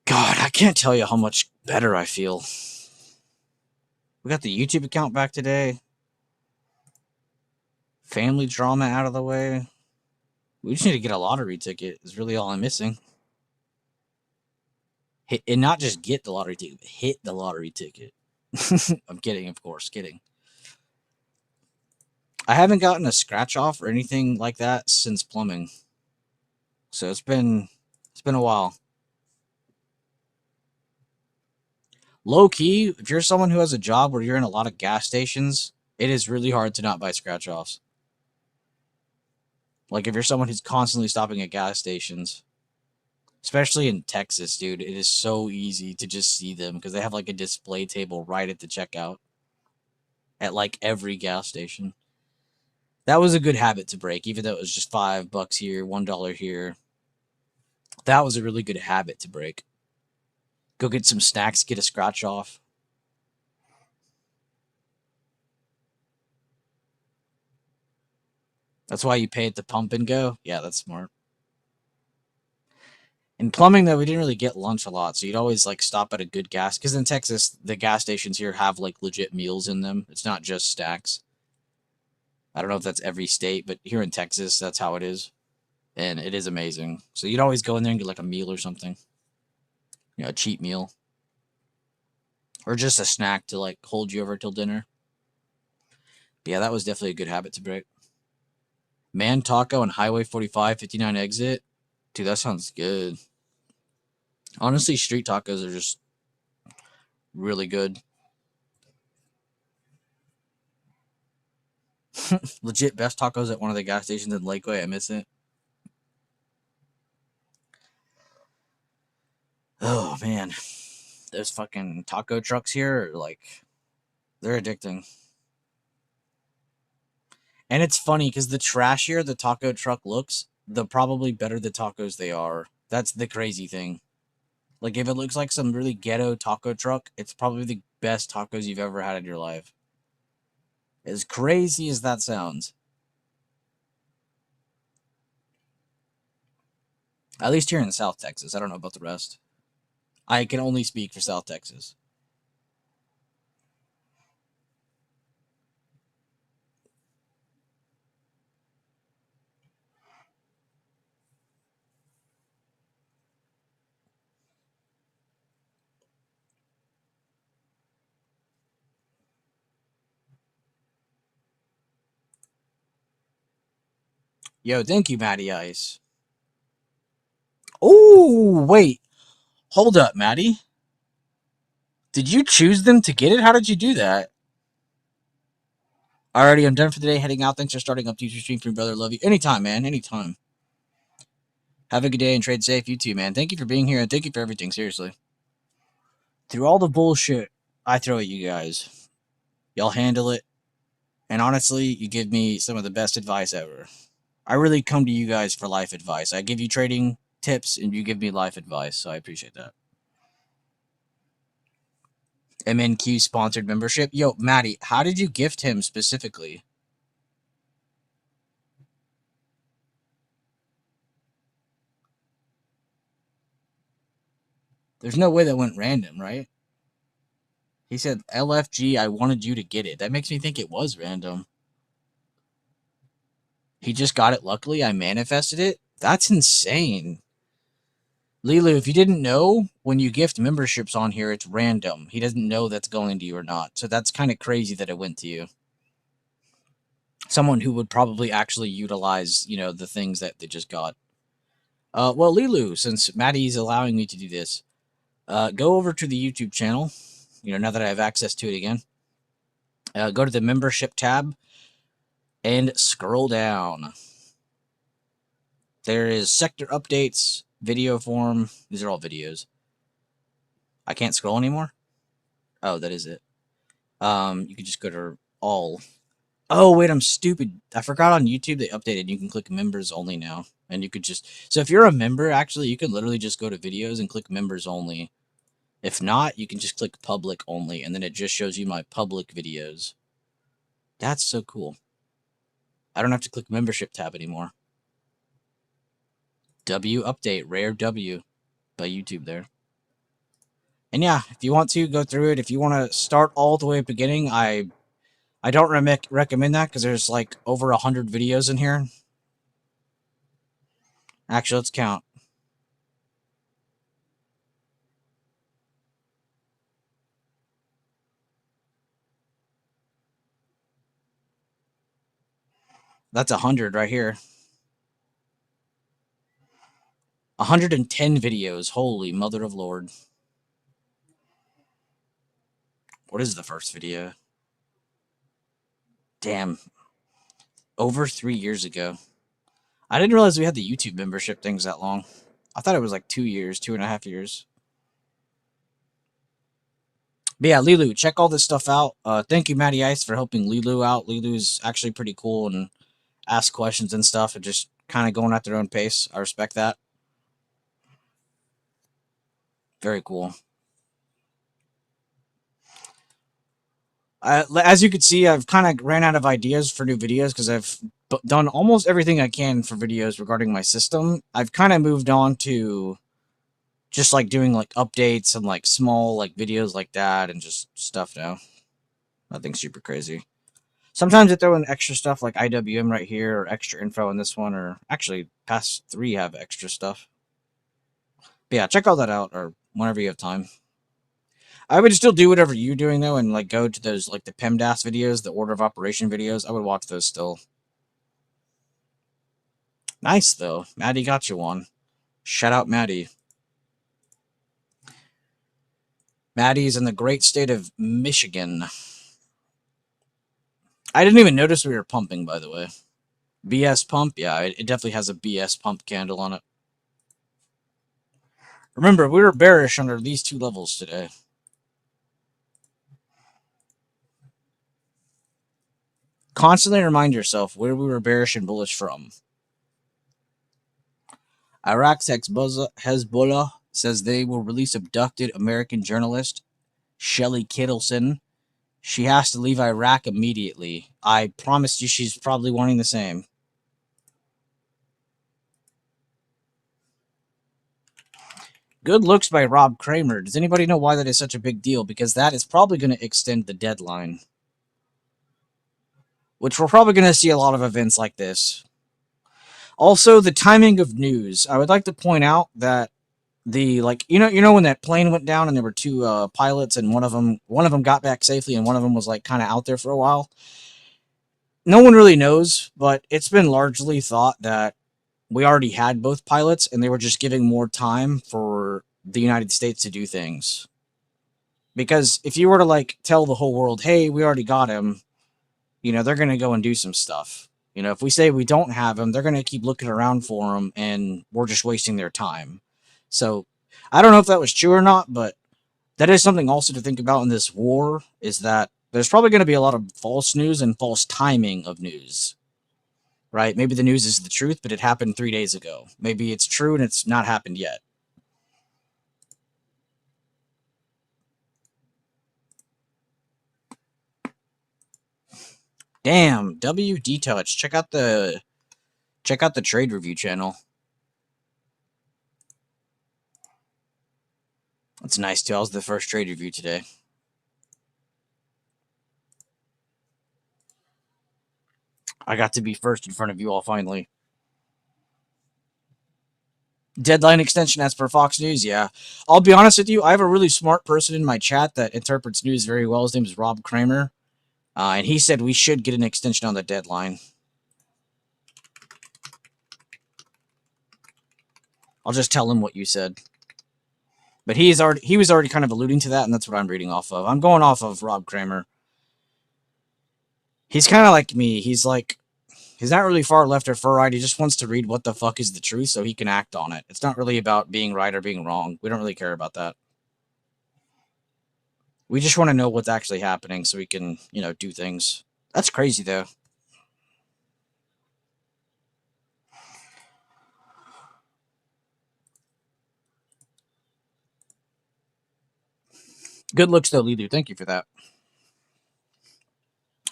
God, I can't tell you how much better I feel. We got the YouTube account back today. Family drama out of the way. We just need to get a lottery ticket, is really all I'm missing. Hit, and not just get the lottery ticket, but hit the lottery ticket. I'm kidding, of course, kidding. I haven't gotten a scratch off or anything like that since plumbing. So it's been a while. Low key, if you're someone who has a job where you're in a lot of gas stations, it is really hard to not buy scratch offs. Like if you're someone who's constantly stopping at gas stations, especially in Texas, dude, it is so easy to just see them because they have like a display table right at the checkout at like every gas station. That was a good habit to break, even though it was just $5 here, $1 here. That was a really good habit to break. Go get some snacks, get a scratch off. That's why you pay at the pump and go. Yeah, that's smart. In plumbing, though, we didn't really get lunch a lot, so you'd always like stop at a good gas. Because in Texas, the gas stations here have like legit meals in them. It's not just stacks. I don't know if that's every state, but here in Texas, that's how it is, and it is amazing. So you'd always go in there and get like a meal or something, you know, a cheap meal, or just a snack to like hold you over till dinner. But yeah, that was definitely a good habit to break. Man Taco and Highway 45, 59 exit. Dude, that sounds good. Honestly, street tacos are just really good. Legit best tacos at one of the gas stations in Lakeway. I miss it. Oh man, those fucking taco trucks here are like they're addicting. And it's funny because the trashier the taco truck looks, the probably better the tacos they are. That's the crazy thing. Like if it looks like some really ghetto taco truck, it's probably the best tacos you've ever had in your life. As crazy as that sounds. At least here in South Texas. I don't know about the rest. I can only speak for South Texas. Yo, thank you, Matty Ice. Oh, wait. Hold up, Matty. Did you choose them to get it? How did you do that? Alrighty, I'm done for the day. Heading out. Thanks for starting up YouTube stream for me, brother. Love you. Anytime, man. Anytime. Have a good day and trade safe. You too, man. Thank you for being here and thank you for everything. Seriously. Through all the bullshit I throw at you guys, y'all handle it. And honestly, you give me some of the best advice ever. I really come to you guys for life advice. I give you trading tips and you give me life advice, so I appreciate that. MNQ sponsored membership. Yo, Maddie, how did you gift him specifically? There's no way that went random, right? He said, LFG, I wanted you to get it. That makes me think it was random. He just got it luckily. I manifested it. That's insane. Lilu, if you didn't know, when you gift memberships on here, it's random. He doesn't know that's going to you or not. So that's kind of crazy that it went to you. Someone who would probably actually utilize, the things that they just got. Well, Lilu, since Maddie's allowing me to do this, go over to the YouTube channel. Now that I have access to it again, go to the membership tab and scroll down. There is sector updates, video form. These are all videos. I can't scroll anymore. Oh, that is it. You could just go to all. Oh, wait, I'm stupid. I forgot on YouTube they updated. You can click members only now. And you could just... So if you're a member, actually, you can literally just go to videos and click members only. If not, you can just click public only. And then it just shows you my public videos. That's so cool. I don't have to click membership tab anymore. W update, rare W by YouTube there. And yeah, if you want to go through it, if you want to start all the way at the beginning, I don't recommend that because there's like over 100 videos in here. Actually, let's count. That's 100 right here. 110 videos. Holy mother of Lord. What is the first video? Damn. Over 3 years ago. I didn't realize we had the YouTube membership things that long. I thought it was like 2 years, 2.5 years. But yeah, Lilu, check all this stuff out. Thank you, Matty Ice, for helping Lilu out. Lilu's actually pretty cool and ask questions and stuff and just kind of going at their own pace. I respect that. Very cool. As you can see, I've kind of ran out of ideas for new videos because I've done almost everything I can for videos regarding my system. I've kind of moved on to just like doing like updates and like small like videos like that and just stuff now. Nothing super crazy. Sometimes I throw in extra stuff like IWM right here or extra info in this one, or actually past 3 have extra stuff. But yeah, check all that out or whenever you have time. I would still do whatever you're doing though, and like go to those like the PEMDAS videos, the order of operation videos. I would watch those still. Nice though, Maddie got you one. Shout out Maddie. Maddie's in the great state of Michigan. I didn't even notice we were pumping, by the way. BS pump, yeah, it definitely has a BS pump candle on it. Remember, we were bearish under these 2 levels today. Constantly remind yourself where we were bearish and bullish from. Iraq's Hezbollah says they will release abducted American journalist Shelley Kittleson. She has to leave Iraq immediately. I promised you she's probably wanting the same. Good looks by Rob Kramer. Does anybody know why that is such a big deal? Because that is probably going to extend the deadline. Which we're probably going to see a lot of events like this. Also, the timing of news. I would like to point out that the when that plane went down and there were 2 pilots and one of them got back safely and one of them was like kind of out there for a while. No one really knows, but it's been largely thought that we already had both pilots and they were just giving more time for the United States to do things. Because if you were to like tell the whole world, hey, we already got him, they're going to go and do some stuff. If we say we don't have him, they're going to keep looking around for him and we're just wasting their time. So I don't know if that was true or not, but that is something also to think about in this war is that there's probably going to be a lot of false news and false timing of news. Right? Maybe the news is the truth, but it happened 3 days ago. Maybe it's true and it's not happened yet. Damn, WD Touch. Check out the trade review channel. That's nice too. I was the first trade review today. I got to be first in front of you all finally. Deadline extension as per Fox News, yeah. I'll be honest with you, I have a really smart person in my chat that interprets news very well. His name is Rob Kramer. And he said we should get an extension on the deadline. I'll just tell him what you said. But he was already kind of alluding to that, and that's what I'm reading off of. I'm going off of Rob Kramer. He's kind of like me. He's not really far left or far right. He just wants to read what the fuck is the truth so he can act on it. It's not really about being right or being wrong. We don't really care about that. We just want to know what's actually happening so we can, do things. That's crazy, though. Good looks, though, Lilu. Thank you for that.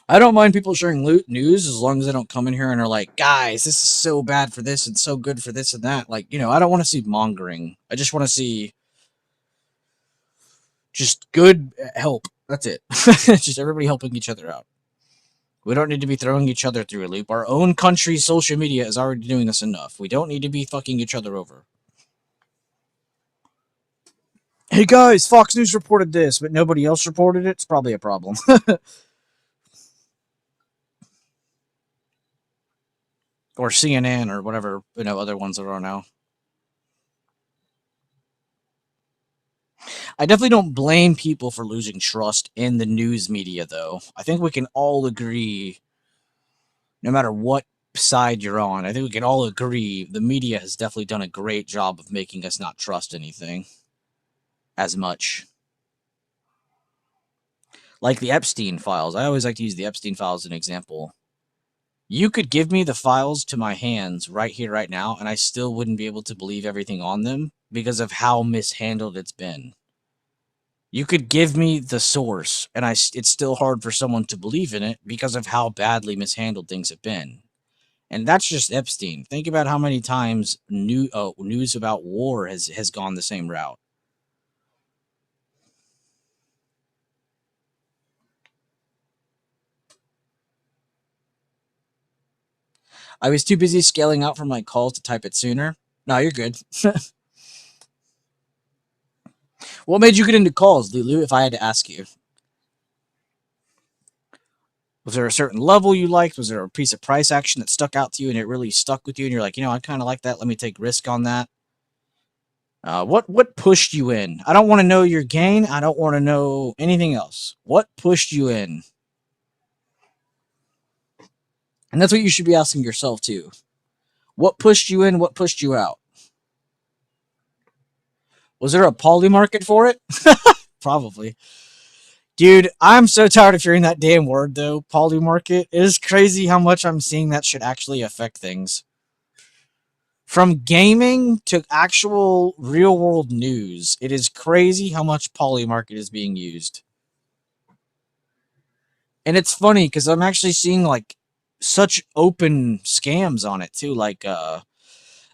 I don't mind people sharing news as long as they don't come in here and are like, guys, this is so bad for this and so good for this and that. Like, I don't want to see mongering. I just want to see just good help. That's it. Just everybody helping each other out. We don't need to be throwing each other through a loop. Our own country's social media is already doing this enough. We don't need to be fucking each other over. Hey guys, Fox News reported this, but nobody else reported it. It's probably a problem. Or CNN or whatever, other ones that are now. I definitely don't blame people for losing trust in the news media, though. I think we can all agree, no matter what side you're on, I think we can all agree the media has definitely done a great job of making us not trust anything as much. Like the Epstein files. I always like to use the Epstein files as an example. You could give me the files to my hands right here, right now, and I still wouldn't be able to believe everything on them because of how mishandled it's been. You could give me the source, and it's still hard for someone to believe in it because of how badly mishandled things have been. And that's just Epstein. Think about how many times news about war has gone the same route. I was too busy scaling out from my calls to type it sooner. No, you're good. What made you get into calls, Lulu, if I had to ask you? Was there a certain level you liked? Was there a piece of price action that stuck out to you and it really stuck with you and you're like, I kind of like that. Let me take risk on that. What pushed you in? I don't want to know your gain. I don't want to know anything else. What pushed you in? And that's what you should be asking yourself too. What pushed you in? What pushed you out? Was there a poly market for it? Probably. Dude, I'm so tired of hearing that damn word though. Poly market. It is crazy how much I'm seeing that should actually affect things. From gaming to actual real world news, it is crazy how much poly market is being used. And it's funny because I'm actually seeing like such open scams on it too. Like,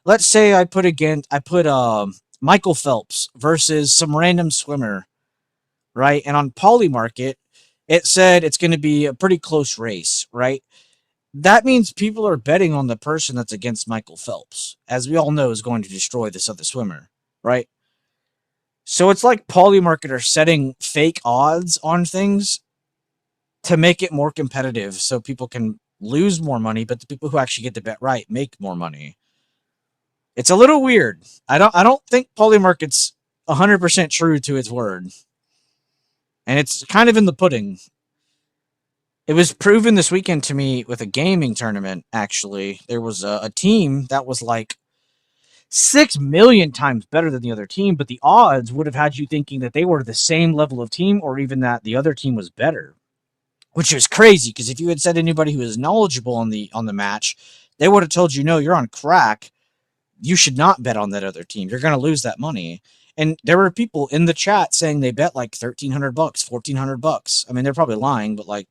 let's say I put Michael Phelps versus some random swimmer, right? And on poly market, it said it's going to be a pretty close race, right? That means people are betting on the person that's against Michael Phelps, as we all know is going to destroy this other swimmer, right? So it's like Polymarket are setting fake odds on things to make it more competitive so people can lose more money, but the people who actually get the bet right make more money. It's a little weird. I don't think Polymarket's 100% true to its word. And it's kind of in the pudding. It was proven this weekend to me with a gaming tournament, actually. There was a team that was like 6 million times better than the other team, but the odds would have had you thinking that they were the same level of team or even that the other team was better, which is crazy because if you had said anybody who was knowledgeable on the match, they would have told you, no, you're on crack. You should not bet on that other team. You're going to lose that money. And there were people in the chat saying they bet like $1,300, $1,400. I mean, they're probably lying, but like,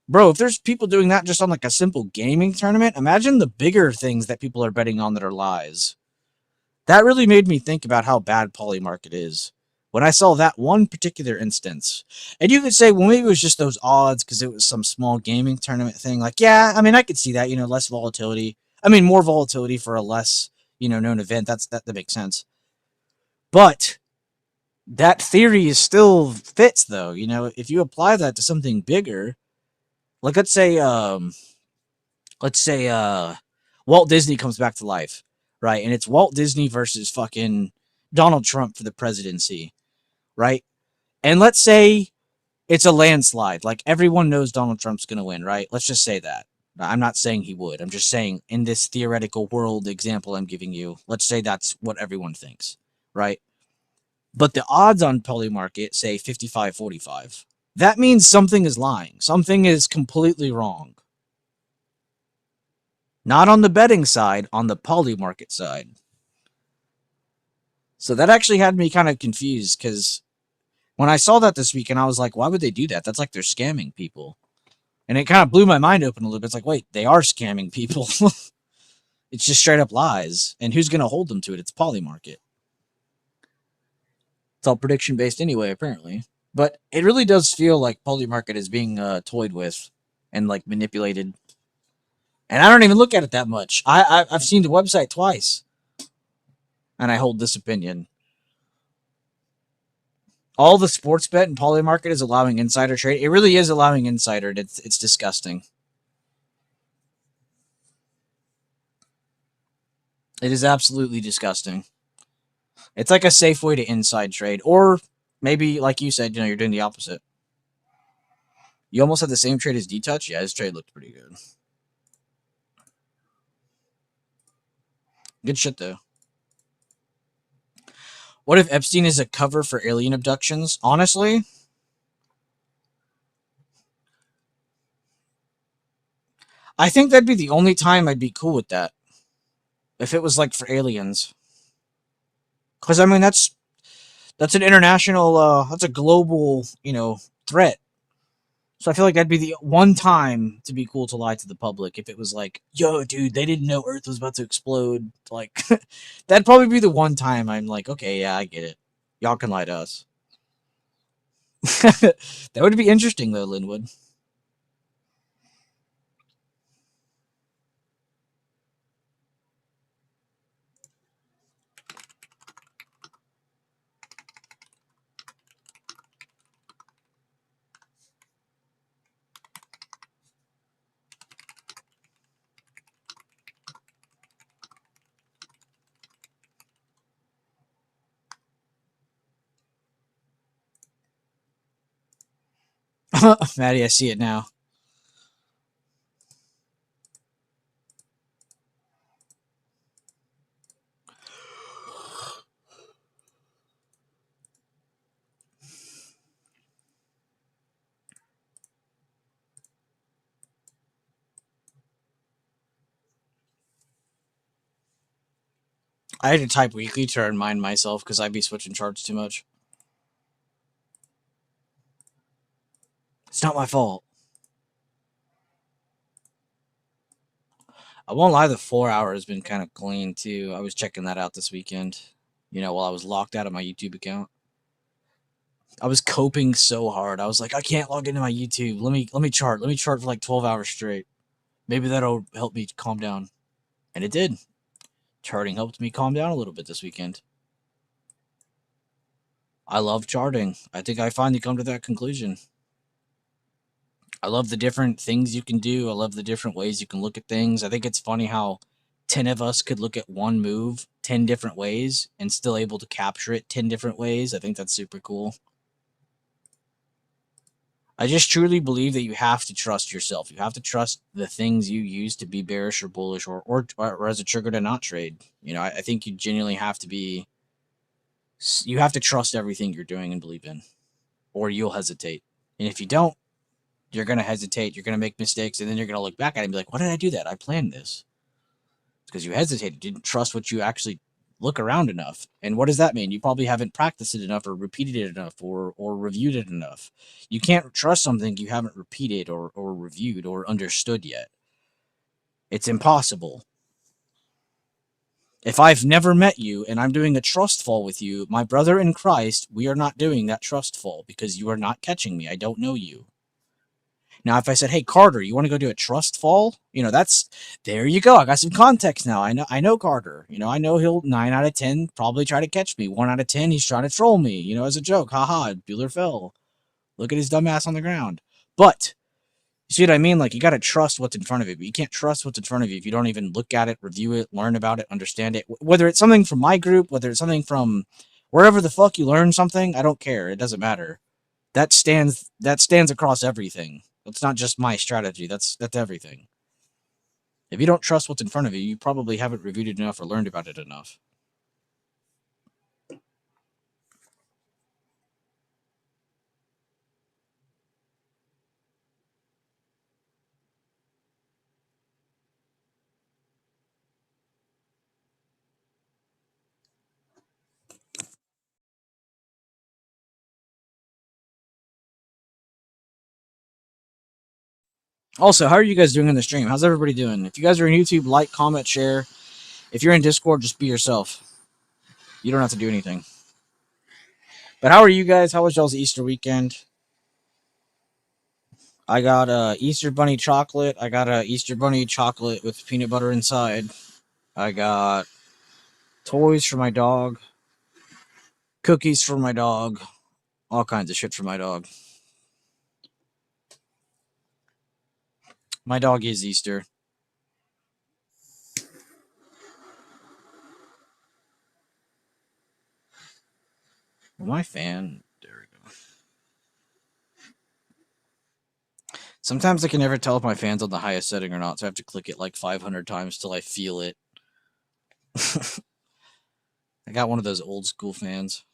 bro, if there's people doing that just on like a simple gaming tournament, imagine the bigger things that people are betting on that are lies. That really made me think about how bad Polymarket is when I saw that one particular instance. And you could say, well, maybe it was just those odds because it was some small gaming tournament thing. Like, yeah, I mean, I could see that, less volatility. I mean, more volatility for a less, known event. That makes sense. But that theory is still fits though. If you apply that to something bigger, like let's say Walt Disney comes back to life, right? And it's Walt Disney versus fucking Donald Trump for the presidency, right? And let's say it's a landslide. Like everyone knows Donald Trump's going to win, right? Let's just say that. I'm not saying he would. I'm just saying in this theoretical world example I'm giving you, let's say that's what everyone thinks, right? But the odds on Polymarket say 55-45. That means something is lying. Something is completely wrong. Not on the betting side, on the Polymarket side. So that actually had me kind of confused because when I saw that this weekend, I was like, why would they do that? That's like they're scamming people. And it kind of blew my mind open a little bit. It's like, wait, they are scamming people. It's just straight up lies. And who's going to hold them to it? It's Polymarket. It's all prediction based anyway, apparently. But it really does feel like Polymarket is being toyed with and like manipulated. And I don't even look at it that much. I've seen the website twice. And I hold this opinion. All the sports bet and Polymarket is allowing insider trade. It really is allowing insider. It's disgusting. It is absolutely disgusting. It's like a safe way to inside trade. Or maybe, like you said, you're doing the opposite. You almost had the same trade as D-Touch? Yeah, his trade looked pretty good. Good shit, though. What if Epstein is a cover for alien abductions? Honestly, I think that'd be the only time I'd be cool with that. If it was like for aliens. Because, I mean, that's an international, that's a global, threat. So I feel like that'd be the one time to be cool to lie to the public if it was like, yo, dude, they didn't know Earth was about to explode. Like, that'd probably be the one time I'm like, okay, yeah, I get it. Y'all can lie to us. That would be interesting, though, Linwood. Maddie, I see it now. I had to type weekly to remind myself because I'd be switching charts too much. It's not my fault. I won't lie, the 4 hour has been kind of clean too. I was checking that out this weekend, while I was locked out of my YouTube account. I was coping so hard. I was like, I can't log into my YouTube. Let me chart. Let me chart for like 12 hours straight. Maybe that'll help me calm down. And it did. Charting helped me calm down a little bit this weekend. I love charting. I think I finally come to that conclusion. I love the different things you can do. I love the different ways you can look at things. I think it's funny how 10 of us could look at one move 10 different ways and still able to capture it 10 different ways. I think that's super cool. I just truly believe that you have to trust yourself. You have to trust the things you use to be bearish or bullish or as a trigger to not trade. I think you genuinely have to be, you have to trust everything you're doing and believe in, or you'll hesitate. And if you don't, you're going to hesitate. You're going to make mistakes. And then you're going to look back at it and be like, why did I do that? I planned this. It's because you hesitated, didn't trust what you actually look around enough. And what does that mean? You probably haven't practiced it enough or repeated it enough or reviewed it enough. You can't trust something you haven't repeated or reviewed or understood yet. It's impossible. If I've never met you and I'm doing a trust fall with you, my brother in Christ, we are not doing that trust fall because you are not catching me. I don't know you. Now, if I said, "Hey, Carter, you want to go do a trust fall?" That's there you go. I got some context now. I know Carter. I know he'll 9 out of 10 probably try to catch me. 1 out of 10 he's trying to troll me. As a joke. Haha, Bueller fell. Look at his dumb ass on the ground. But you see what I mean? Like, you got to trust what's in front of you. But you can't trust what's in front of you if you don't even look at it, review it, learn about it, understand it. Whether it's something from my group, whether it's something from wherever the fuck you learn something, I don't care. It doesn't matter. That stands across everything. It's not just my strategy. That's everything. If you don't trust what's in front of you, you probably haven't reviewed it enough or learned about it enough. Also, how are you guys doing in the stream? How's everybody doing? If you guys are in YouTube, like, comment, share. If you're in Discord, just be yourself. You don't have to do anything. But how are you guys? How was y'all's Easter weekend? I got Easter bunny chocolate. I got a Easter bunny chocolate with peanut butter inside. I got toys for my dog, cookies for my dog, all kinds of shit for my dog. My dog is Easter. My fan. There we go. Sometimes I can never tell if my fan's on the highest setting or not, so I have to click it like 500 times till I feel it. I got one of those old school fans.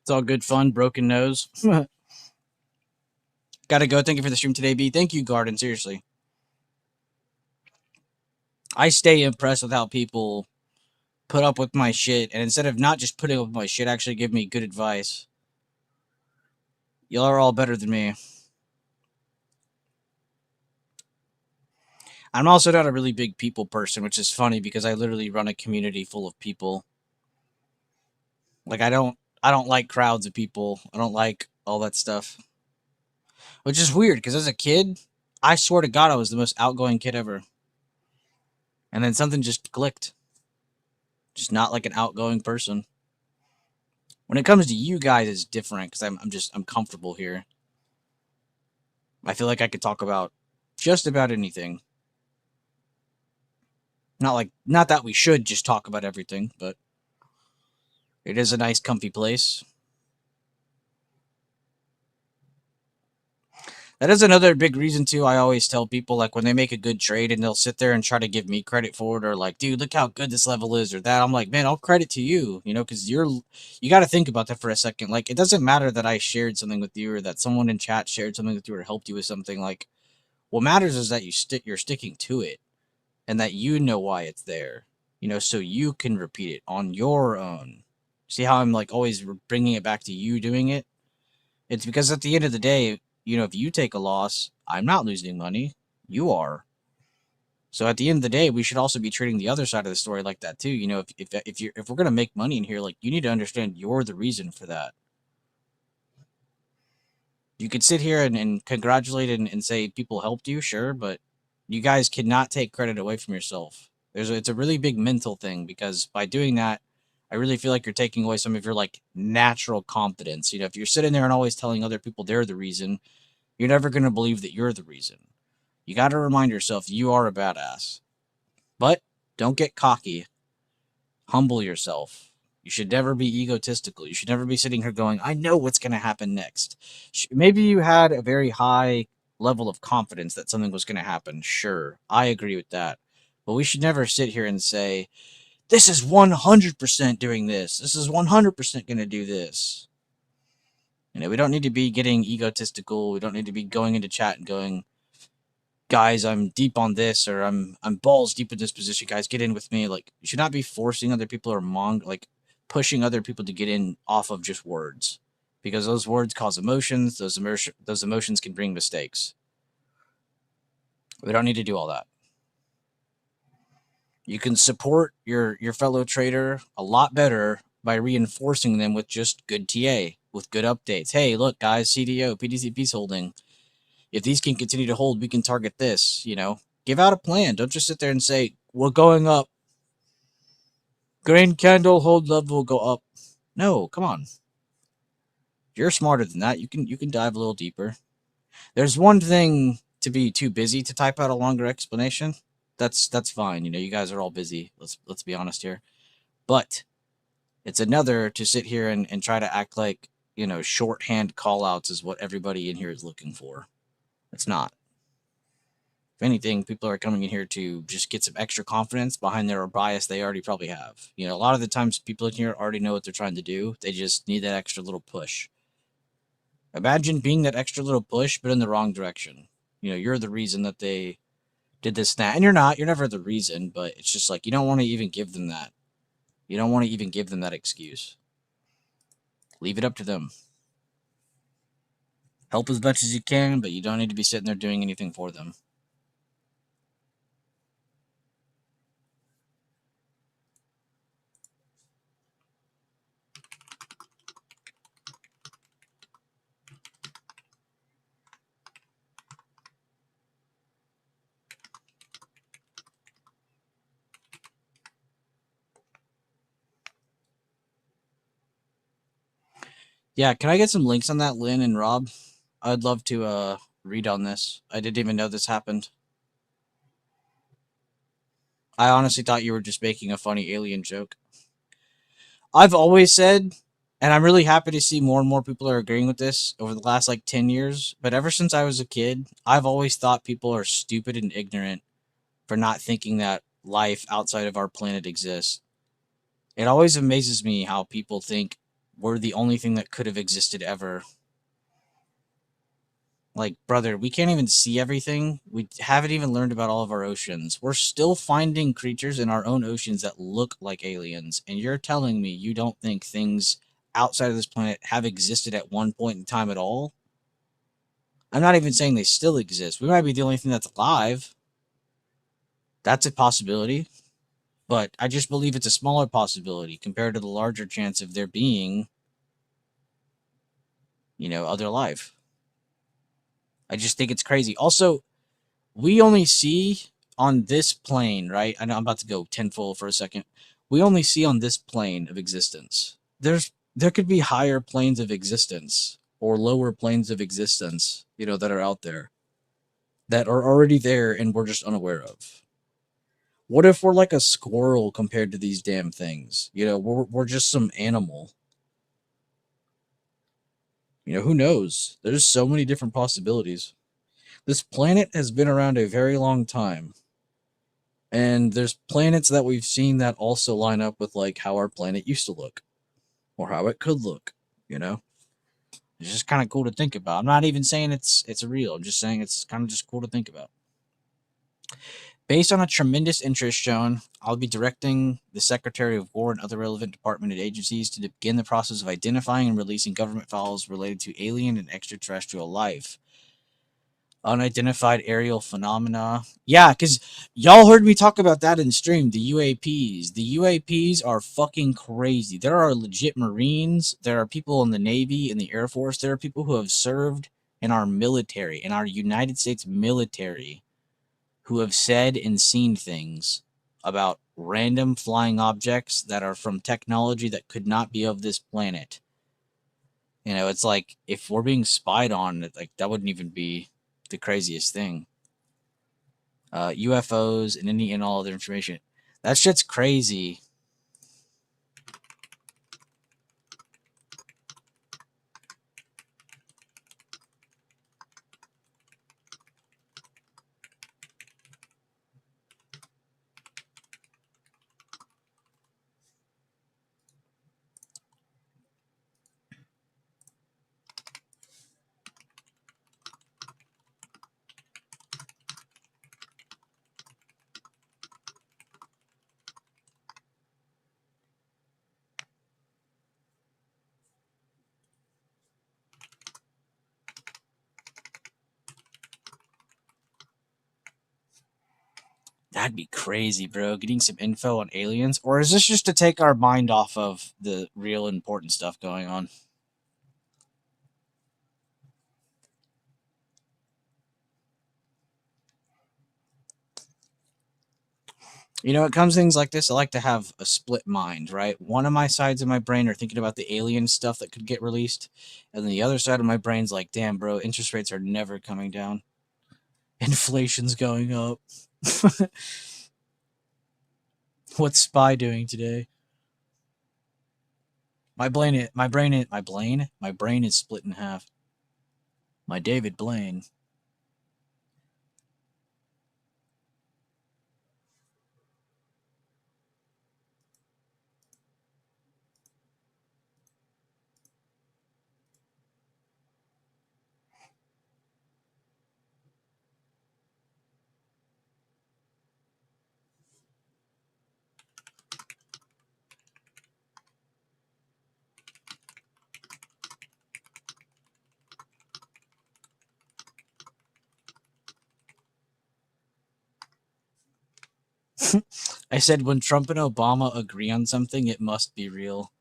It's all good fun. Broken nose. Gotta go. Thank you for the stream today, B. Thank you, Garden. Seriously. I stay impressed with how people put up with my shit, and instead of not just putting up with my shit, actually give me good advice. Y'all are all better than me. I'm also not a really big people person, which is funny because I literally run a community full of people. Like, I don't like crowds of people. I don't like all that stuff. Which is weird because as a kid, I swear to God I was the most outgoing kid ever. And then something just clicked. Just not like an outgoing person. When it comes to you guys, it's different because I'm comfortable here. I feel like I could talk about just about anything. Not that we should just talk about everything, but it is a nice, comfy place. That is another big reason too. I always tell people, like, when they make a good trade and they'll sit there and try to give me credit for it, or like, dude, look how good this level is, or that. I'm like, man, I'll credit to you, because you got to think about that for a second. Like, it doesn't matter that I shared something with you, or that someone in chat shared something with you, or helped you with something. Like, what matters is that you're sticking to it, and that you know why it's there. So you can repeat it on your own. See how I'm like always bringing it back to you doing it? It's because at the end of the day, if you take a loss, I'm not losing money. You are. So at the end of the day, we should also be treating the other side of the story like that too. If we're gonna make money in here, like, you need to understand you're the reason for that. You could sit here and congratulate and say people helped you, sure, but you guys cannot take credit away from yourself. It's a really big mental thing, because by doing that, I really feel like you're taking away some of your like natural confidence. If you're sitting there and always telling other people they're the reason, you're never going to believe that you're the reason. You got to remind yourself you are a badass. But don't get cocky. Humble yourself. You should never be egotistical. You should never be sitting here going, I know what's going to happen next. Maybe you had a very high level of confidence that something was going to happen. Sure, I agree with that. But we should never sit here and say, this is 100% doing this. This is 100% going to do this. We don't need to be getting egotistical. We don't need to be going into chat and going, guys, I'm deep on this, or I'm balls deep in this position. Guys, get in with me. Like, you should not be forcing other people, or like pushing other people to get in off of just words, because those words cause emotions. Those emotions can bring mistakes. We don't need to do all that. You can support your fellow trader a lot better by reinforcing them with just good TA, with good updates. Hey, look, guys, CDO, PDCP's holding. If these can continue to hold, we can target this. Give out a plan. Don't just sit there and say, we're going up. Green candle, hold level will go up. No, come on. You're smarter than that. You can dive a little deeper. There's one thing to be too busy to type out a longer explanation. That's fine. You guys are all busy. Let's be honest here. But it's another to sit here and try to act like, shorthand callouts is what everybody in here is looking for. It's not. If anything, people are coming in here to just get some extra confidence behind their bias they already probably have. A lot of the times people in here already know what they're trying to do. They just need that extra little push. Imagine being that extra little push, but in the wrong direction. You're the reason that they did this, that, and you're not. You're never the reason, but it's just like, you don't want to even give them that. You don't want to even give them that excuse. Leave it up to them. Help as much as you can, but you don't need to be sitting there doing anything for them. Yeah, can I get some links on that, Lynn and Rob? I'd love to read on this. I didn't even know this happened. I honestly thought you were just making a funny alien joke. I've always said, and I'm really happy to see more and more people are agreeing with this over the last like 10 years, but ever since I was a kid, I've always thought people are stupid and ignorant for not thinking that life outside of our planet exists. It always amazes me how people think we're the only thing that could have existed ever. Like, brother, we can't even see everything. We haven't even learned about all of our oceans. We're still finding creatures in our own oceans that look like aliens. And you're telling me you don't think things outside of this planet have existed at one point in time at all? I'm not even saying they still exist. We might be the only thing that's alive. That's a possibility. But I just believe it's a smaller possibility compared to the larger chance of there being, other life. I just think it's crazy. Also, we only see on this plane, right? I know I'm about to go tenfold for a second. We only see on this plane of existence. There could be higher planes of existence or lower planes of existence, that are out there that are already there and we're just unaware of. What if we're like a squirrel compared to these damn things? We're just some animal. Who knows? There's so many different possibilities. This planet has been around a very long time. And there's planets that we've seen that also line up with like how our planet used to look or how it could look, you know? It's just kind of cool to think about. I'm not even saying it's real. I'm just saying it's kind of just cool to think about. Based on a tremendous interest shown, I'll be directing the Secretary of War and other relevant department and agencies to begin the process of identifying and releasing government files related to alien and extraterrestrial life. Unidentified aerial phenomena. Yeah, because y'all heard me talk about that in stream. The UAPs. The UAPs are fucking crazy. There are legit Marines. There are people in the Navy, in the Air Force. There are people who have served in our military, in our United States military, who have said and seen things about random flying objects that are from technology that could not be of this planet. You know, it's like if we're being spied on, like that wouldn't even be the craziest thing. UFOs and any and all other information. That shit's crazy. That'd be crazy, bro. Getting some info on aliens. Or is this just to take our mind off of the real important stuff going on? You know, it comes things like this. I like to have a split mind, right? One of my sides of my brain are thinking about the alien stuff that could get released, and then the other side of my brain's like, damn, bro, interest rates are never coming down. Inflation's going up. What's Spy doing today? My brain is split in half. My David Blaine. I said when Trump and Obama agree on something, it must be real.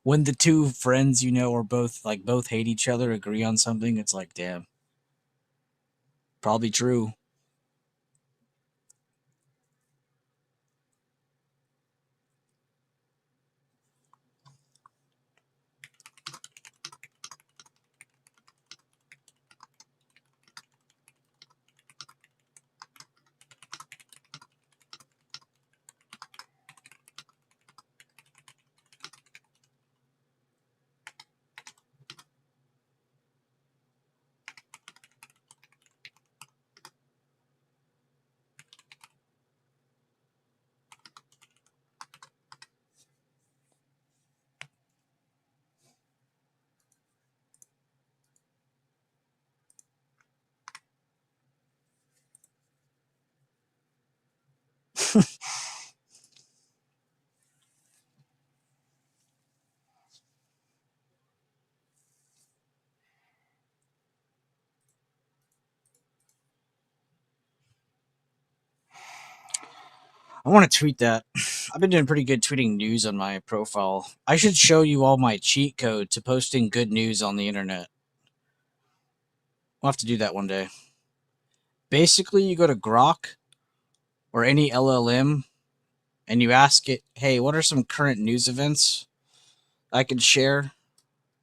When the two friends you know are both hate each other, agree on something, it's like, damn. Probably true. I want to tweet that. I've been doing pretty good tweeting news on my profile. I should show you all my cheat code to posting good news on the internet. We'll have to do that one day. Basically, you go to Grok or any LLM and you ask it, hey, what are some current news events I can share?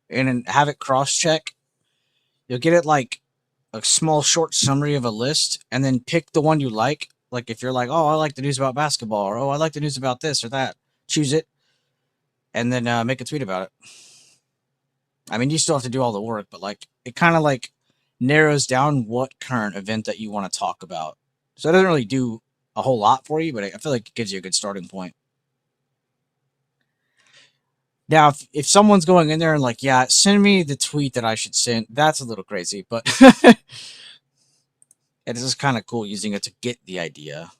And then have it cross check. You'll get it like a small short summary of a list and then pick the one you like. Like if you're like, oh, I like the news about basketball, or oh, I like the news about this or that, choose it and then make a tweet about it. I mean, you still have to do all the work, but like it kind of like narrows down what current event that you want to talk about. So it doesn't really do a whole lot for you, but I feel like it gives you a good starting point. Now, if someone's going in there and like, yeah, send me the tweet that I should send, that's a little crazy, but it is just kind of cool using it to get the idea.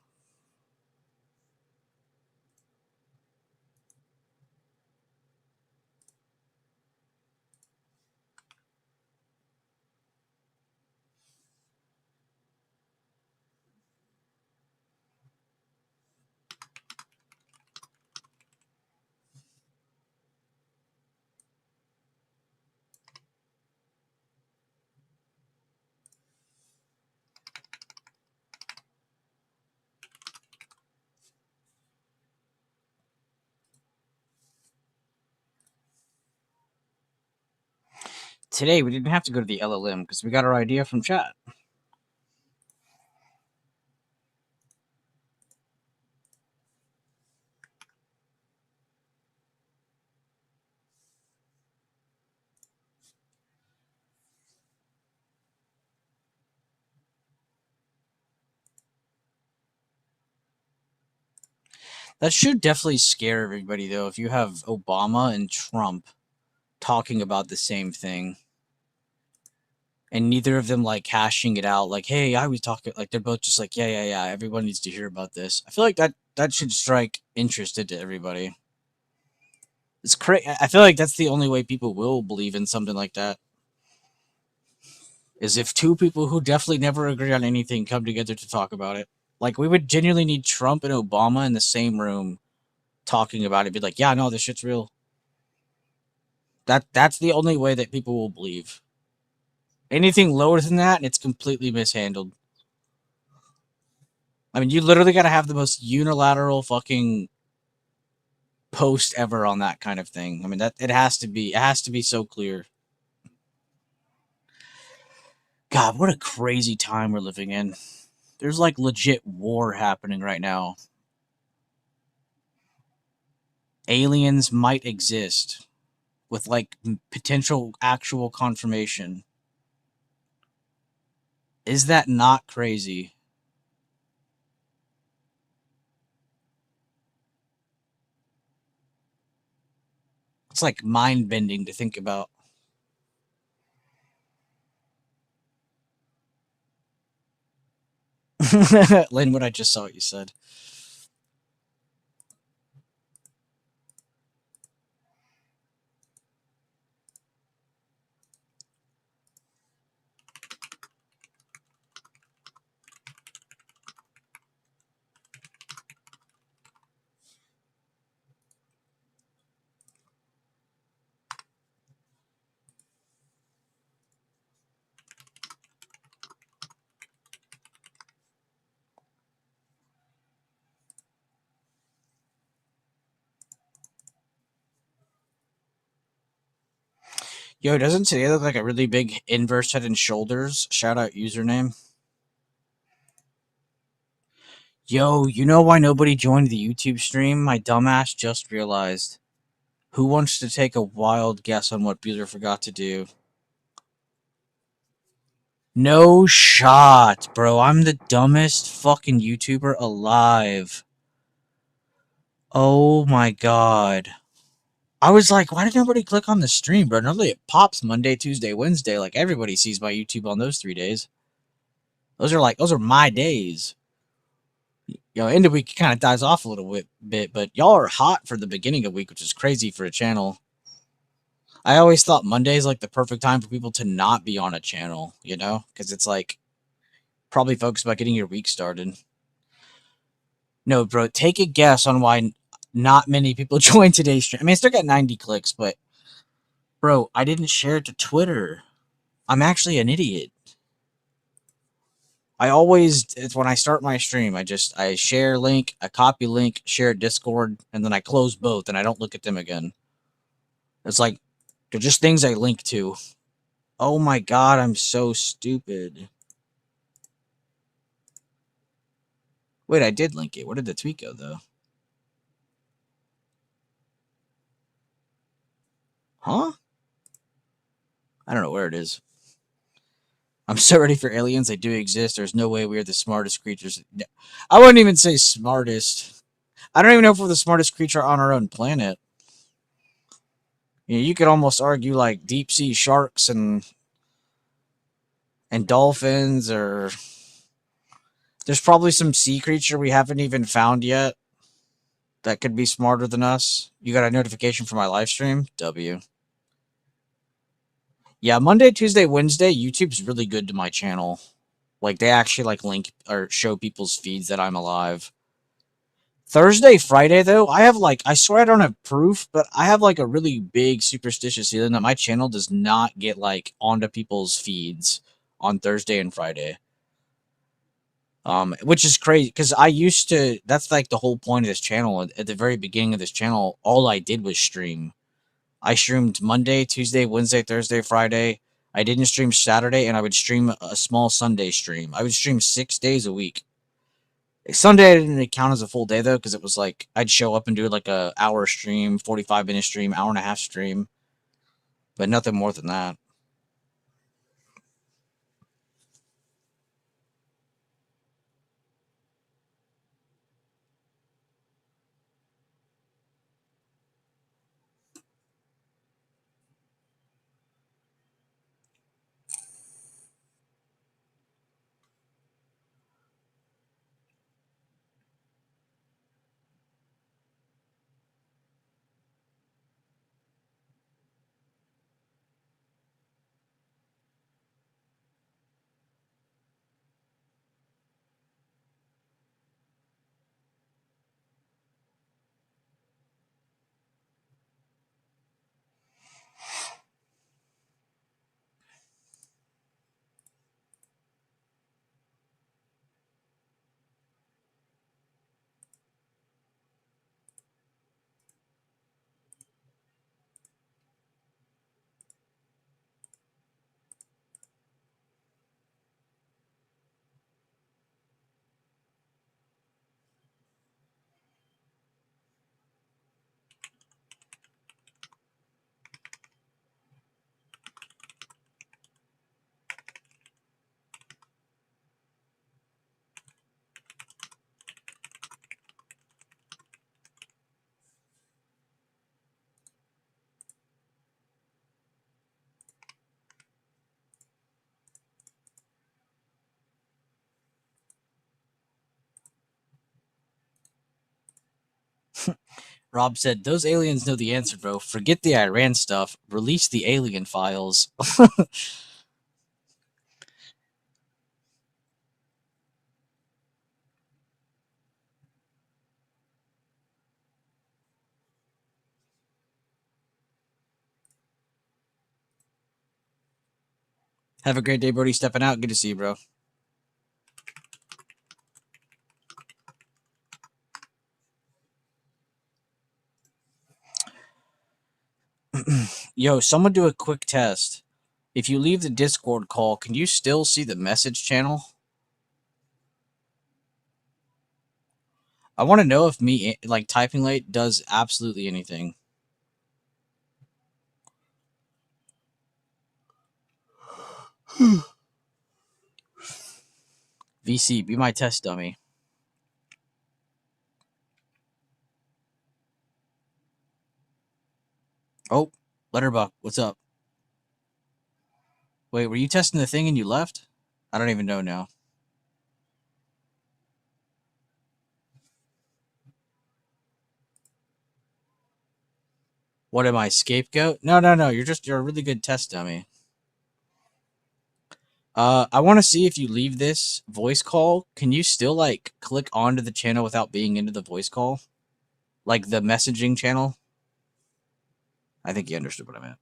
Today, we didn't have to go to the LLM because we got our idea from chat. That should definitely scare everybody, though, if you have Obama and Trump talking about the same thing and neither of them like hashing it out like, hey, I was talking, like they're both just like, yeah, yeah, yeah, everyone needs to hear about this. I feel like that should strike interest into everybody. It's crazy. I feel like that's the only way people will believe in something like that, is if two people who definitely never agree on anything come together to talk about it. Like, we would genuinely need Trump and Obama in the same room talking about it, be like, yeah, no, this shit's real. That's the only way that people will believe. Anything lower than that, it's completely mishandled. I mean, you literally got to have the most unilateral fucking post ever on that kind of thing. I mean, that it has to be so clear. God, what a crazy time we're living in. There's like legit war happening right now. Aliens might exist with like potential actual confirmation. Is that not crazy? It's like mind bending to think about. Lynn, what I just saw what you said. Yo, doesn't today look like a really big inverse head and shoulders? Shout out username. Yo, you know why nobody joined the YouTube stream? My dumbass just realized. Who wants to take a wild guess on what Bueller forgot to do? No shot, bro. I'm the dumbest fucking YouTuber alive. Oh my god. I was like, why did nobody click on the stream, bro? Normally it pops Monday, Tuesday, Wednesday. Like, everybody sees my YouTube on those 3 days. Those are my days. End of week kind of dies off a little bit, but y'all are hot for the beginning of week, which is crazy for a channel. I always thought Monday is like the perfect time for people to not be on a channel, because it's like probably focused about getting your week started. No, bro, take a guess on why not many people joined today's stream. I mean, I still got 90 clicks, but bro, I didn't share it to Twitter. I'm actually an idiot. It's when I start my stream, I share link, I copy link, share Discord, and then I close both and I don't look at them again. It's like they're just things I link to. Oh my god, I'm so stupid. Wait, I did link it. Where did the tweet go though? Huh? I don't know where it is. I'm so ready for aliens. They do exist. There's no way we are the smartest creatures. I wouldn't even say smartest. I don't even know if we're the smartest creature on our own planet. You could almost argue like deep sea sharks and dolphins, or there's probably some sea creature we haven't even found yet that could be smarter than us. You got a notification for my live stream? W. Yeah, Monday, Tuesday, Wednesday, YouTube's really good to my channel. Like they actually like link or show people's feeds that I'm alive. Thursday, Friday though, I have like I swear I don't have proof, but I have like a really big superstitious feeling that my channel does not get like onto people's feeds on Thursday and Friday. Which is crazy because I used to. That's like the whole point of this channel. At the very beginning of this channel, all I did was stream. I streamed Monday, Tuesday, Wednesday, Thursday, Friday. I didn't stream Saturday, and I would stream a small Sunday stream. I would stream 6 days a week. Sunday didn't count as a full day though, because it was like I'd show up and do like a hour stream, 45-minute stream, hour and a half stream, but nothing more than that. Rob said, "Those aliens know the answer, bro. Forget the Iran stuff. Release the alien files." Have a great day, Brody. Stepping out. Good to see you, bro. Yo, someone do a quick test. If you leave the Discord call, can you still see the message channel? I want to know if me like typing late does absolutely anything. VC, be my test dummy. Oh, Letterbuck, what's up? Wait, were you testing the thing and you left? I don't even know now. What am I, scapegoat? No. You're a really good test dummy. I want to see if you leave this voice call, can you still like click onto the channel without being into the voice call? Like the messaging channel? I think you understood what I meant.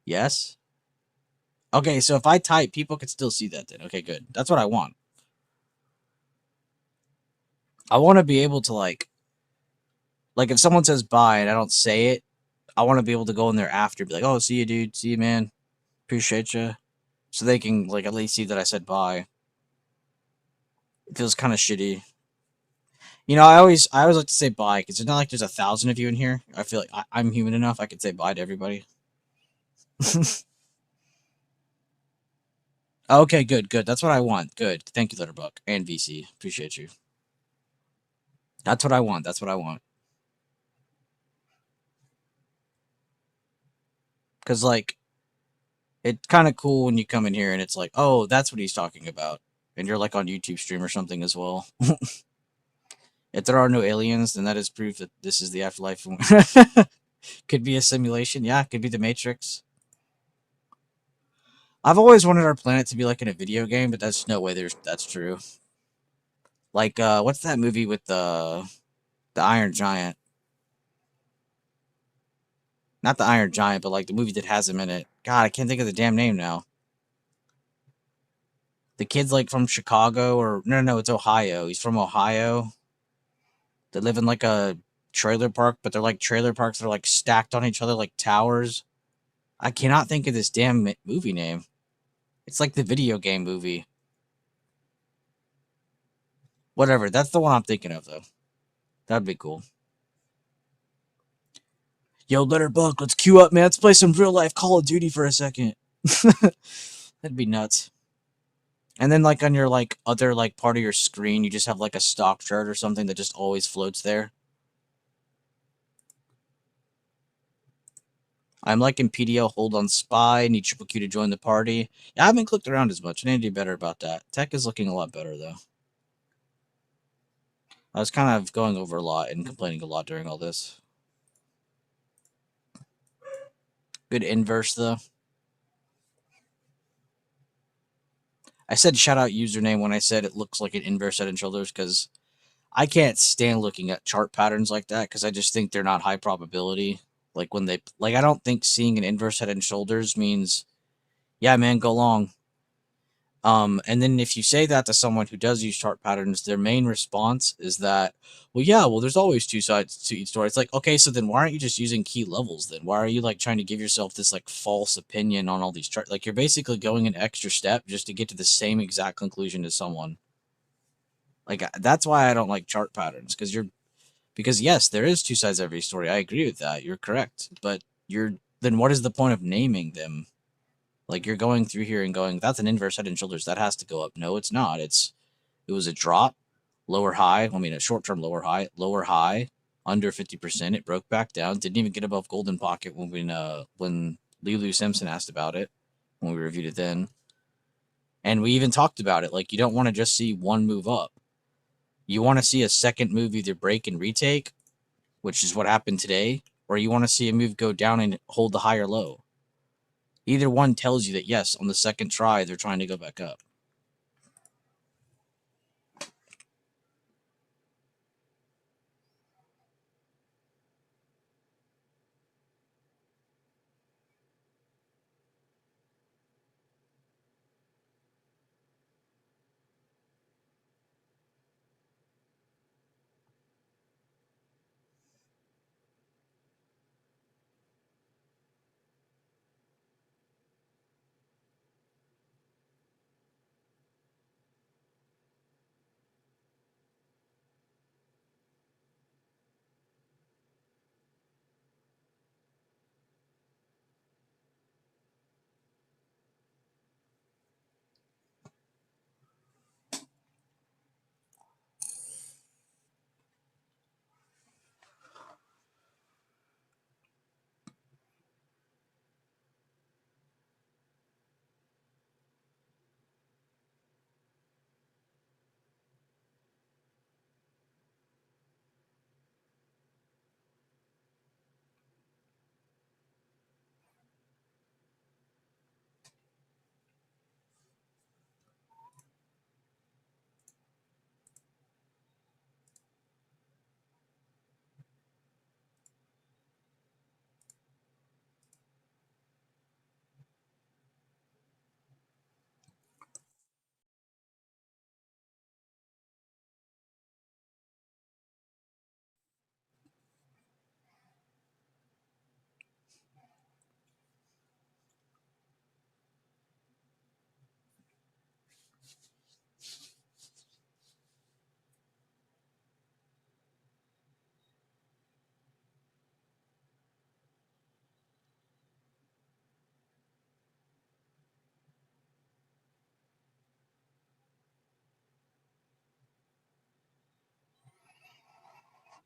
Yes? Okay, so if I type, people can still see that then. Okay, good. That's what I want. I want to be able to like if someone says bye and I don't say it, I want to be able to go in there after and be like, "Oh, see you, dude. See you, man. Appreciate you." So they can like at least see that I said bye. It feels kind of shitty. I always like to say bye because it's not like there's 1,000 of you in here. I feel like I'm human enough. I can say bye to everybody. Okay, good, good. That's what I want. Good. Thank you, Litterbuck and VC. Appreciate you. That's what I want. That's what I want. Because, like, it's kind of cool when you come in here and it's like, oh, that's what he's talking about. And you're like on YouTube stream or something as well. If there are no aliens, then that is proof that this is the afterlife. Could be a simulation. Yeah, could be the Matrix. I've always wanted our planet to be like in a video game, but that's no way that's true. Like, what's that movie with the Iron Giant? Not the Iron Giant, but like the movie that has him in it. God, I can't think of the damn name now. The kid's like from Chicago or no, it's Ohio. He's from Ohio. They live in like a trailer park, but they're like trailer parks that are like stacked on each other like towers. I cannot think of this damn movie name. It's like the video game movie. Whatever. That's the one I'm thinking of though. That'd be cool. Yo, Letterbuck, let's queue up, man. Let's play some real life Call of Duty for a second. That'd be nuts. And then like on your like other like part of your screen, you just have like a stock chart or something that just always floats there. I'm like in PDL, hold on spy, need triple Q to join the party. Yeah, I haven't clicked around as much. I need to do better about that. Tech is looking a lot better though. I was kind of going over a lot and complaining a lot during all this. Good inverse though. I said shout out username when I said it looks like an inverse head and shoulders because I can't stand looking at chart patterns like that because I just think they're not high probability. Like when they like, I don't think seeing an inverse head and shoulders means, yeah, man, go long. And then if you say that to someone who does use chart patterns, their main response is that, well, yeah, well, there's always two sides to each story. It's like, okay, so then why aren't you just using key levels then? Why are you like trying to give yourself this like false opinion on all these charts? Like you're basically going an extra step just to get to the same exact conclusion as someone. Like that's why I don't like chart patterns because yes, there is two sides to every story. I agree with that. You're correct. But then what is the point of naming them? Like you're going through here and going, that's an inverse head and shoulders. That has to go up. No, it's not. It was a drop, lower high. I mean, a short term lower high, under 50%. It broke back down. Didn't even get above golden pocket when Lulu Simpson asked about it when we reviewed it then. And we even talked about it. Like you don't want to just see one move up. You want to see a second move either break and retake, which is what happened today, or you want to see a move go down and hold the higher low. Either one tells you that yes, on the second try they're trying to go back up.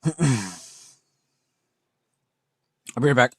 I'll be right back.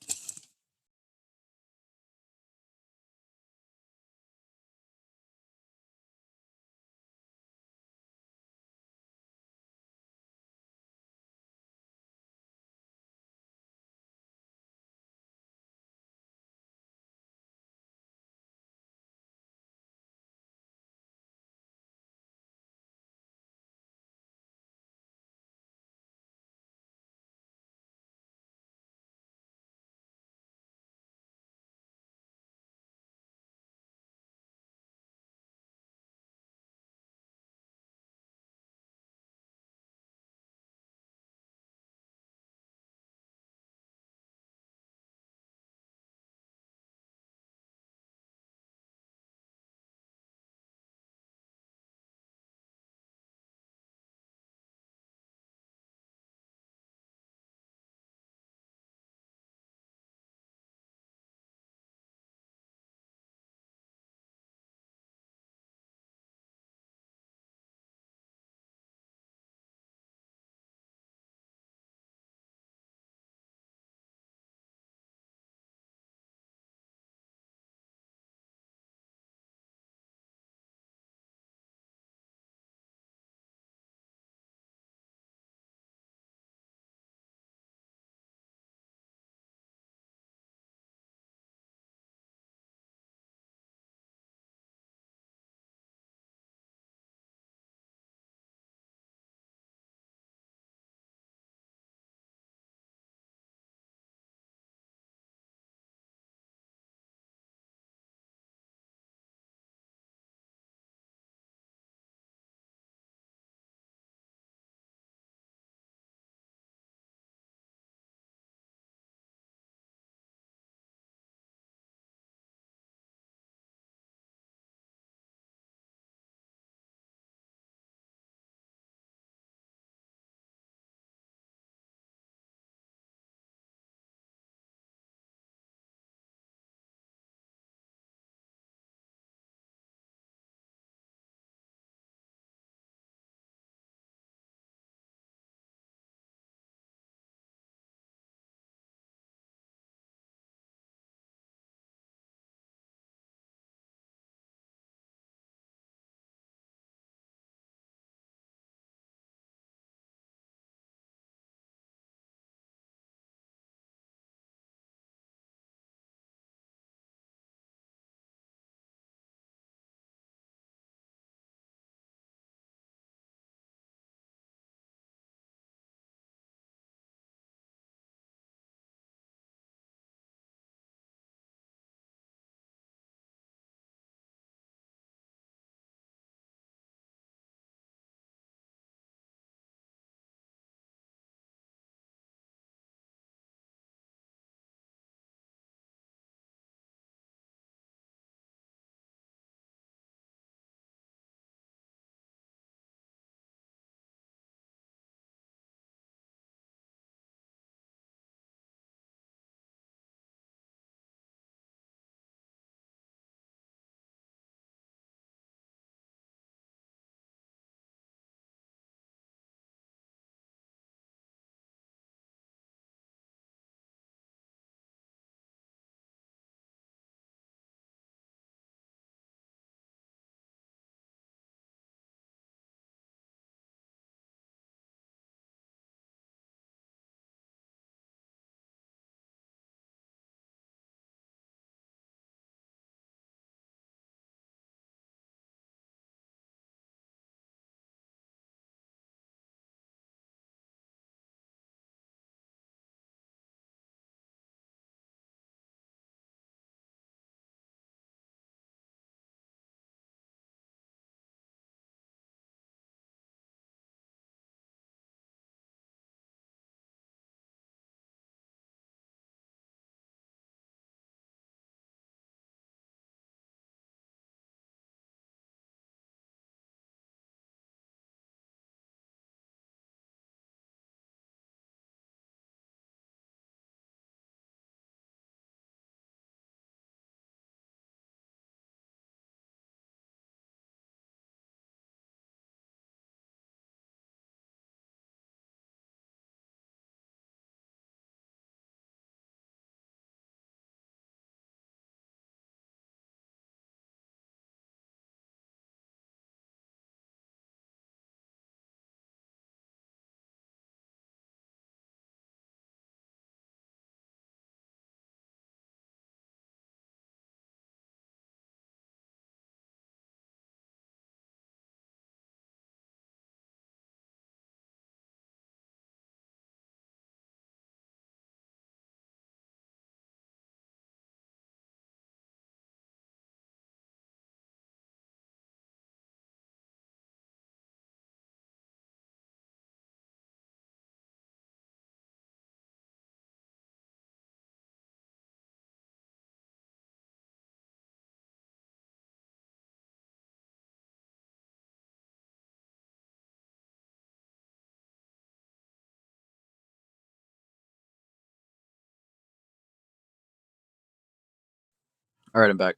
All right, I'm back.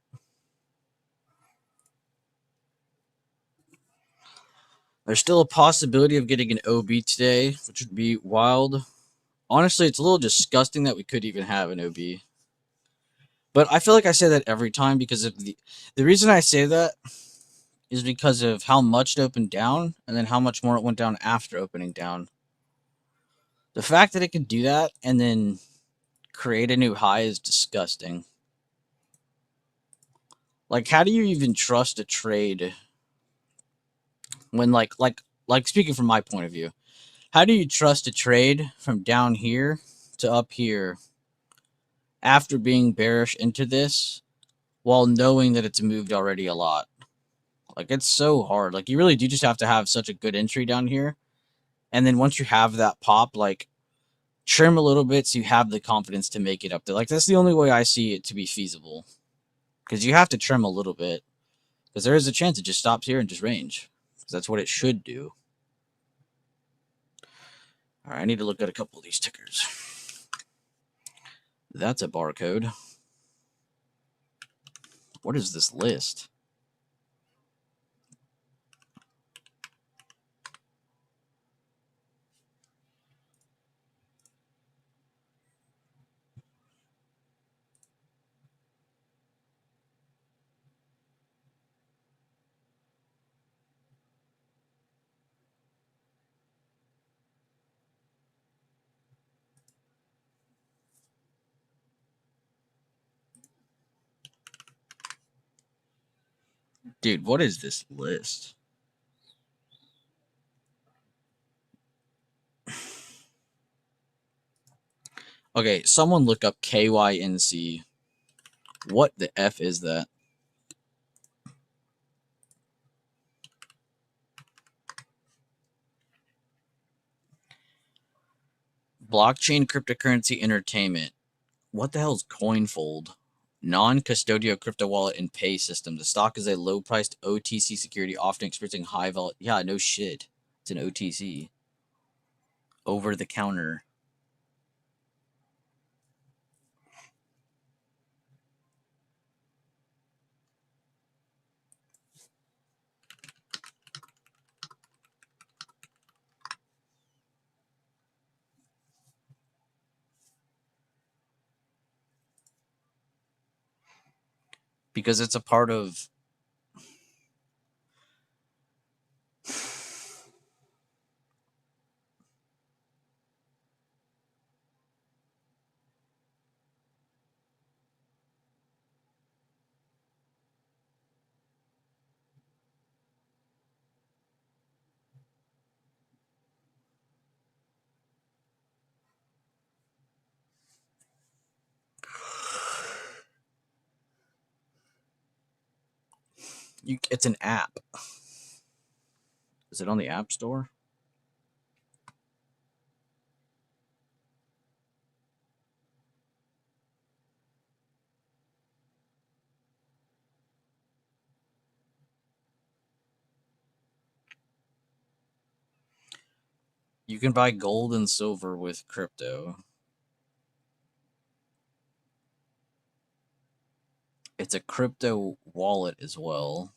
There's still a possibility of getting an OB today, which would be wild. Honestly, it's a little disgusting that we could even have an OB. But I feel like I say that every time because of the reason I say that is because of how much it opened down and then how much more it went down after opening down. The fact that it could do that and then create a new high is disgusting. Like, how do you even trust a trade when like speaking from my point of view, how do you trust a trade from down here to up here after being bearish into this while knowing that it's moved already a lot? Like, it's so hard. Like, you really do just have to have such a good entry down here. And then once you have that pop, like, trim a little bit so you have the confidence to make it up there. Like, that's the only way I see it to be feasible. Because you have to trim a little bit. Because there is a chance it just stops here and just range. Because that's what it should do. All right, I need to look at a couple of these tickers. That's a barcode. What is this list? Dude, what is this list? Okay, someone look up KYNC. What the F is that? Blockchain cryptocurrency entertainment. What the hell is Coinfold? Non-custodial crypto wallet and pay system. The stock is a low-priced OTC security, often experiencing high vol. Yeah, no shit. It's an OTC. Over the counter. Because it's a part of. It's an app. Is it on the App Store? You can buy gold and silver with crypto. It's a crypto wallet as well.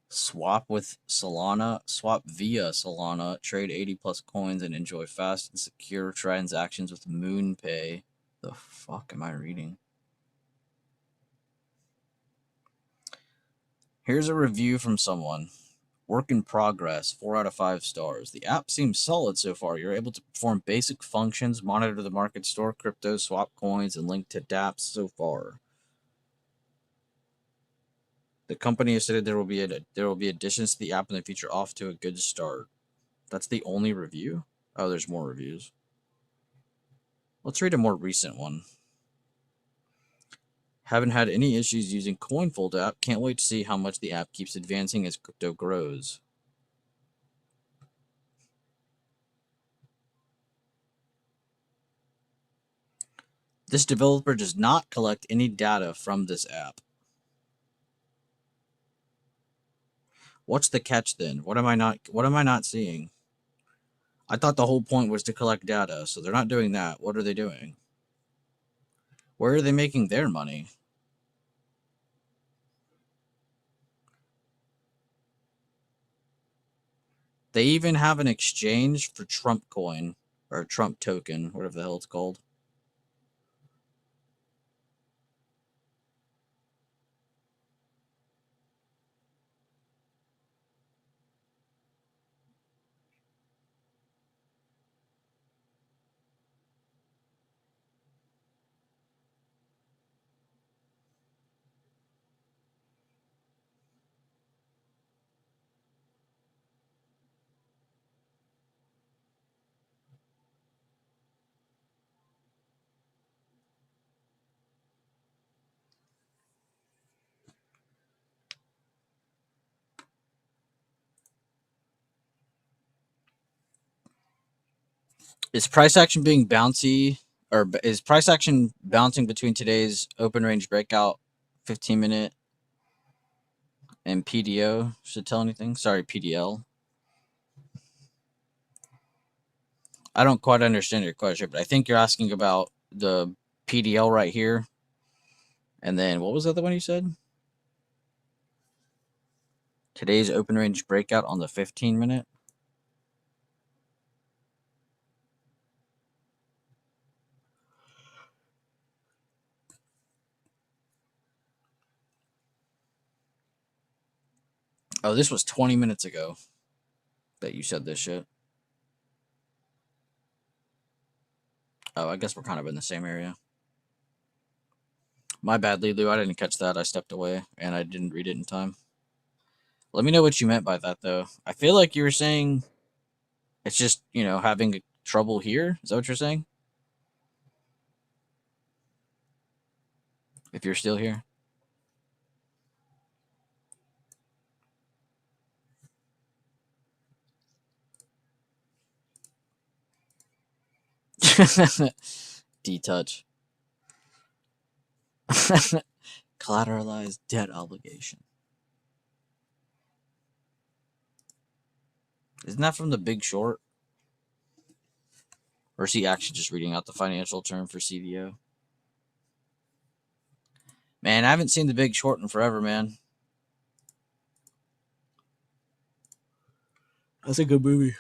Swap with Solana. Swap via Solana. Trade 80 plus coins and enjoy fast and secure transactions with MoonPay. The fuck am I reading? Here's a review from someone. Work in progress, 4 out of 5 stars. The app seems solid so far. You're able to perform basic functions, monitor the market, store crypto, swap coins, and link to dApps so far. The company has stated there will be additions to the app in the future. Off to a good start. That's the only review? Oh, there's more reviews. Let's read a more recent one. Haven't had any issues using Coinfold app. Can't wait to see how much the app keeps advancing as crypto grows. This developer does not collect any data from this app. What's the catch then? What am I not seeing? I thought the whole point was to collect data, so they're not doing that. What are they doing? Where are they making their money? They even have an exchange for Trump coin or Trump token, whatever the hell it's called. Is price action being bouncy, or is price action bouncing between today's open range breakout 15-minute and PDO? Should tell anything? Sorry, PDL. I don't quite understand your question, but I think you're asking about the PDL right here. And then what was the other one you said? Today's open range breakout on the 15-minute. Oh, this was 20 minutes ago that you said this shit. Oh, I guess we're kind of in the same area. My bad, Lulu. I didn't catch that. I stepped away and I didn't read it in time. Let me know what you meant by that, though. I feel like you were saying it's just, having trouble here. Is that what you're saying? If you're still here. D-touch. Collateralized debt obligation. Isn't that from The Big Short? Or is he actually just reading out the financial term for CDO? Man, I haven't seen The Big Short in forever, man. That's a good movie.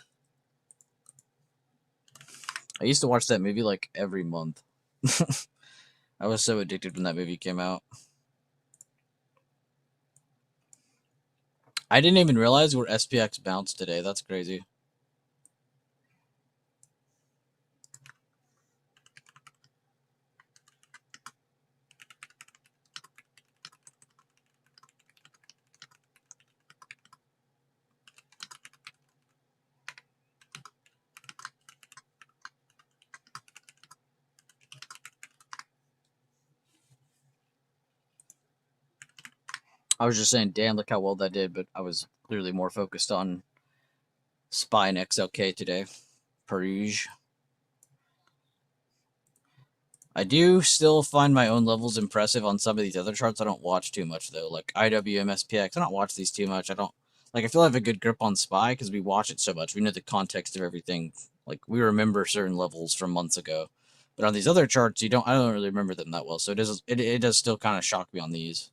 I used to watch that movie like every month. I was so addicted when that movie came out. I didn't even realize where SPX bounced today. That's crazy. I was just saying, damn, look how well that did, but I was clearly more focused on SPY and XLK today. Paris. I do still find my own levels impressive on some of these other charts. I don't watch too much, though. Like IWM, SPX, I don't watch these too much. I don't, I feel I have a good grip on SPY because we watch it so much. We know the context of everything. Like, we remember certain levels from months ago. But on these other charts, I don't really remember them that well. So it does still kind of shock me on these.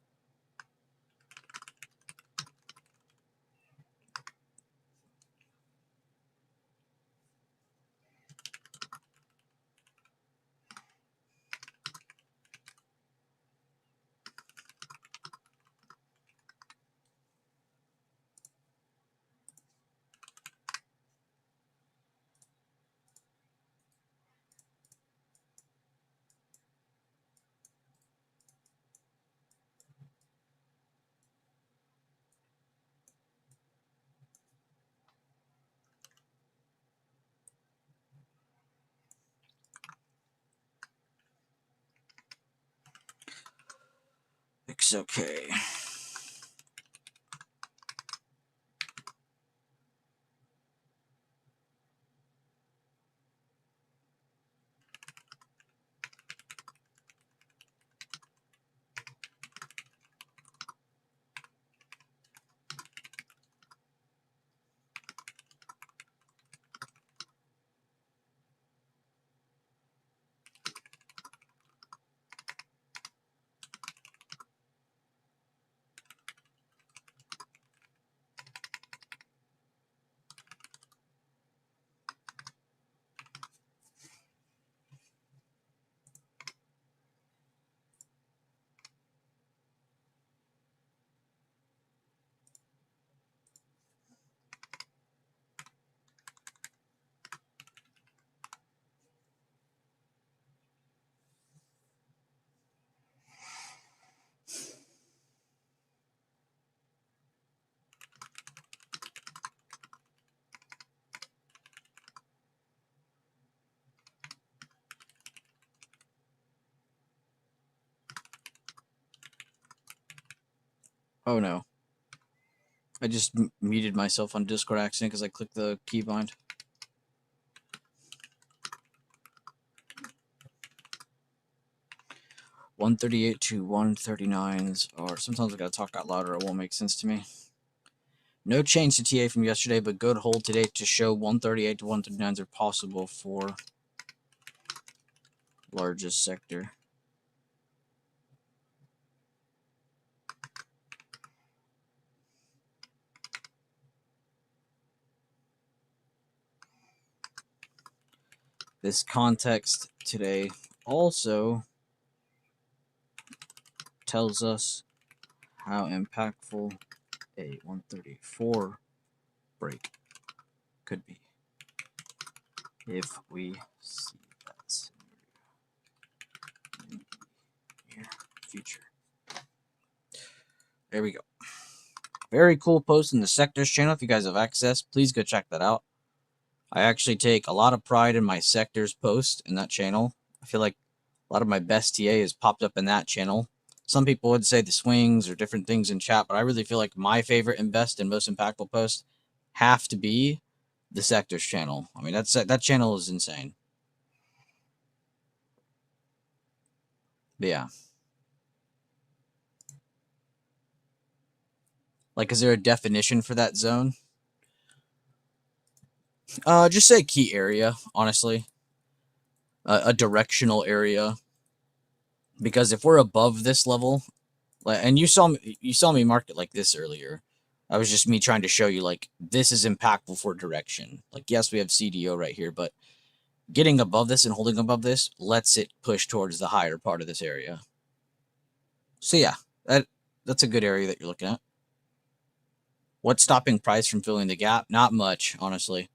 It's okay. Oh no. I just muted myself on Discord accident because I clicked the keybind. $138 to 139s, or sometimes I gotta talk out louder, it won't make sense to me. No change to TA from yesterday, but good hold today to show 138 to 139s are possible for largest sector. This context today also tells us how impactful a 134 break could be if we see that scenario in the near future. There we go. Very cool post in the sectors channel. If you guys have access, please go check that out. I actually take a lot of pride in my sectors post in that channel. I feel like a lot of my best TA is popped up in that channel. Some people would say the swings or different things in chat, but I really feel like my favorite and best and most impactful posts have to be the sectors channel. I mean, that channel is insane. But yeah. Like, is there a definition for that zone? Just say key area, honestly. A directional area. Because if we're above this level, and you saw me mark it like this earlier. I was just me trying to show you, like, this is impactful for direction. Like, yes, we have CDO right here, but getting above this and holding above this lets it push towards the higher part of this area. So yeah, that's a good area that you're looking at. What's stopping price from filling the gap? Not much, honestly.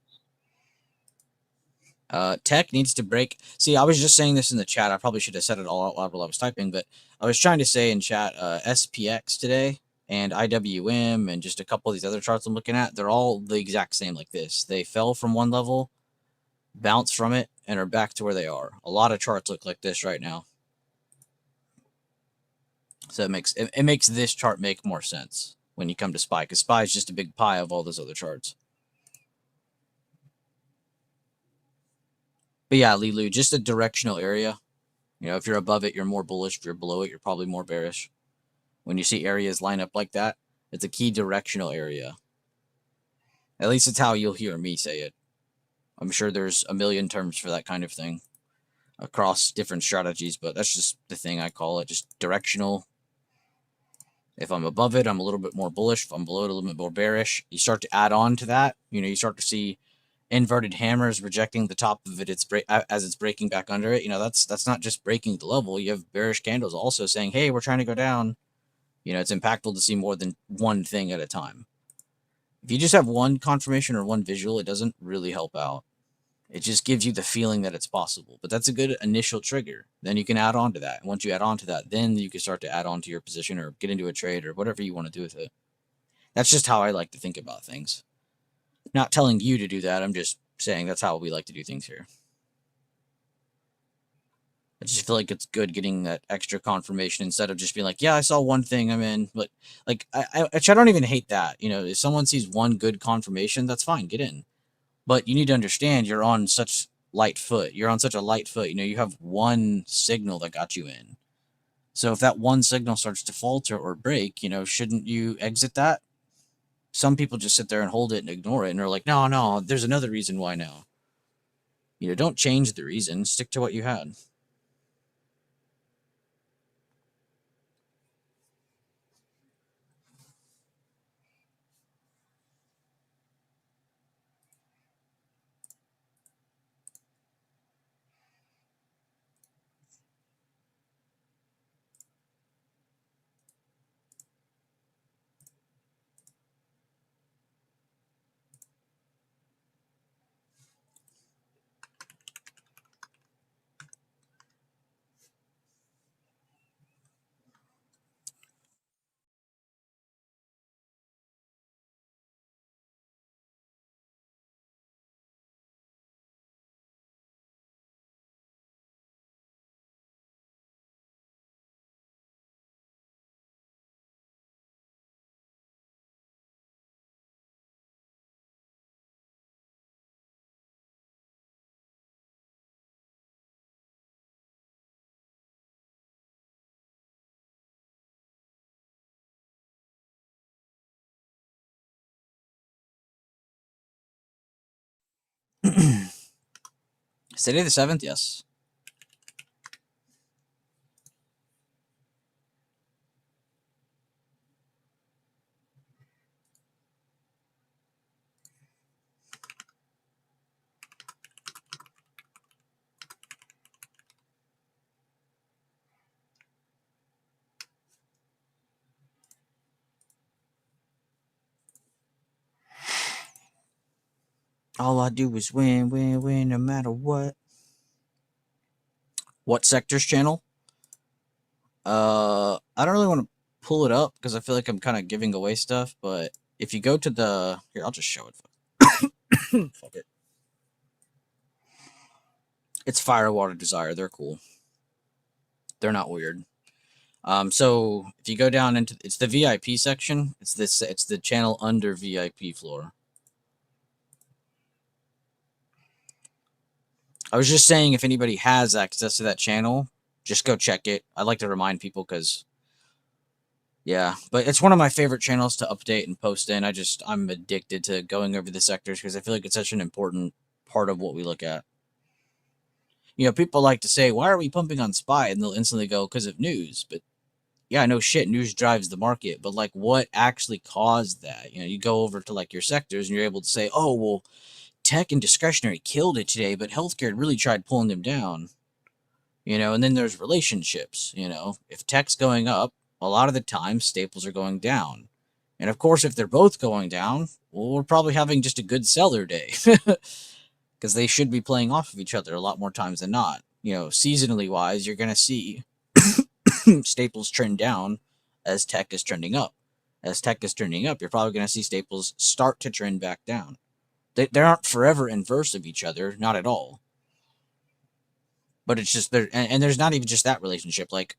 Tech needs to break. See, I was just saying this in the chat. I probably should have said it all out loud while I was typing, but I was trying to say in chat, SPX today and IWM and just a couple of these other charts I'm looking at, they're all the exact same like this. They fell from one level, bounced from it, and are back to where they are. A lot of charts look like this right now. So it makes this chart make more sense when you come to SPY, because SPY is just a big pie of all those other charts. But yeah, Lilu, just a directional area. You know, if you're above it, you're more bullish. If you're below it, you're probably more bearish. When you see areas line up like that, it's a key directional area. At least it's how you'll hear me say it. I'm sure there's a million terms for that kind of thing across different strategies, but that's just the thing I call it, just directional. If I'm above it, I'm a little bit more bullish. If I'm below it, a little bit more bearish. You start to add on to that. You know, you start to see inverted hammers rejecting the top of it. As it's breaking back under it. You know, that's not just breaking the level. You have bearish candles also saying, "Hey, we're trying to go down." You know, it's impactful to see more than one thing at a time. If you just have one confirmation or one visual, it doesn't really help out. It just gives you the feeling that it's possible. But that's a good initial trigger. Then you can add on to that. And once you add on to that, then you can start to add on to your position or get into a trade or whatever you want to do with it. That's just how I like to think about things. Not telling you to do that. I'm just saying that's how we like to do things here. I just feel like it's good getting that extra confirmation instead of just being like, yeah, I saw one thing, I'm in. But like, I don't even hate that. You know, if someone sees one good confirmation, that's fine, get in. But you need to understand you're on such light foot. You're on such a light foot. You know, you have one signal that got you in. So if that one signal starts to falter or break, you know, shouldn't you exit that? Some people just sit there and hold it and ignore it, and they're like, no, there's another reason why now. You know, don't change the reason. Stick to what you had. Saturday the 7th, yes. All I do is win, win, win, no matter what. What sectors channel? I don't really want to pull it up because I feel like I'm kind of giving away stuff. But if you go to the here, I'll just show it. Fuck it. It's Fire Water Desire. They're cool. They're not weird. So if you go down into it's the VIP section. It's this. It's the channel under VIP floor. I was just saying if anybody has access to that channel, just go check it. I like to remind people because, yeah, but it's one of my favorite channels to update and post in. I'm addicted to going over the sectors because I feel like it's such an important part of what we look at. You know, people like to say, why are we pumping on SPY? And they'll instantly go, because of news. But yeah, no shit, news drives the market. But like, what actually caused that? You know, you go over to like your sectors and you're able to say, oh, well, tech and discretionary killed it today, but healthcare really tried pulling them down. You know, and then there's relationships. You know, if tech's going up, a lot of the time staples are going down. And of course, if they're both going down, well, we're probably having just a good seller day. Because they should be playing off of each other a lot more times than not. You know, seasonally wise, you're going to see staples trend down as tech is trending up. As tech is trending up, you're probably going to see staples start to trend back down. They aren't forever inverse of each other, not at all. But it's just there, and there's not even just that relationship. Like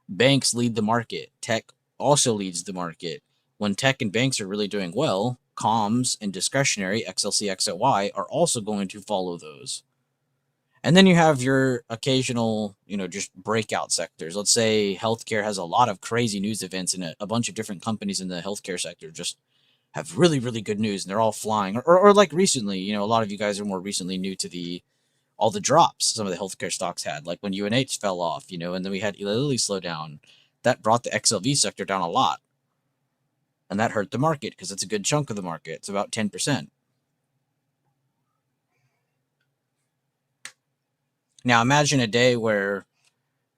banks lead the market, tech also leads the market. When tech and banks are really doing well, comms and discretionary XLC XLY are also going to follow those. And then you have your occasional, you know, just breakout sectors. Let's say healthcare has a lot of crazy news events, and a bunch of different companies in the healthcare sector just have really, really good news, and they're all flying. Or like recently, you know, a lot of you guys are more recently new to all the drops some of the healthcare stocks had, like when UNH fell off, you know, and then we had Eli Lilly slow down. That brought the XLV sector down a lot, and that hurt the market because it's a good chunk of the market. It's about 10%. Now imagine a day where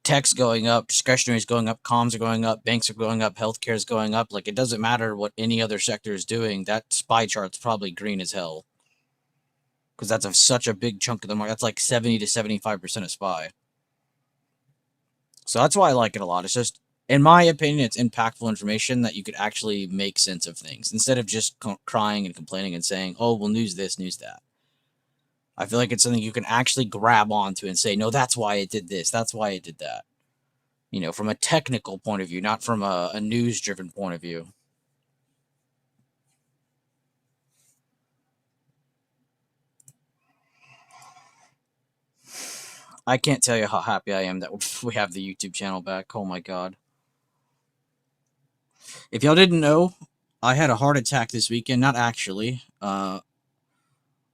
tech's going up, discretionary is going up, comms are going up, banks are going up, healthcare is going up. Like, it doesn't matter what any other sector is doing. That SPY chart's probably green as hell because that's such a big chunk of the market. That's like 70 to 75% of SPY. So that's why I like it a lot. It's just, in my opinion, it's impactful information that you could actually make sense of things instead of just crying and complaining and saying, oh, well, news this, news that. I feel like it's something you can actually grab onto and say, no, that's why it did this. That's why it did that. You know, from a technical point of view, not from a news-driven point of view. I can't tell you how happy I am that we have the YouTube channel back. Oh my god. If y'all didn't know, I had a heart attack this weekend. Not actually. I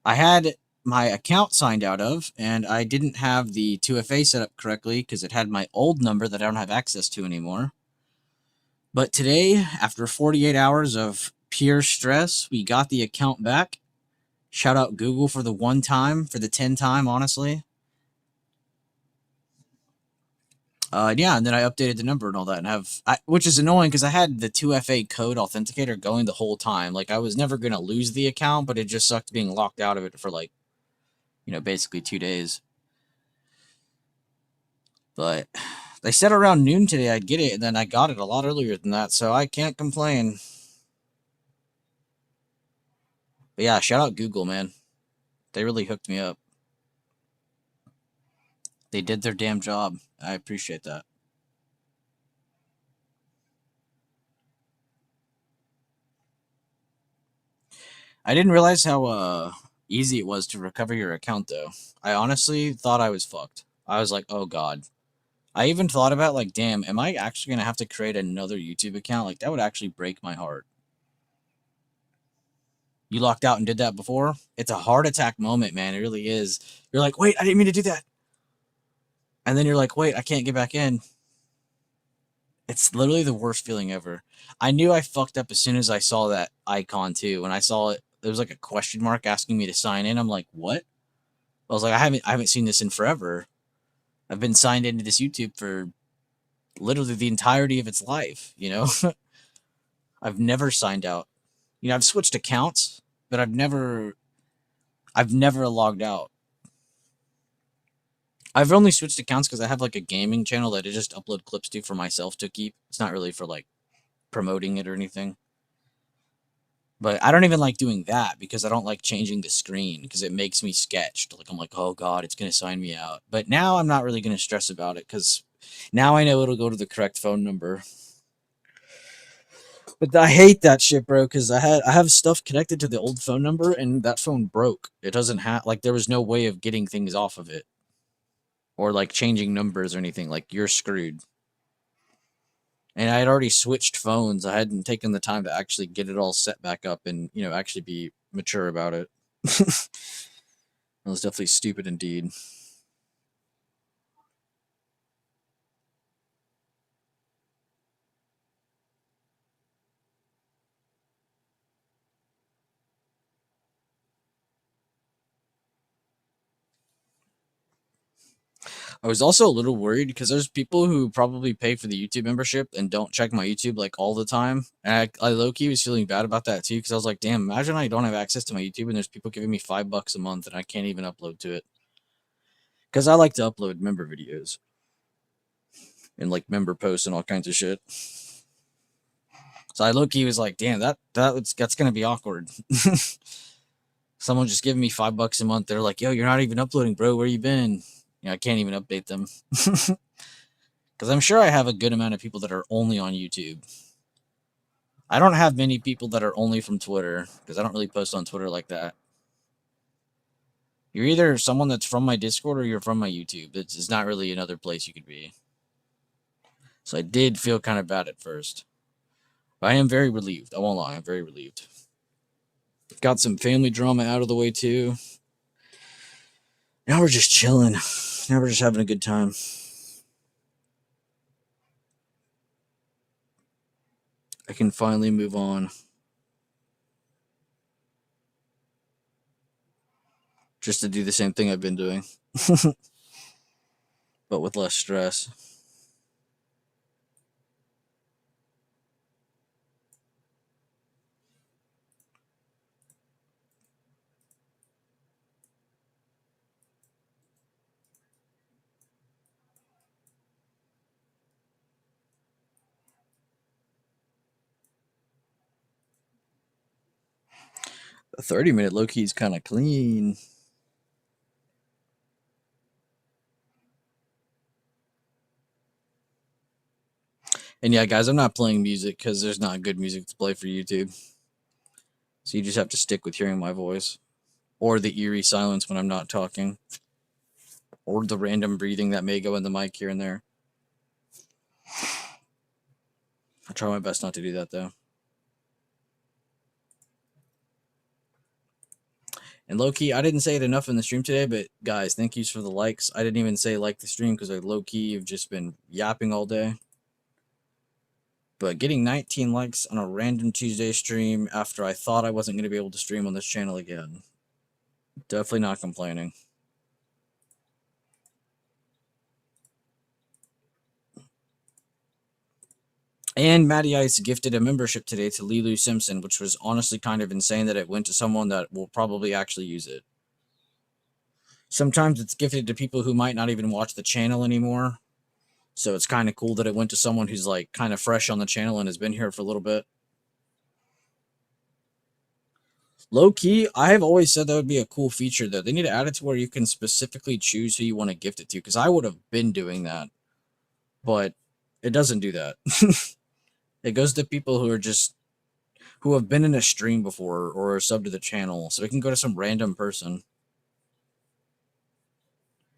had my account signed out of, and I didn't have the 2FA set up correctly because it had my old number that I don't have access to anymore. But today, after 48 hours of pure stress, we got the account back. Shout out Google for the 1 time, for the 10 time, honestly. Yeah, and then I updated the number and all that, and which is annoying because I had the 2FA code authenticator going the whole time. Like, I was never gonna lose the account, but it just sucked being locked out of it for, like, you know, basically 2 days. But they said around noon today I'd get it, and then I got it a lot earlier than that, so I can't complain. But yeah, shout out Google, man. They really hooked me up. They did their damn job. I appreciate that. I didn't realize how easy it was to recover your account, though. I honestly thought I was fucked. I was like, oh god. I even thought about, like, damn, am I actually going to have to create another YouTube account? Like, that would actually break my heart. You locked out and did that before? It's a heart attack moment, man. It really is. You're like, wait, I didn't mean to do that. And then you're like, wait, I can't get back in. It's literally the worst feeling ever. I knew I fucked up as soon as I saw that icon too. When I saw it, there was like a question mark asking me to sign in. I'm like, what? I was like, I haven't seen this in forever. I've been signed into this YouTube for literally the entirety of its life, you know? I've never signed out. You know, I've switched accounts, but I've never logged out. I've only switched accounts because I have like a gaming channel that I just upload clips to for myself to keep. It's not really for like promoting it or anything. But I don't even like doing that because I don't like changing the screen because it makes me sketched. Like I'm like, oh god, it's gonna sign me out. But now I'm not really gonna stress about it because now I know it'll go to the correct phone number. But I hate that shit, bro, because I have stuff connected to the old phone number and that phone broke. It doesn't have like there was no way of getting things off of it or like changing numbers or anything. Like you're screwed. And I had already switched phones. I hadn't taken the time to actually get it all set back up and actually be mature about it. It was definitely stupid indeed. I was also a little worried because there's people who probably pay for the YouTube membership and don't check my YouTube like all the time. And I low key was feeling bad about that too because I was like, damn, imagine I don't have access to my YouTube and there's people giving me $5 a month and I can't even upload to it because I like to upload member videos and like member posts and all kinds of shit. So I low key was like, damn, that's gonna be awkward. Someone just giving me $5 a month. They're like, yo, you're not even uploading, bro. Where you been? I can't even update them. Because I'm sure I have a good amount of people that are only on YouTube. I don't have many people that are only from Twitter because I don't really post on Twitter like that. You're either someone that's from my Discord or you're from my YouTube. It's not really another place you could be. So I did feel kind of bad at first. But I am very relieved. I won't lie. I'm very relieved. Got some family drama out of the way too. Now we're just chilling. Now we're just having a good time. I can finally move on. Just to do the same thing I've been doing. But with less stress. A 30-minute low key is kind of clean. And yeah, guys, I'm not playing music because there's not good music to play for YouTube. So you just have to stick with hearing my voice. Or the eerie silence when I'm not talking. Or the random breathing that may go in the mic here and there. I try my best not to do that though. And low key, I didn't say it enough in the stream today, but guys, thank yous for the likes. I didn't even say like the stream because I low key have just been yapping all day. But getting 19 likes on a random Tuesday stream after I thought I wasn't going to be able to stream on this channel again. Definitely not complaining. And Matty Ice gifted a membership today to Lilu Simpson, which was honestly kind of insane that it went to someone that will probably actually use it. Sometimes it's gifted to people who might not even watch the channel anymore. So it's kind of cool that it went to someone who's like kind of fresh on the channel and has been here for a little bit. Low key, I have always said that would be a cool feature though. They need to add it to where you can specifically choose who you want to gift it to because I would have been doing that. But it doesn't do that. It goes to people who have been in a stream before or are sub to the channel, so it can go to some random person.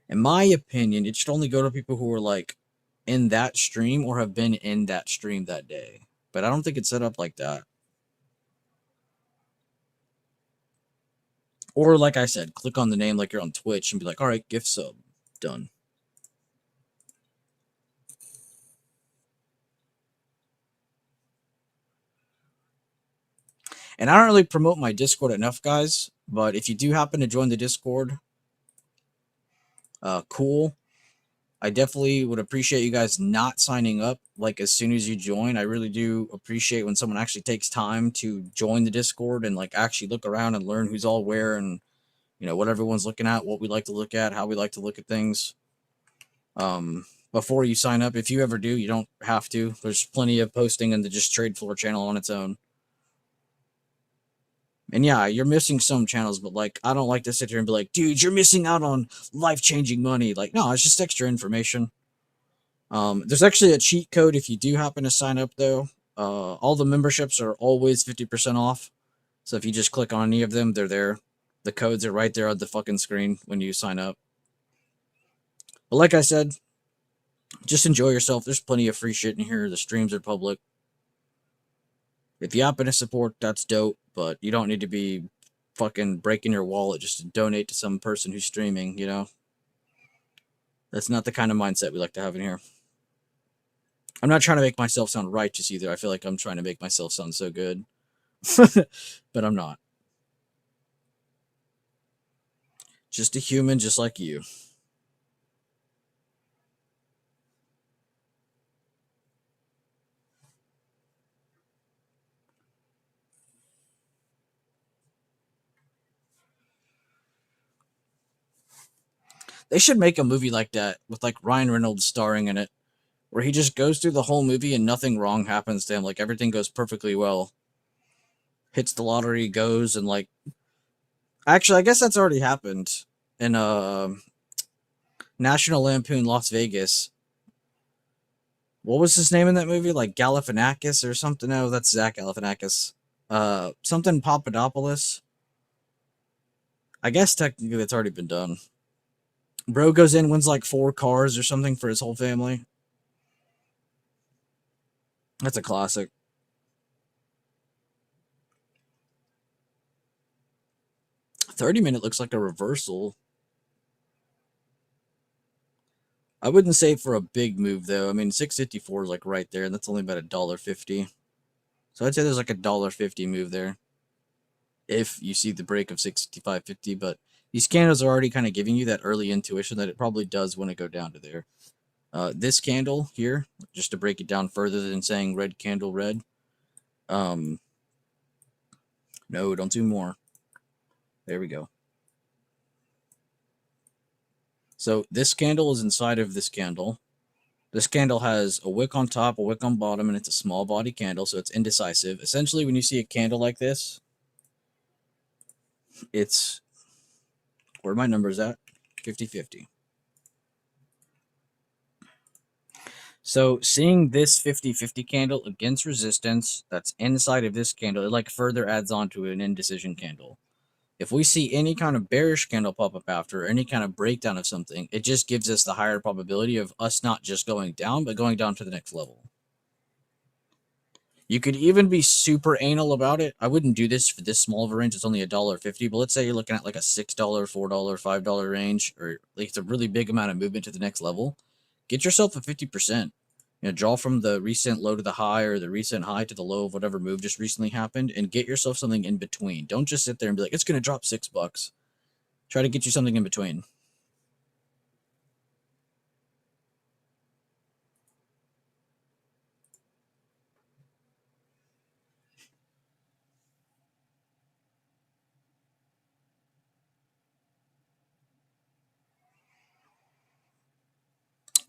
In my opinion, it should only go to people who are like in that stream or have been in that stream that day. But I don't think it's set up like that. Or like I said, click on the name like you're on Twitch and be like, all right, gift sub. Done. And I don't really promote my Discord enough, guys, but if you do happen to join the Discord, cool. I definitely would appreciate you guys not signing up like as soon as you join. I really do appreciate when someone actually takes time to join the Discord and like actually look around and learn who's all where and what everyone's looking at, what we like to look at, how we like to look at things. Before you sign up, if you ever do, you don't have to. There's plenty of posting in the Just Trade Floor channel on its own. And yeah, you're missing some channels, but like I don't like to sit here and be like, dude, you're missing out on life-changing money. Like, no, it's just extra information. There's actually a cheat code if you do happen to sign up though. All the memberships are always 50% off. So if you just click on any of them, they're there. The codes are right there on the fucking screen when you sign up. But like I said, just enjoy yourself. There's plenty of free shit in here. The streams are public. If you happen to support, that's dope, but you don't need to be fucking breaking your wallet just to donate to some person who's streaming, That's not the kind of mindset we like to have in here. I'm not trying to make myself sound righteous either. I feel like I'm trying to make myself sound so good. But I'm not. Just a human just like you. They should make a movie like that with like Ryan Reynolds starring in it, where he just goes through the whole movie and nothing wrong happens to him. Like everything goes perfectly well. Hits the lottery, goes and like. Actually, I guess that's already happened in National Lampoon Las Vegas. What was his name in that movie? Like Galifianakis or something? No, that's Zach Galifianakis. Something Papadopoulos. I guess technically it's already been done. Bro goes in, wins like 4 cars or something for his whole family. That's a classic. $30 looks like a reversal. I wouldn't say for a big move though. I mean, 654 is like right there, and that's only about $1.50. So I'd say there's like $1.50 move there. If you see the break of 655.50, but these candles are already kind of giving you that early intuition that it probably does want to go down to there. This candle here, just to break it down further than saying red candle red. No, don't do more. There we go. So this candle is inside of this candle. This candle has a wick on top, a wick on bottom, and it's a small body candle, so it's indecisive. Essentially, when you see a candle like this, it's, where are my numbers at? 50-50. So seeing this 50-50 candle against resistance that's inside of this candle, it like further adds on to an indecision candle. If we see any kind of bearish candle pop up after, any kind of breakdown of something, it just gives us the higher probability of us not just going down, but going down to the next level. You could even be super anal about it. I wouldn't do this for this small of a range. It's only $1.50, but let's say you're looking at like a $6, $4, $5 range, or like it's a really big amount of movement to the next level. Get yourself a 50%. Draw from the recent low to the high or the recent high to the low of whatever move just recently happened and get yourself something in between. Don't just sit there and be like, it's going to drop $6. Try to get you something in between.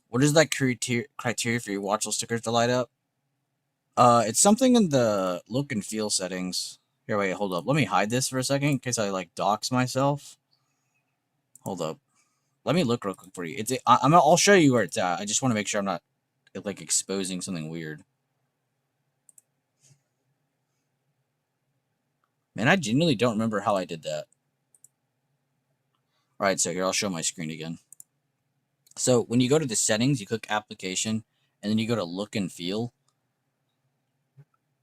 What is that criteria for your watch list stickers to light up? It's something in the look and feel settings. Here, wait, hold up. Let me hide this for a second in case I like dox myself. Hold up. Let me look real quick for you. I'll show you where it's at. I just want to make sure I'm not like exposing something weird. Man, I genuinely don't remember how I did that. Alright, so here, I'll show my screen again. So when you go to the settings, you click application, and then you go to look and feel.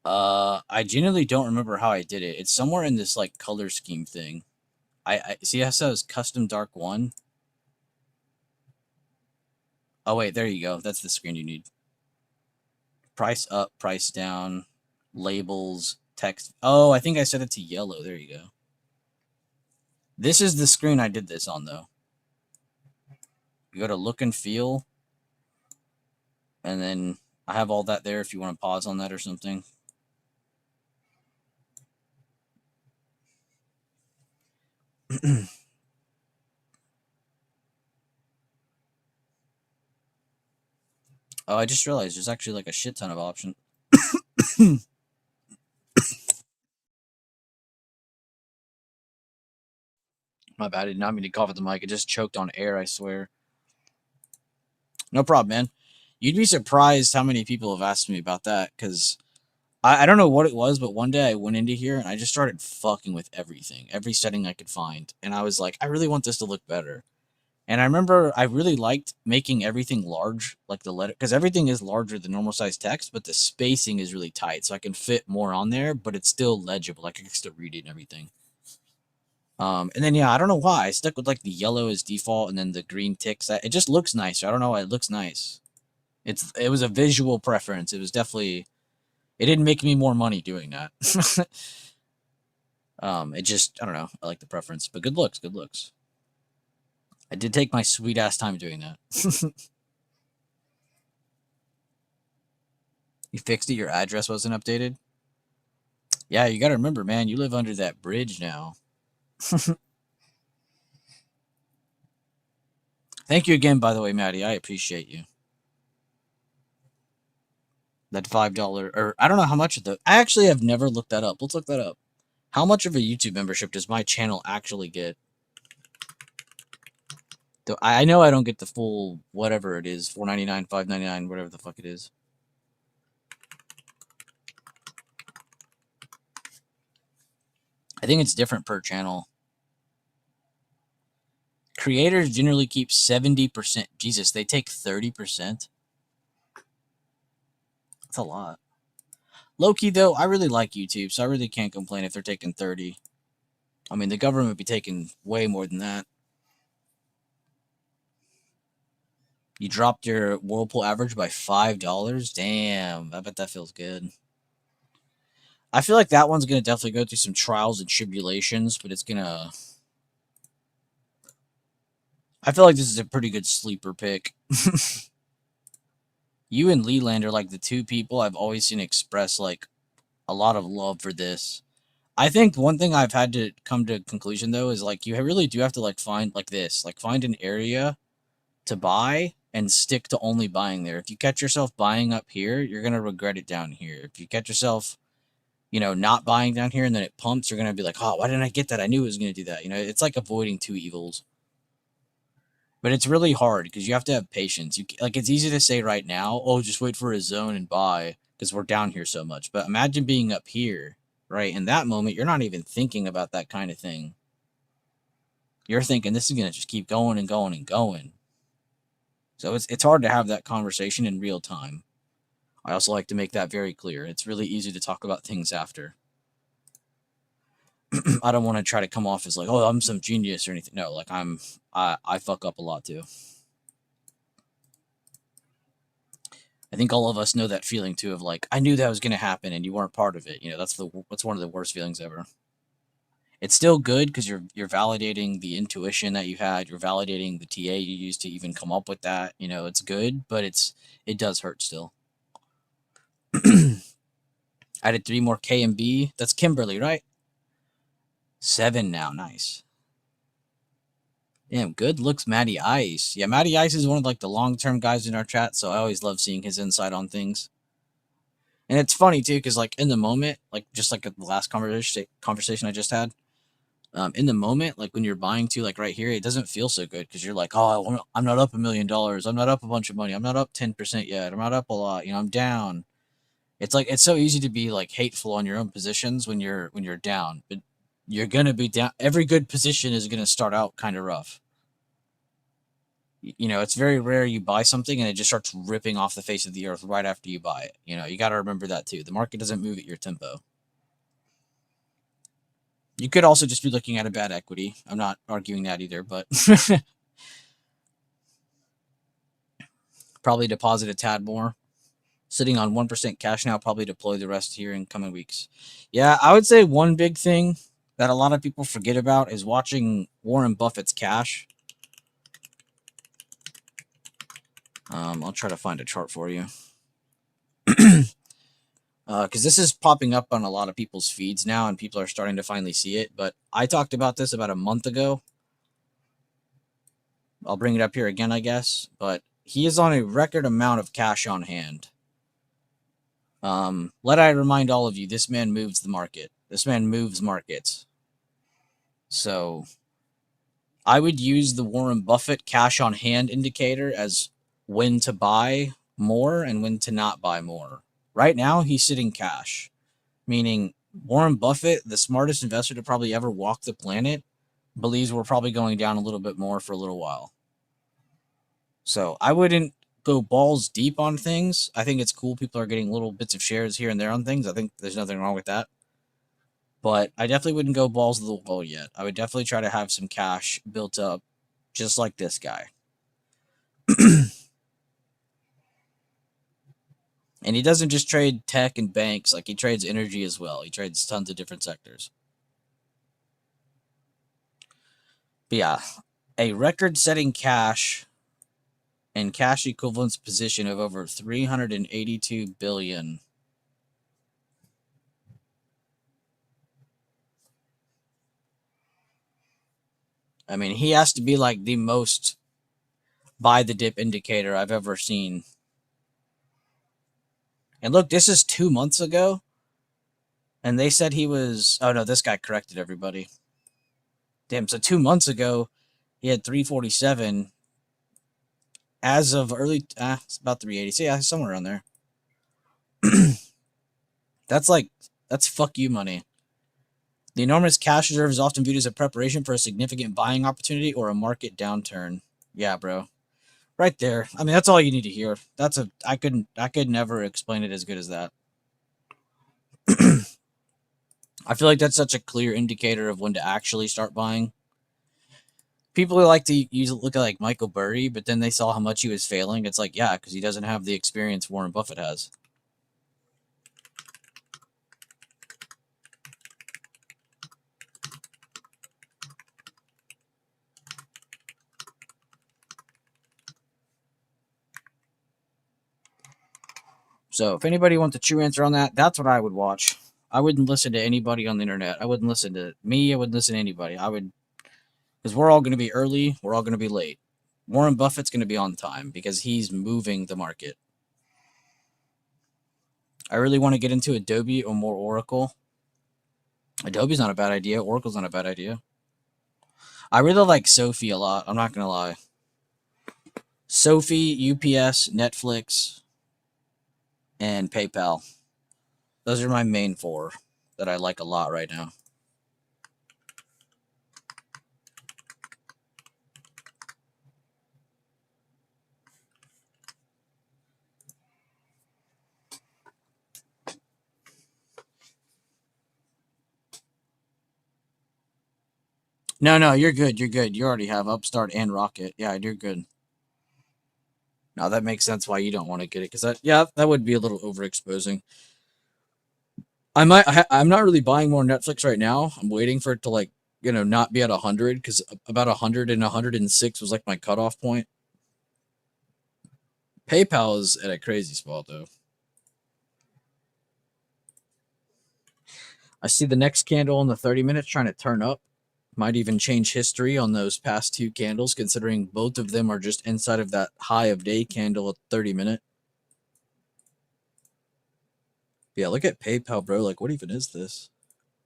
I genuinely don't remember how I did it. It's somewhere in this like color scheme thing. I see how it says custom dark 1. Oh wait, there you go. That's the screen you need. Price up, price down, labels, text. Oh, I think I set it to yellow. There you go. This is the screen I did this on, though. You go to look and feel, and then I have all that there if you want to pause on that or something. Oh, I just realized there's actually like a shit ton of options. My bad. I did not mean to cough at the mic. It just choked on air, I swear. No problem, man. You'd be surprised how many people have asked me about that because I don't know what it was, but one day I went into here and I just started fucking with everything, every setting I could find. And I was like, I really want this to look better. And I remember I really liked making everything large, like the letter, because everything is larger than normal size text, but the spacing is really tight, so I can fit more on there, but it's still legible. Like I can still read it and everything. And then yeah, I don't know why I stuck with like the yellow as default, and then the green ticks. It just looks nicer. I don't know why it looks nice. It was a visual preference. It was definitely. It didn't make me more money doing that. It just I don't know. I like the preference, but good looks, good looks. I did take my sweet ass time doing that. You fixed it. Your address wasn't updated. Yeah, you got to remember, man. You live under that bridge now. Thank you again, by the way, Maddie. I appreciate you. That $5, or I don't know how much of the. I actually have never looked that up. Let's look that up. How much of a YouTube membership does my channel actually get? I know I don't get the full whatever it is, $4.99, $5.99, whatever the fuck it is. I think it's different per channel. Creators generally keep 70%. Jesus, they take 30%. That's a lot. Low key though, I really like YouTube, so I really can't complain if they're taking 30. I mean, the government would be taking way more than that. You dropped your Whirlpool average by $5. Damn, I bet that feels good. I feel like that one's gonna definitely go through some trials and tribulations, but it's gonna. I feel like this is a pretty good sleeper pick. You and Leland are like the two people I've always seen express like a lot of love for this. I think one thing I've had to come to a conclusion though is like you really do have to like find like this, like find an area to buy and stick to only buying there. If you catch yourself buying up here, you're gonna regret it down here. If you catch yourself, not buying down here and then it pumps, you're gonna be like, oh, why didn't I get that? I knew it was gonna do that. It's like avoiding two evils. But it's really hard because you have to have patience. It's easy to say right now, oh, just wait for a zone and buy because we're down here so much. But imagine being up here, right? In that moment, you're not even thinking about that kind of thing. You're thinking this is gonna just keep going and going and going. So it's hard to have that conversation in real time. I also like to make that very clear. It's really easy to talk about things after. I don't want to try to come off as like, oh, I'm some genius or anything. No, like I fuck up a lot too. I think all of us know that feeling too of like, I knew that was going to happen and you weren't part of it. That's one of the worst feelings ever. It's still good because you're validating the intuition that you had. You're validating the TA you used to even come up with that. It's good, but it does hurt still. Added 3 more K and B. That's Kimberly, right? 7 now. Nice. Damn, good looks, Matty Ice. Yeah, Matty Ice is one of like the long-term guys in our chat, so I always love seeing his insight on things. And it's funny too, because like in the moment, like just like the last conversation I just had, in the moment, like when you're buying too, like right here, it doesn't feel so good because you're like, oh, I'm not up $1 million. I'm not up a bunch of money. I'm not up 10% yet. I'm not up a lot. I'm down. It's like it's so easy to be like hateful on your own positions when you're down, but you're gonna be down. Every good position is gonna start out kind of rough. It's very rare you buy something and it just starts ripping off the face of the earth right after you buy it. You got to remember that too. The market doesn't move at your tempo. You could also just be looking at a bad equity. I'm not arguing that either, but probably deposit a tad more. Sitting on 1% cash now, probably deploy the rest here in coming weeks. Yeah, I would say one big thing that a lot of people forget about is watching Warren Buffett's cash. I'll try to find a chart for you. Because this is popping up on a lot of people's feeds now, and people are starting to finally see it. But I talked about this about a month ago. I'll bring it up here again, I guess. But he is on a record amount of cash on hand. Let I remind all of you, this man moves the market. This man moves markets. So I would use the Warren Buffett cash on hand indicator as when to buy more and when to not buy more. Right now, he's sitting cash, meaning Warren Buffett, the smartest investor to probably ever walk the planet, believes we're probably going down a little bit more for a little while. So I wouldn't go balls deep on things. I think it's cool people are getting little bits of shares here and there on things. I think there's nothing wrong with that. But I definitely wouldn't go balls to the wall yet. I would definitely try to have some cash built up, just like this guy. And he doesn't just trade tech and banks, like he trades energy as well. He trades tons of different sectors. But yeah, a record-setting cash and cash equivalents position of over 382 billion. I mean, he has to be like the most buy the dip indicator I've ever seen. And look, this is 2 months ago. And they said he was, oh no, this guy corrected everybody. Damn, so 2 months ago, he had 347. As of early, it's about 380. So yeah, somewhere around there. That's fuck you money. The enormous cash reserve is often viewed as a preparation for a significant buying opportunity or a market downturn. Yeah, bro. Right there. I mean, that's all you need to hear. I could never explain it as good as that. I feel like that's such a clear indicator of when to actually start buying. People like to look at like Michael Burry, but then they saw how much he was failing. It's like, yeah, because he doesn't have the experience Warren Buffett has. So if anybody wants a true answer on that, that's what I would watch. I wouldn't listen to anybody on the internet. I wouldn't listen to me. I wouldn't listen to anybody. I would, because we're all going to be early. We're all going to be late. Warren Buffett's going to be on time because he's moving the market. I really want to get into Adobe or more Oracle. Adobe's not a bad idea. Oracle's not a bad idea. I really like Sophie a lot. I'm not going to lie. Sophie, UPS, Netflix, and PayPal. Those are my main 4 that I like a lot right now. No, you're good. You're good. You already have Upstart and Rocket. Yeah, you're good. Now that makes sense why you don't want to get it, because that would be a little overexposing. I'm not really buying more Netflix right now. I'm waiting for it to not be at 100, because about 100 and 106 was like my cutoff point. PayPal is at a crazy spot though. I see the next candle in the 30 minutes trying to turn up. Might even change history on those past 2 candles, considering both of them are just inside of that high of day candle at 30-minute. Yeah, look at PayPal, bro. Like, what even is this?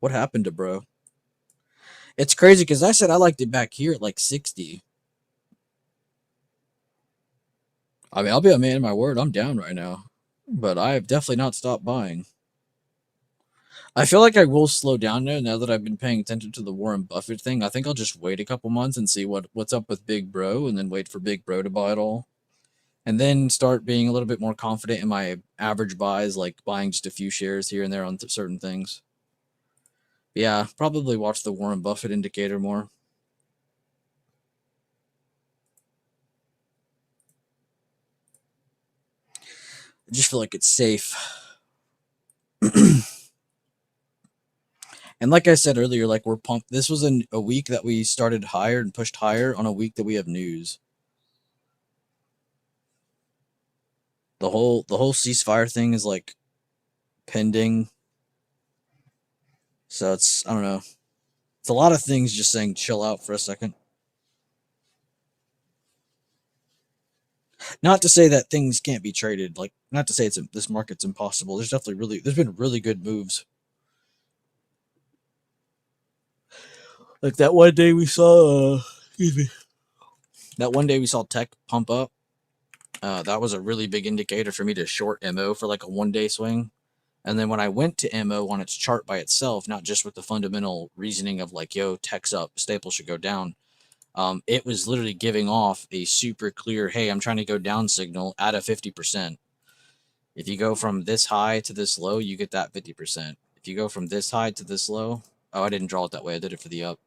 What happened to bro? It's crazy because I said I liked it back here at like 60. I mean, I'll be a man of my word. I'm down right now. But I have definitely not stopped buying. I feel like I will slow down now that I've been paying attention to the Warren Buffett thing. I think I'll just wait a couple months and see what's up with Big Bro, and then wait for Big Bro to buy it all. And then start being a little bit more confident in my average buys, like buying just a few shares here and there on certain things. Yeah, probably watch the Warren Buffett indicator more. I just feel like it's safe. And like I said earlier, like we're pumped. This was a week that we started higher and pushed higher on a week that we have news. The whole ceasefire thing is like pending. So it's, I don't know. It's a lot of things just saying chill out for a second. Not to say that things can't be traded. Like, not to say this market's impossible. There's been really good moves. Like that one day we saw, excuse me, that one day we saw tech pump up. That was a really big indicator for me to short MO for like a 1 day swing. And then when I went to MO on its chart by itself, not just with the fundamental reasoning of like, yo, tech's up, Staples should go down. It was literally giving off a super clear, hey, I'm trying to go down signal at a 50%. If you go from this high to this low, you get that 50%. If you go from this high to this low, oh, I didn't draw it that way. I did it for the up.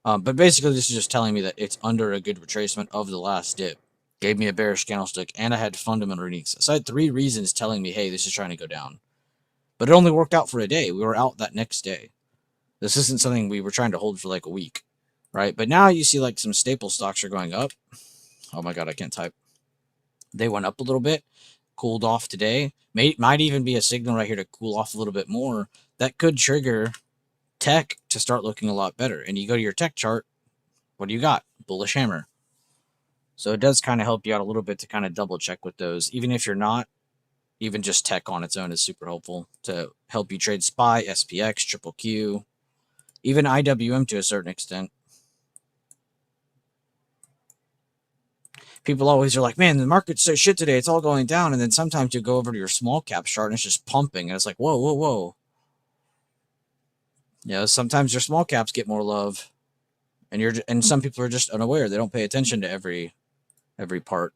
But basically, this is just telling me that it's under a good retracement of the last dip. Gave me a bearish candlestick, and I had fundamental readings. So I had 3 reasons telling me, hey, this is trying to go down. But it only worked out for a day. We were out that next day. This isn't something we were trying to hold for like a week, right? But now you see like some staple stocks are going up. Oh my God, I can't type. They went up a little bit, cooled off today. Might even be a signal right here to cool off a little bit more. That could trigger tech to start looking a lot better. And you go to your tech chart, what do you got? Bullish hammer. So it does kind of help you out a little bit to kind of double check with those. Even if you're not, even just tech on its own is super helpful to help you trade SPY, SPX, Triple Q, even IWM to a certain extent. People always are like, man, the market's so shit today. It's all going down. And then sometimes you go over to your small cap chart and it's just pumping. And it's like, whoa, whoa, whoa. Sometimes your small caps get more love. And some people are just unaware. They don't pay attention to every part.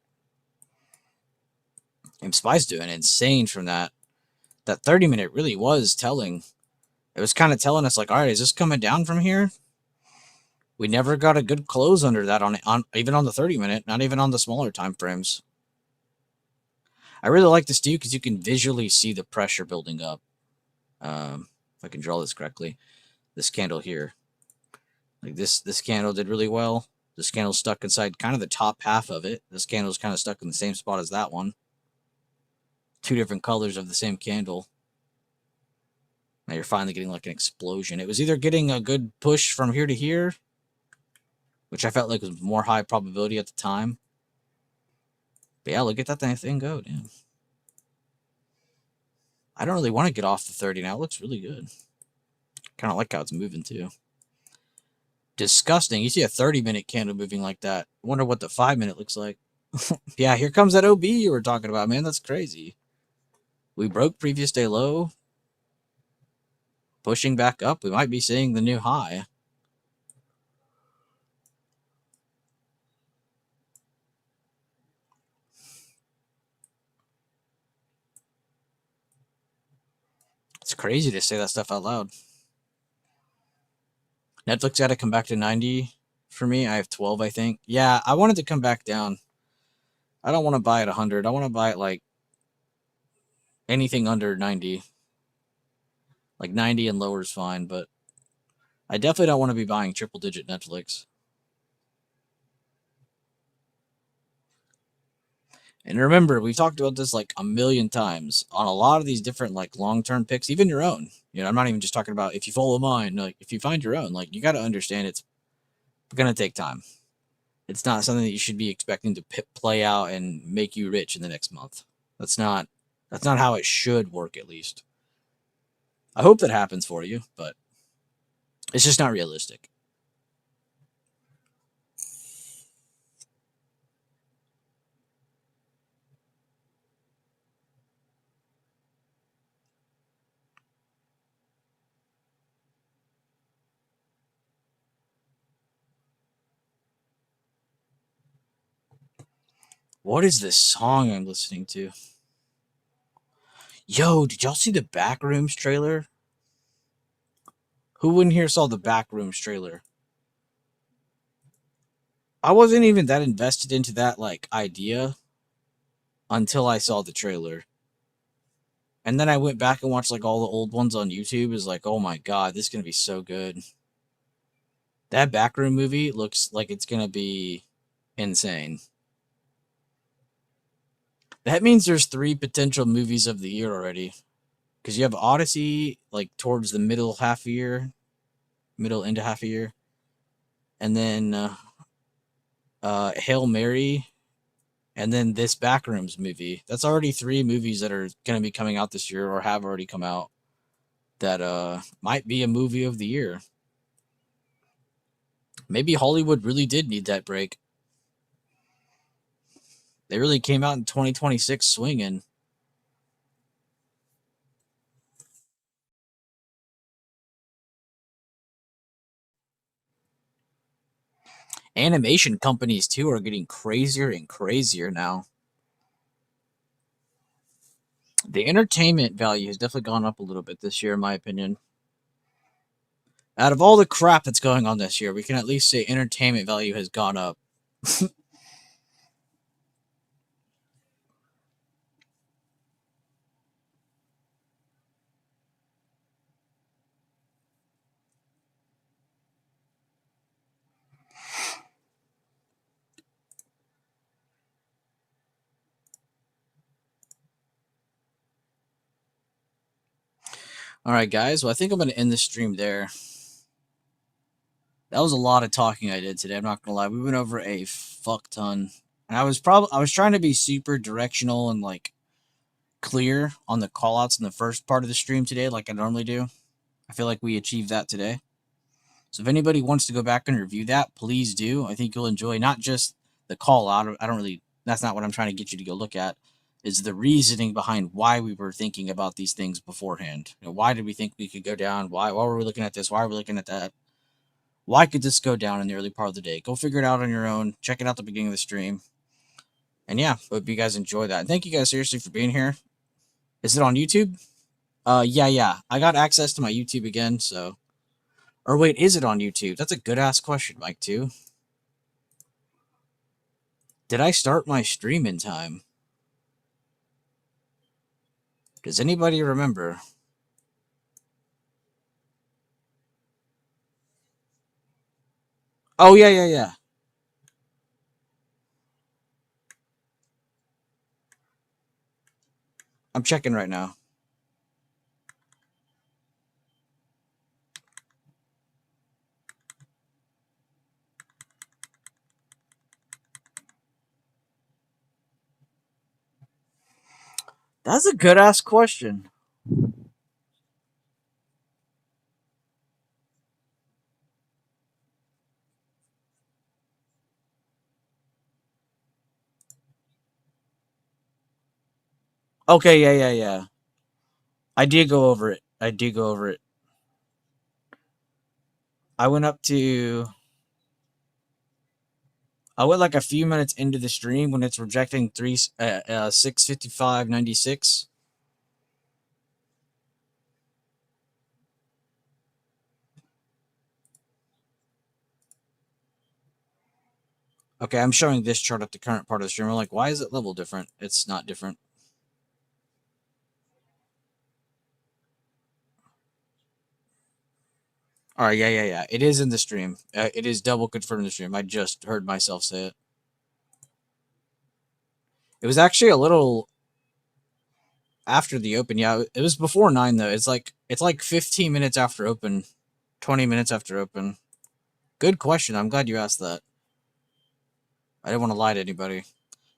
And SPY's doing insane from that. That 30-minute really was telling. It was kind of telling us like, all right, is this coming down from here? We never got a good close under that on even on the 30-minute, not even on the smaller time frames. I really like this too because you can visually see the pressure building up. If I can draw this correctly, this candle here, like this candle did really well. This candle's stuck inside kind of the top half of it. This candle's kind of stuck in the same spot as that one. 2 different colors of the same candle. Now you're finally getting like an explosion. It was either getting a good push from here to here, which I felt like was more high probability at the time. But yeah, look at that thing go, damn. I don't really want to get off the 30 now. It looks really good. Kind of like how it's moving too. Disgusting. You see a 30-minute candle moving like that. I wonder what the 5-minute looks like. Yeah, here comes that OB you were talking about, man. That's crazy. We broke previous day low. Pushing back up. We might be seeing the new high. It's crazy to say that stuff out loud. Netflix got to come back to 90 for me. I have 12, I think. Yeah, I wanted to come back down. I don't want to buy at 100. I want to buy it like anything under 90. Like 90 and lower is fine, but I definitely don't want to be buying triple-digit Netflix. And remember, we've talked about this like a million times on a lot of these different like long-term picks, even your own. I'm not even just talking about if you follow mine. Like if you find your own, like you got to understand it's going to take time. It's not something that you should be expecting to play out and make you rich in the next month. That's not how it should work, at least. I hope that happens for you, but it's just not realistic. What is this song I'm listening to? Yo, did y'all see the Backrooms trailer? Who in here saw the Backrooms trailer? I wasn't even that invested into that like idea until I saw the trailer. And then I went back and watched like all the old ones on YouTube. Is like, oh my god, this is gonna be so good. That Backroom movie looks like it's gonna be insane. That means there's 3 potential movies of the year already. Because you have Odyssey like towards the middle half year, middle into half a year, and then Hail Mary, and then this Backrooms movie. That's already 3 movies that are gonna be coming out this year or have already come out. That might be a movie of the year. Maybe Hollywood really did need that break. They really came out in 2026 swinging. Animation companies too are getting crazier and crazier now. The entertainment value has definitely gone up a little bit this year, in my opinion. Out of all the crap that's going on this year, we can at least say entertainment value has gone up. All right, guys. Well, I think I'm going to end the stream there. That was a lot of talking I did today. I'm not gonna lie. We went over a fuck ton, and I was trying to be super directional and like clear on the callouts in the first part of the stream today, like I normally do. I feel like we achieved that today. So if anybody wants to go back and review that, please do. I think you'll enjoy not just the call out. I don't really. That's not what I'm trying to get you to go look at. Is the reasoning behind why we were thinking about these things beforehand? You know, why did we think we could go down? Why were we looking at this? Why are we looking at that? Why could this go down in the early part of the day? Go figure it out on your own. Check it out at the beginning of the stream. And yeah, hope you guys enjoy that. And thank you guys seriously for being here. Is it on YouTube? Yeah. I got access to my YouTube again, so. Or wait, is it on YouTube? That's a good ass question, Mike, too. Did I start my stream in time? Does anybody remember? Oh, yeah. I'm checking right now. That's a good ass question. Okay, yeah. I did go over it. I went up to. I went like a few minutes into the stream when it's rejecting 655.96. Okay, I'm showing this chart at the current part of the stream. I'm like, why is it level different? It's not different. All right, yeah. It is in the stream. It is double confirmed in the stream. I just heard myself say it. It was actually a little after the open. Yeah, it was before 9 though. It's like 15 minutes after open, 20 minutes after open. Good question. I'm glad you asked that. I didn't want to lie to anybody.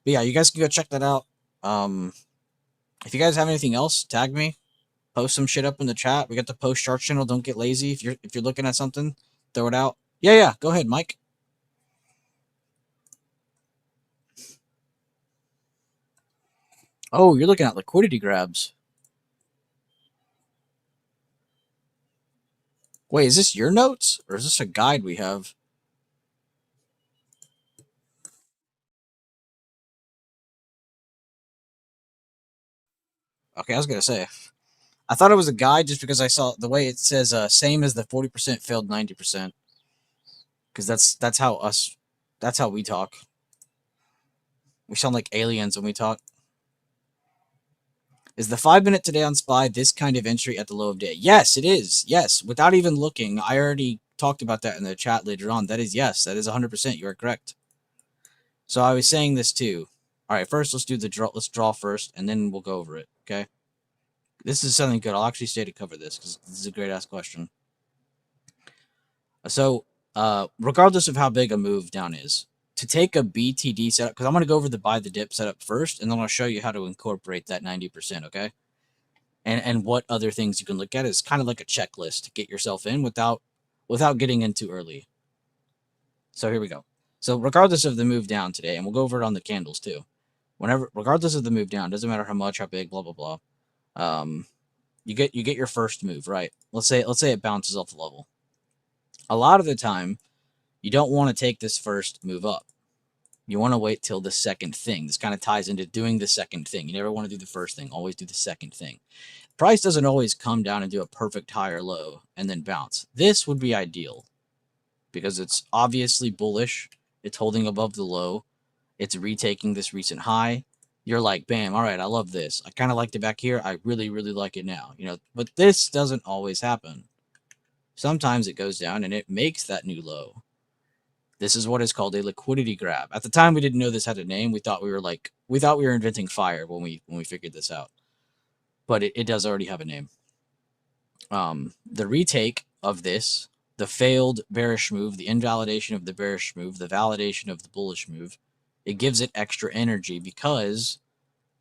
But yeah, you guys can go check that out. If you guys have anything else, tag me. Post some shit up in the chat. We got the post chart channel. Don't get lazy. If you're looking at something, throw it out. Yeah. Go ahead, Mike. Oh, you're looking at liquidity grabs. Wait, is this your notes or is this a guide we have? Okay, I was gonna say I thought it was a guide just because I saw the way it says same as the 40% failed 90%. Because that's how we talk. We sound like aliens when we talk. Is the 5 minute today on SPY this kind of entry at the low of day? Yes, it is. Yes, without even looking. I already talked about that in the chat later on. That is yes. That is 100%. You are correct. So I was saying this too. All right, first let's do the draw. Let's draw first, and then we'll go over it. Okay. This is something good. I'll actually stay to cover this because this is a great ass question. So, regardless of how big a move down is, to take a BTD setup, because I'm going to go over the buy the dip setup first, and then I'll show you how to incorporate that 90%. Okay. And what other things you can look at is kind of like a checklist to get yourself in without getting in too early. So here we go. So regardless of the move down today, and we'll go over it on the candles too. Regardless of the move down, doesn't matter how much, how big, blah blah blah. You get your first move, right? Let's say it bounces off the level. A lot of the time, you don't want to take this first move up. You want to wait till the second thing. This kind of ties into doing the second thing. You never want to do the first thing. Always do the second thing. Price doesn't always come down and do a perfect high or low and then bounce. This would be ideal because it's obviously bullish. It's holding above the low. It's retaking this recent high. You're like, bam, all right, I love this. I kind of liked it back here. I really, really like it now. But this doesn't always happen. Sometimes it goes down and it makes that new low. This is what is called a liquidity grab. At the time, we didn't know this had a name. We thought we were inventing fire when we figured this out. But it does already have a name. The retake of this, the failed bearish move, the invalidation of the bearish move, the validation of the bullish move, it gives it extra energy because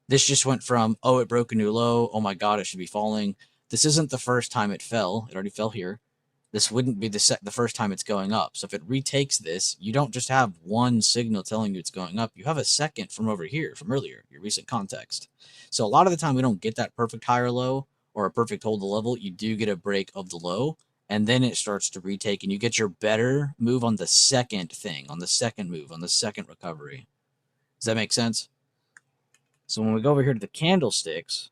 this just went from, oh, it broke a new low. Oh my God, it should be falling. This isn't the first time it fell. It already fell here. This wouldn't be the first time it's going up. So if it retakes this, you don't just have one signal telling you it's going up. You have a second from over here, from earlier, your recent context. So a lot of the time we don't get that perfect high or low or a perfect hold the level. You do get a break of the low, and then it starts to retake, and you get your better move on the second thing, on the second move, on the second recovery. Does that make sense? So when we go over here to the candlesticks,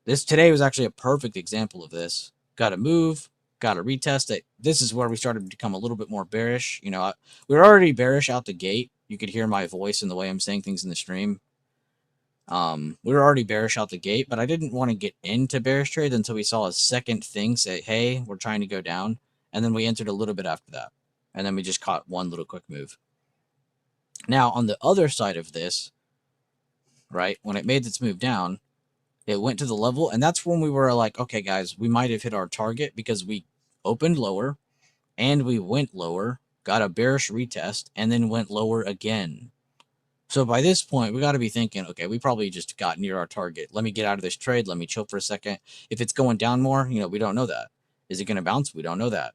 this today was actually a perfect example of this. Got to move, got to retest it. This is where we started to become a little bit more bearish. We were already bearish out the gate. You could hear my voice and the way I'm saying things in the stream. We were already bearish out the gate, but I didn't want to get into bearish trade until we saw a second thing say, hey, we're trying to go down. And then we entered a little bit after that. And then we just caught one little quick move. Now, on the other side of this, right, when it made its move down, it went to the level, and that's when we were like, okay, guys, we might have hit our target because we opened lower and we went lower, got a bearish retest, and then went lower again. So by this point, we got to be thinking, okay, we probably just got near our target. Let me get out of this trade. Let me chill for a second. If it's going down more, we don't know that. Is it going to bounce? We don't know that.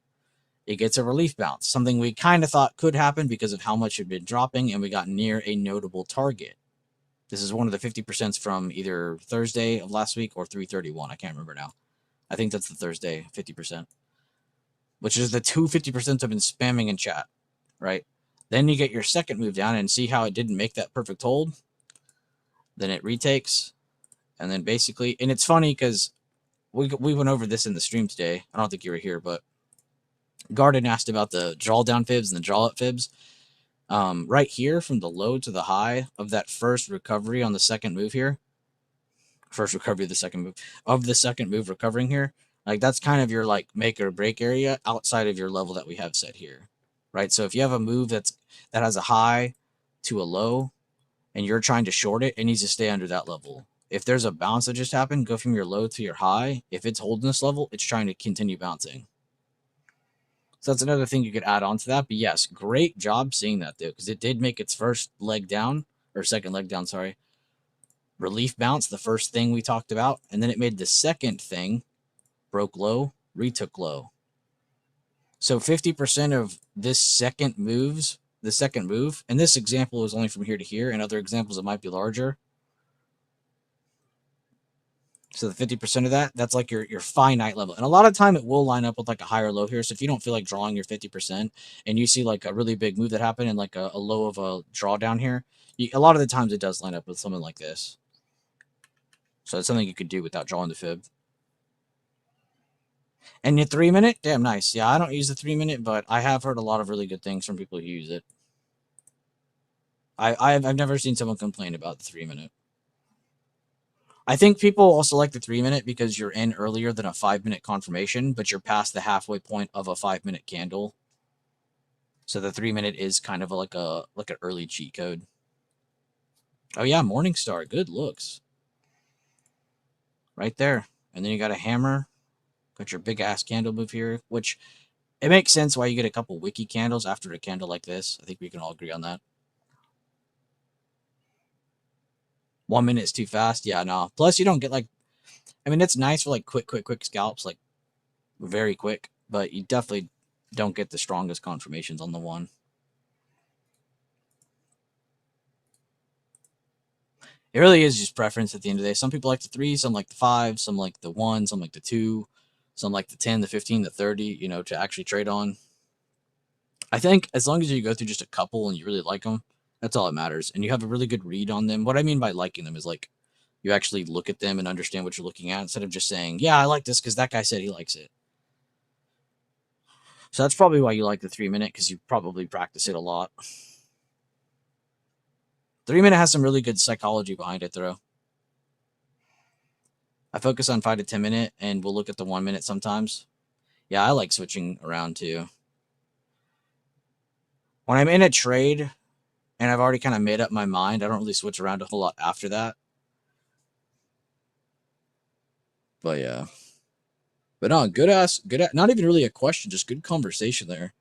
It gets a relief bounce, something we kind of thought could happen because of how much it had been dropping, and we got near a notable target. This is one of the 50% from either Thursday of last week or 331. I can't remember now. I think that's the Thursday 50%, which is the 250% I've been spamming in chat, right? Then you get your second move down and see how it didn't make that perfect hold. Then it retakes. And then basically, and it's funny because we went over this in the stream today. I don't think you were here, but Garden asked about the drawdown fibs and the draw up fibs. Right here from the low to the high of that first recovery on the second move here, first recovery of the second move, of the second move recovering here, like that's kind of your like make or break area outside of your level that we have set here, right? So if you have a move that has a high to a low and you're trying to short it, it needs to stay under that level. If there's a bounce that just happened, go from your low to your high. If it's holding this level, it's trying to continue bouncing. So that's another thing you could add on to that. But yes, great job seeing that though, because it did make its first leg down, or second leg down, sorry. Relief bounce, the first thing we talked about. And then it made the second thing, broke low, retook low. So 50% of this second move, and this example is only from here to here, and other examples it might be larger. So the 50% of that's like your finite level. And a lot of time it will line up with like a higher low here. So if you don't feel like drawing your 50% and you see like a really big move that happened and like a low of a drawdown here, a lot of the times it does line up with something like this. So it's something you could do without drawing the fib. And your 3 minute, damn nice. Yeah, I don't use the 3 minute, but I have heard a lot of really good things from people who use it. I've never seen someone complain about the 3 minute. I think people also like the 3 minute because you're in earlier than a 5 minute confirmation, but you're past the halfway point of a 5 minute candle. So the 3 minute is kind of like an early cheat code. Oh yeah, Morningstar, good looks. Right there. And then you got a hammer, got your big ass candle move here, which it makes sense why you get a couple wiki candles after a candle like this. I think we can all agree on that. 1 minute is too fast. Yeah, no. Plus you don't get like, I mean, it's nice for like quick scalps, like very quick, but you definitely don't get the strongest confirmations on the one. It really is just preference at the end of the day. Some people like the 3, some like the 5, some like the 1, some like the 2, some like the 10, the 15, the 30, to actually trade on. I think as long as you go through just a couple and you really like them, that's all that matters. And you have a really good read on them. What I mean by liking them is like you actually look at them and understand what you're looking at instead of just saying, yeah, I like this because that guy said he likes it. So that's probably why you like the 3 minute, because you probably practice it a lot. 3 minute has some really good psychology behind it, though. I focus on 5 to 10 minute, and we'll look at the 1 minute sometimes. Yeah, I like switching around too. When I'm in a trade and I've already kind of made up my mind, I don't really switch around a whole lot after that. But yeah. But no, not even really a question, just good conversation there.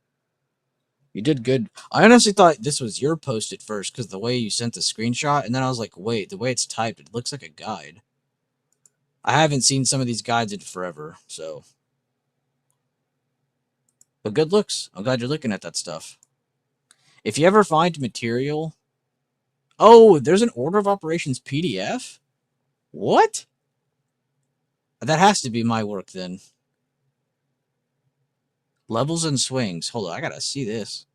You did good. I honestly thought this was your post at first because the way you sent the screenshot, and then I was like, wait, the way it's typed, it looks like a guide. I haven't seen some of these guides in forever, so. But good looks. I'm glad you're looking at that stuff. If you ever find material. Oh, there's an order of operations PDF? What? That has to be my work then. Levels and swings. Hold on, I gotta see this.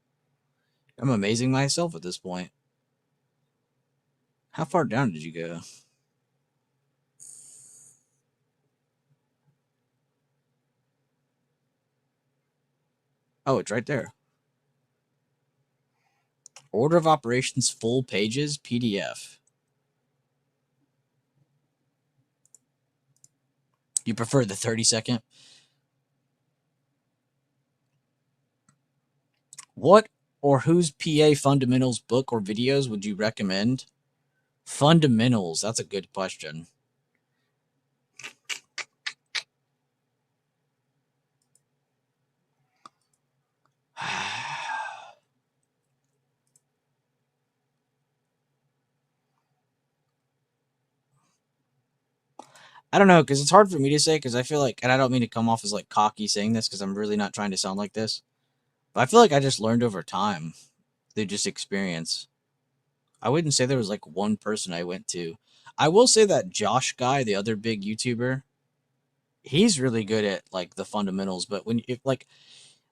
I'm amazing myself at this point. How far down did you go? Oh, it's right there. Order of operations full pages PDF. You prefer the 30-second? What or whose PA fundamentals book or videos would you recommend? Fundamentals, that's a good question. I don't know, because it's hard for me to say, because I feel like, and I don't mean to come off as like cocky saying this, because I'm really not trying to sound like this, but I feel like I just learned over time through just experience. I wouldn't say there was like one person I went to. I will say that Josh guy, the other big YouTuber, he's really good at like the fundamentals, but when if like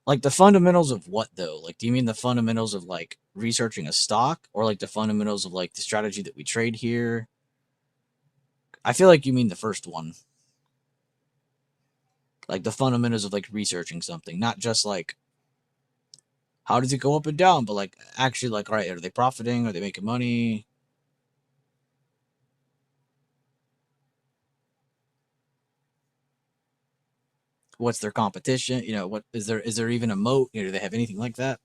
the fundamentals of what though? Like, do you mean the fundamentals of like researching a stock, or like the fundamentals of like the strategy that we trade here? I feel like you mean the first one. Like the fundamentals of like researching something, not just like how does it go up and down, but like actually like, all right, are they profiting? Are they making money? What's their competition? What is there even a moat? Do they have anything like that?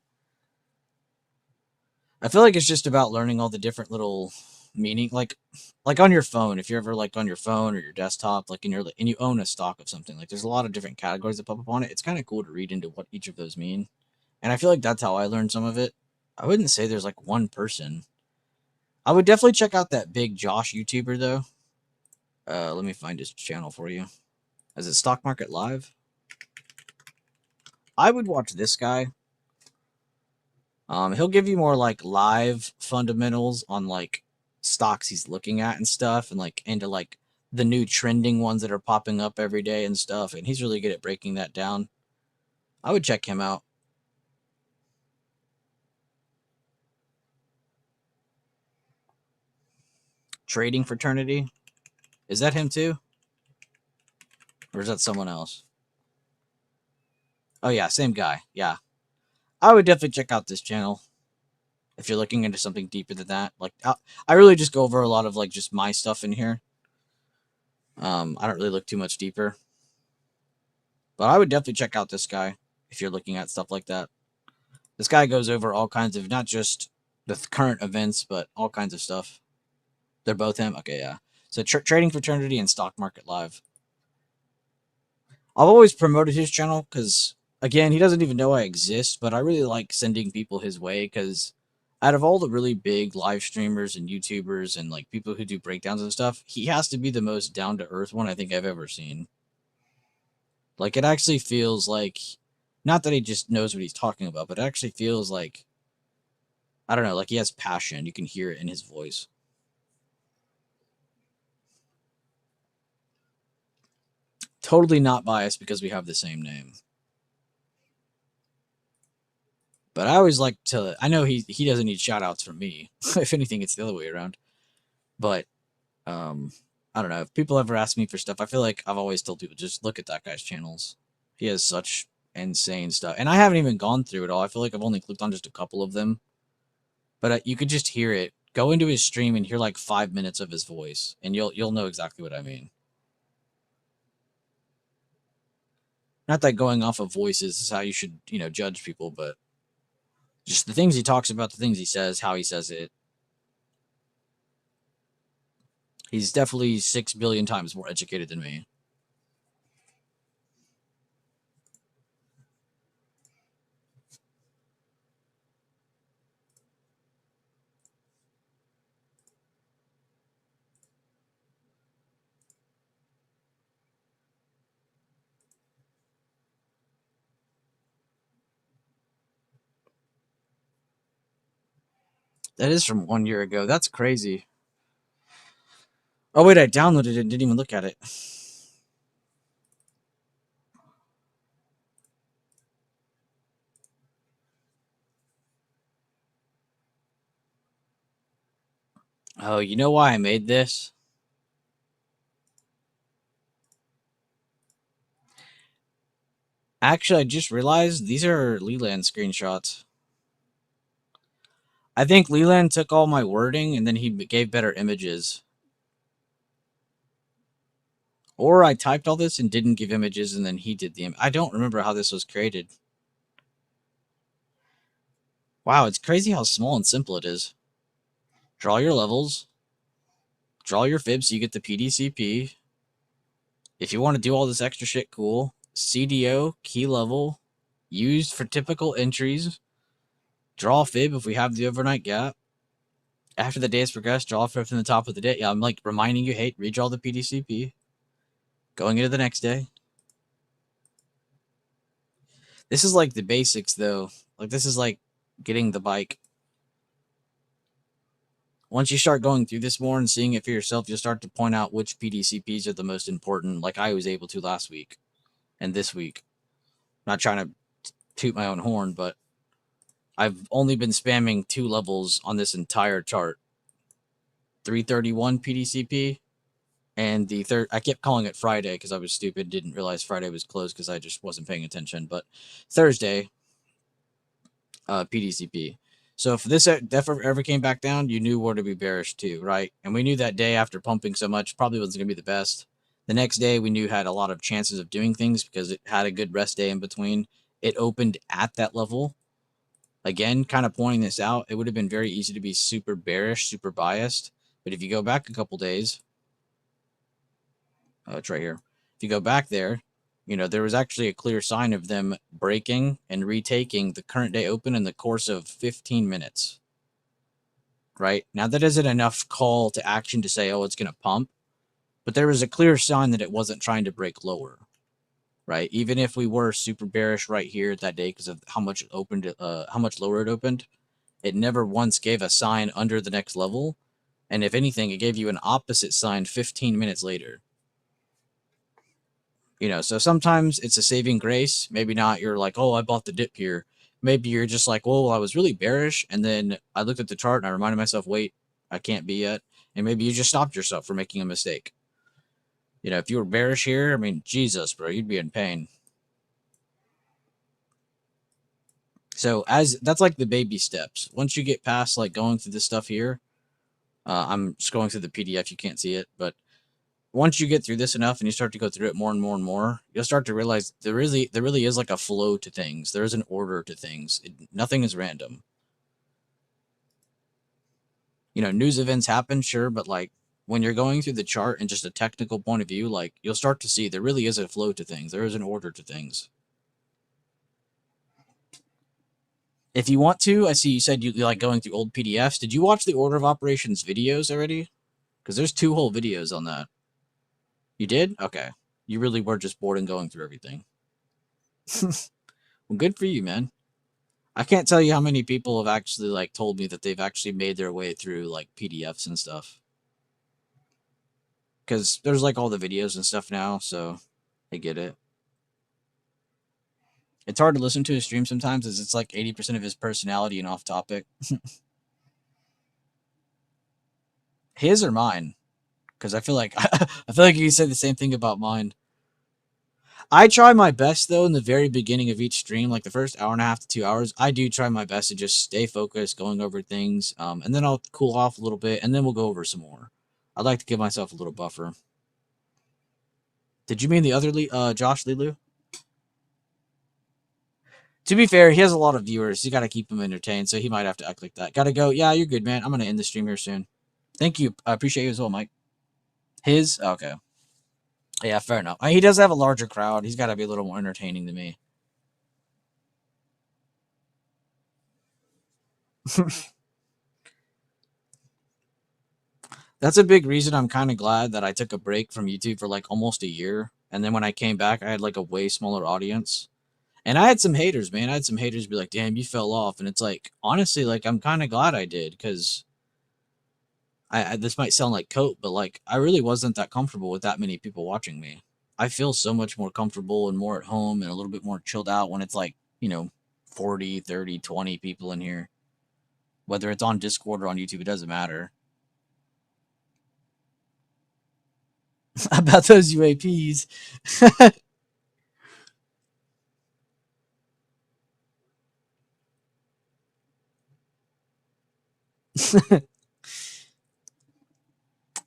I feel like it's just about learning all the different little meaning, like on your phone. If you're ever like on your phone or your desktop, like and you own a stock of something, like there's a lot of different categories that pop up on it. It's kind of cool to read into what each of those mean, and I feel like that's how I learned some of it. I wouldn't say there's like one person. I would definitely check out that big Josh YouTuber though. Let me find his channel for you. Is it Stock Market Live? I would watch this guy. He'll give you more like live fundamentals on like stocks he's looking at and stuff, and like into like the new trending ones that are popping up every day and stuff. And he's really good at breaking that down. I would check him out. Trading Fraternity. Is that him too? Or is that someone else? Oh yeah, same guy. Yeah. I would definitely check out this channel if you're looking into something deeper than that. Like, I really just go over a lot of like just my stuff in here. I don't really look too much deeper. But I would definitely check out this guy if you're looking at stuff like that. This guy goes over all kinds of, not just the current events, but all kinds of stuff. They're both him? Okay, yeah. So Trading Fraternity and Stock Market Live. I've always promoted his channel because, again, he doesn't even know I exist, but I really like sending people his way because out of all the really big live streamers and YouTubers and like people who do breakdowns and stuff, he has to be the most down-to-earth one I think I've ever seen. Like, it actually feels like, not that he just knows what he's talking about, but it actually feels like, I don't know, like he has passion. You can hear it in his voice. Totally not biased because we have the same name. But I always like to, I know he doesn't need shout outs from me. If anything, it's the other way around. But I don't know. If people ever ask me for stuff, I feel like I've always told people, just look at that guy's channels. He has such insane stuff. And I haven't even gone through it all. I feel like I've only clicked on just a couple of them. But you could just hear it. Go into his stream and hear like 5 minutes of his voice, and you'll know exactly what I mean. Not that going off of voices is how you should, judge people, but just the things he talks about, the things he says, how he says it. He's definitely 6 billion times more educated than me. That is from 1 year ago. That's crazy. Oh, wait, I downloaded it and didn't even look at it. Oh, you know why I made this? Actually, I just realized these are Leland screenshots. I think Leland took all my wording and then he gave better images. Or I typed all this and didn't give images and then he did the I don't remember how this was created. Wow, it's crazy how small and simple it is. Draw your levels. Draw your fibs so you get the PDCP. If you want to do all this extra shit, cool. CDO, key level, used for typical entries. Draw a fib if we have the overnight gap. After the day has progressed, draw a fib from the top of the day. Yeah, I'm like reminding you, hey, redraw the PDCP. Going into the next day. This is like the basics, though. Like, this is like getting the bike. Once you start going through this more and seeing it for yourself, you'll start to point out which PDCPs are the most important, like I was able to last week and this week. I'm not trying to toot my own horn, but I've only been spamming 2 levels on this entire chart. 331 PDCP and the third, I kept calling it Friday because I was stupid, didn't realize Friday was closed because I just wasn't paying attention, but Thursday, PDCP. So if this ever came back down, you knew where to be bearish too, right? And we knew that day after pumping so much, probably wasn't going to be the best. The next day, we knew had a lot of chances of doing things because it had a good rest day in between. It opened at that level. Again, kind of pointing this out, it would have been very easy to be super bearish, super biased. But if you go back a couple days, it's right here. If you go back there, there was actually a clear sign of them breaking and retaking the current day open in the course of 15 minutes. Right? Now, that isn't enough call to action to say, oh, it's going to pump. But there was a clear sign that it wasn't trying to break lower. Right? Even if we were super bearish right here that day because of how much it opened, how much lower it opened, it never once gave a sign under the next level. And if anything, it gave you an opposite sign 15 minutes later. So sometimes it's a saving grace. Maybe not. You're like, oh, I bought the dip here. Maybe you're just like, well, I was really bearish. And then I looked at the chart and I reminded myself, wait, I can't be yet. And maybe you just stopped yourself from making a mistake. You know, if you were bearish here, I mean, Jesus, bro, you'd be in pain. So as that's like the baby steps. Once you get past like going through this stuff here, I'm just going through the PDF. You can't see it, but once you get through this enough and you start to go through it more and more and more, you'll start to realize there really is like a flow to things. There is an order to things. Nothing is random. You know, news events happen, sure, but like when you're going through the chart and just a technical point of view, like you'll start to see there really is a flow to things. There is an order to things. If you want to, I see you said you like going through old PDFs. Did you watch the Order of Operations videos already? Because there's 2 whole videos on that. You did? Okay. You really were just bored and going through everything. Well, good for you, man. I can't tell you how many people have actually like told me that they've actually made their way through like PDFs and stuff. Because there's like all the videos and stuff now, so I get it. It's hard to listen to his stream sometimes, as it's like 80% of his personality and off topic. His or mine? Because I feel like you said the same thing about mine. I try my best though in the very beginning of each stream, like the first hour and a half to 2 hours. I do try my best to just stay focused, going over things, and then I'll cool off a little bit, and then we'll go over some more. I'd like to give myself a little buffer. Did you mean the other Josh Lilu? To be fair, he has a lot of viewers. You got to keep him entertained, so he might have to act like that. Got to go. Yeah, you're good, man. I'm gonna end the stream here soon. Thank you. I appreciate you as well, Mike. His okay. Yeah, fair enough. He does have a larger crowd. He's got to be a little more entertaining than me. That's a big reason I'm kind of glad that I took a break from YouTube for like almost a year. And then when I came back, I had like a way smaller audience. And I had some haters, man. I had some haters be like, damn, you fell off. And it's like, honestly, like, I'm kind of glad I did because this might sound like coat, but like, I really wasn't that comfortable with that many people watching me. I feel so much more comfortable and more at home and a little bit more chilled out when it's like, 40, 30, 20 people in here. Whether it's on Discord or on YouTube, it doesn't matter. About those UAPs.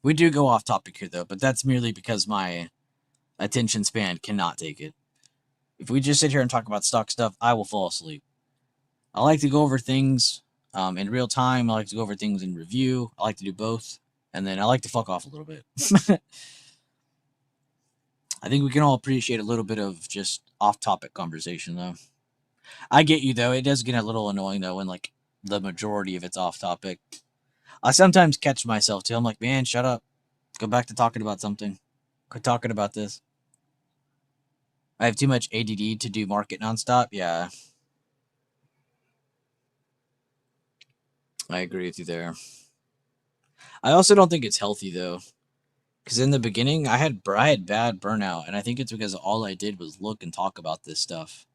We do go off topic here, though, but that's merely because my attention span cannot take it. If we just sit here and talk about stock stuff, I will fall asleep. I like to go over things in real time. I like to go over things in review. I like to do both. And then I like to fuck off a little bit. I think we can all appreciate a little bit of just off topic conversation, though. I get you, though. It does get a little annoying, though, when like the majority of it's off topic. I sometimes catch myself, too. I'm like, man, shut up. Go back to talking about something. Quit talking about this. I have too much ADD to do market nonstop. Yeah, I agree with you there. I also don't think it's healthy though, because in the beginning I had bad burnout, and I think it's because all I did was look and talk about this stuff.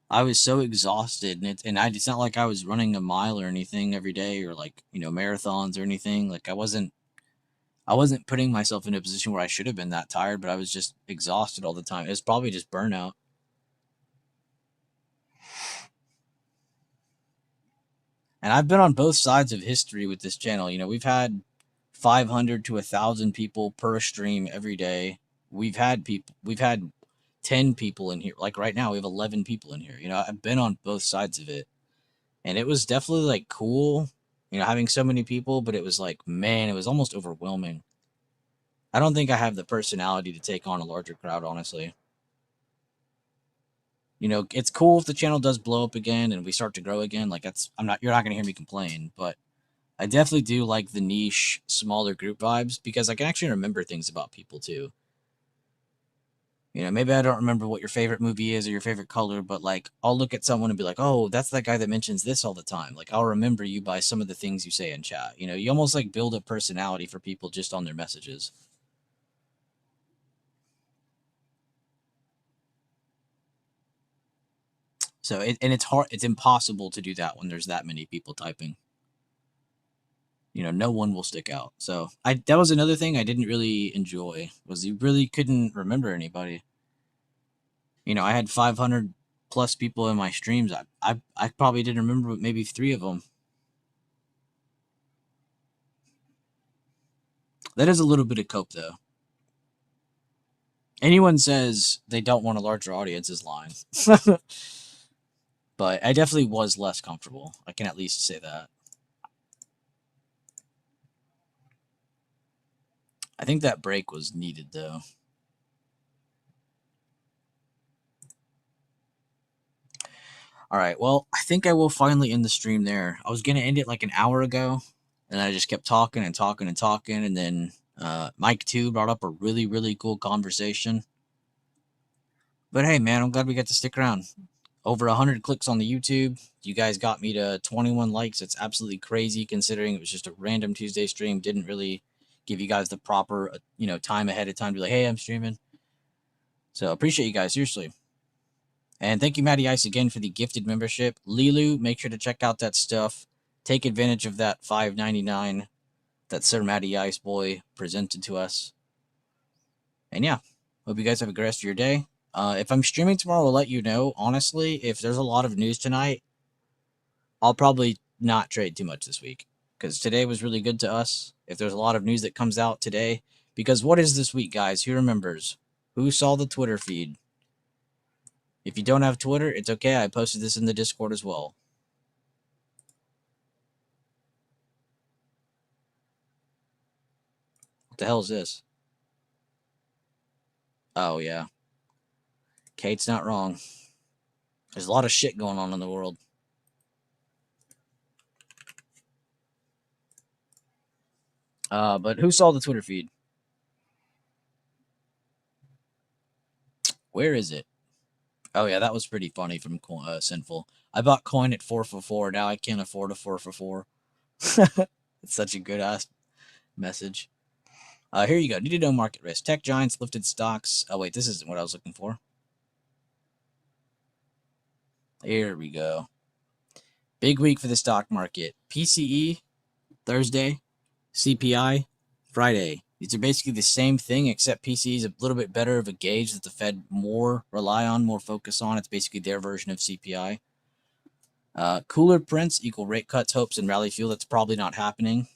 I was so exhausted, it's not like I was running a mile or anything every day, or like marathons or anything. Like I wasn't putting myself in a position where I should have been that tired, but I was just exhausted all the time. It's probably just burnout. And I've been on both sides of history with this channel. We've had 500 to 1,000 people per stream every day. We've had 10 people in here. Like right now, we have 11 people in here. I've been on both sides of it. And it was definitely like cool, having so many people, but it was like, man, it was almost overwhelming. I don't think I have the personality to take on a larger crowd, honestly. It's cool if the channel does blow up again and we start to grow again. Like you're not going to hear me complain, but I definitely do like the niche, smaller group vibes because I can actually remember things about people too. Maybe I don't remember what your favorite movie is or your favorite color, but like I'll look at someone and be like, oh, that's that guy that mentions this all the time. Like I'll remember you by some of the things you say in chat. You almost like build a personality for people just on their messages. And it's hard, it's impossible to do that when there's that many people typing. no one will stick out. So that was another thing I didn't really enjoy, was you really couldn't remember anybody. I had 500 plus people in my streams. I probably didn't remember maybe 3 of them. That is a little bit of cope, though. Anyone says they don't want a larger audience is lying. But I definitely was less comfortable. I can at least say that. I think that break was needed, though. All right, well, I think I will finally end the stream there. I was going to end it like an hour ago, and I just kept talking and talking and talking, and then Mike, too, brought up a really, really cool conversation. But hey, man, I'm glad we got to stick around. Over 100 clicks on the YouTube. You guys got me to 21 likes. It's absolutely crazy considering it was just a random Tuesday stream. Didn't really give you guys the proper, time ahead of time to be like, hey, I'm streaming. So appreciate you guys, seriously. And thank you, Matty Ice, again for the gifted membership. Lilu, make sure to check out that stuff. Take advantage of that $5.99 that Sir Matty Ice boy presented to us. And yeah, hope you guys have a good rest of your day. If I'm streaming tomorrow, I'll let you know. Honestly, if there's a lot of news tonight, I'll probably not trade too much this week because today was really good to us. If there's a lot of news that comes out today, because what is this week, guys? Who remembers? Who saw the Twitter feed? If you don't have Twitter, it's okay. I posted this in the Discord as well. What the hell is this? Oh, yeah. Kate's not wrong. There's a lot of shit going on in the world. But who saw the Twitter feed? Where is it? Oh, yeah, that was pretty funny from Sinful. I bought coin at 4 for 4. Now I can't afford a 4 for 4. It's such a good ass message. Here you go. Need to know market risk. Tech giants lifted stocks. Oh, wait, this isn't what I was looking for. Here we go. Big week for the stock market. PCE, Thursday. CPI, Friday. These are basically the same thing, except PCE is a little bit better of a gauge that the Fed more rely on, more focus on. It's basically their version of CPI. Cooler prints equal rate cuts, hopes, and rally fuel. That's probably not happening.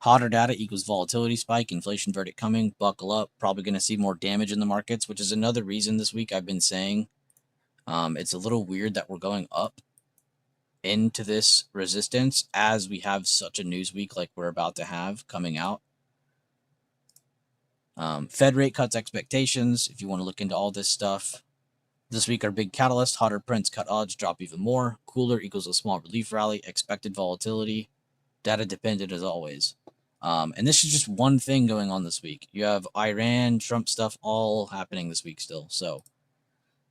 Hotter data equals volatility spike, inflation verdict coming, buckle up. Probably going to see more damage in the markets, which is another reason this week I've been saying it's a little weird that we're going up into this resistance as we have such a news week like we're about to have coming out. Fed rate cuts expectations, if you want to look into all this stuff. This week, our big catalyst, hotter prints cut odds drop even more. Cooler equals a small relief rally. Expected volatility. Data dependent as always. And this is just one thing going on this week. You have Iran, Trump stuff all happening this week still. So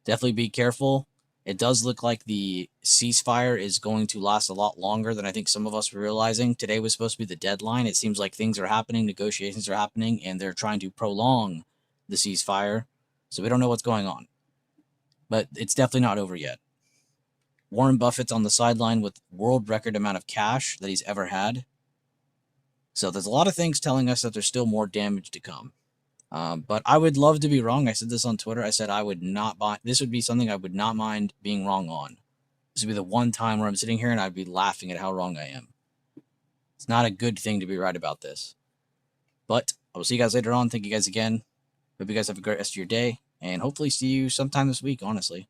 definitely be careful. It does look like the ceasefire is going to last a lot longer than I think some of us were realizing. Today was supposed to be the deadline. It seems like things are happening, negotiations are happening, and they're trying to prolong the ceasefire. So we don't know what's going on. But it's definitely not over yet. Warren Buffett's on the sideline with world record amount of cash that he's ever had. So there's a lot of things telling us that there's still more damage to come. But I would love to be wrong. I said this on Twitter. I said I would not buy. This would be something I would not mind being wrong on. This would be the one time where I'm sitting here and I'd be laughing at how wrong I am. It's not a good thing to be right about this. But I will see you guys later on. Thank you guys again. Hope you guys have a great rest of your day. And hopefully see you sometime this week, honestly.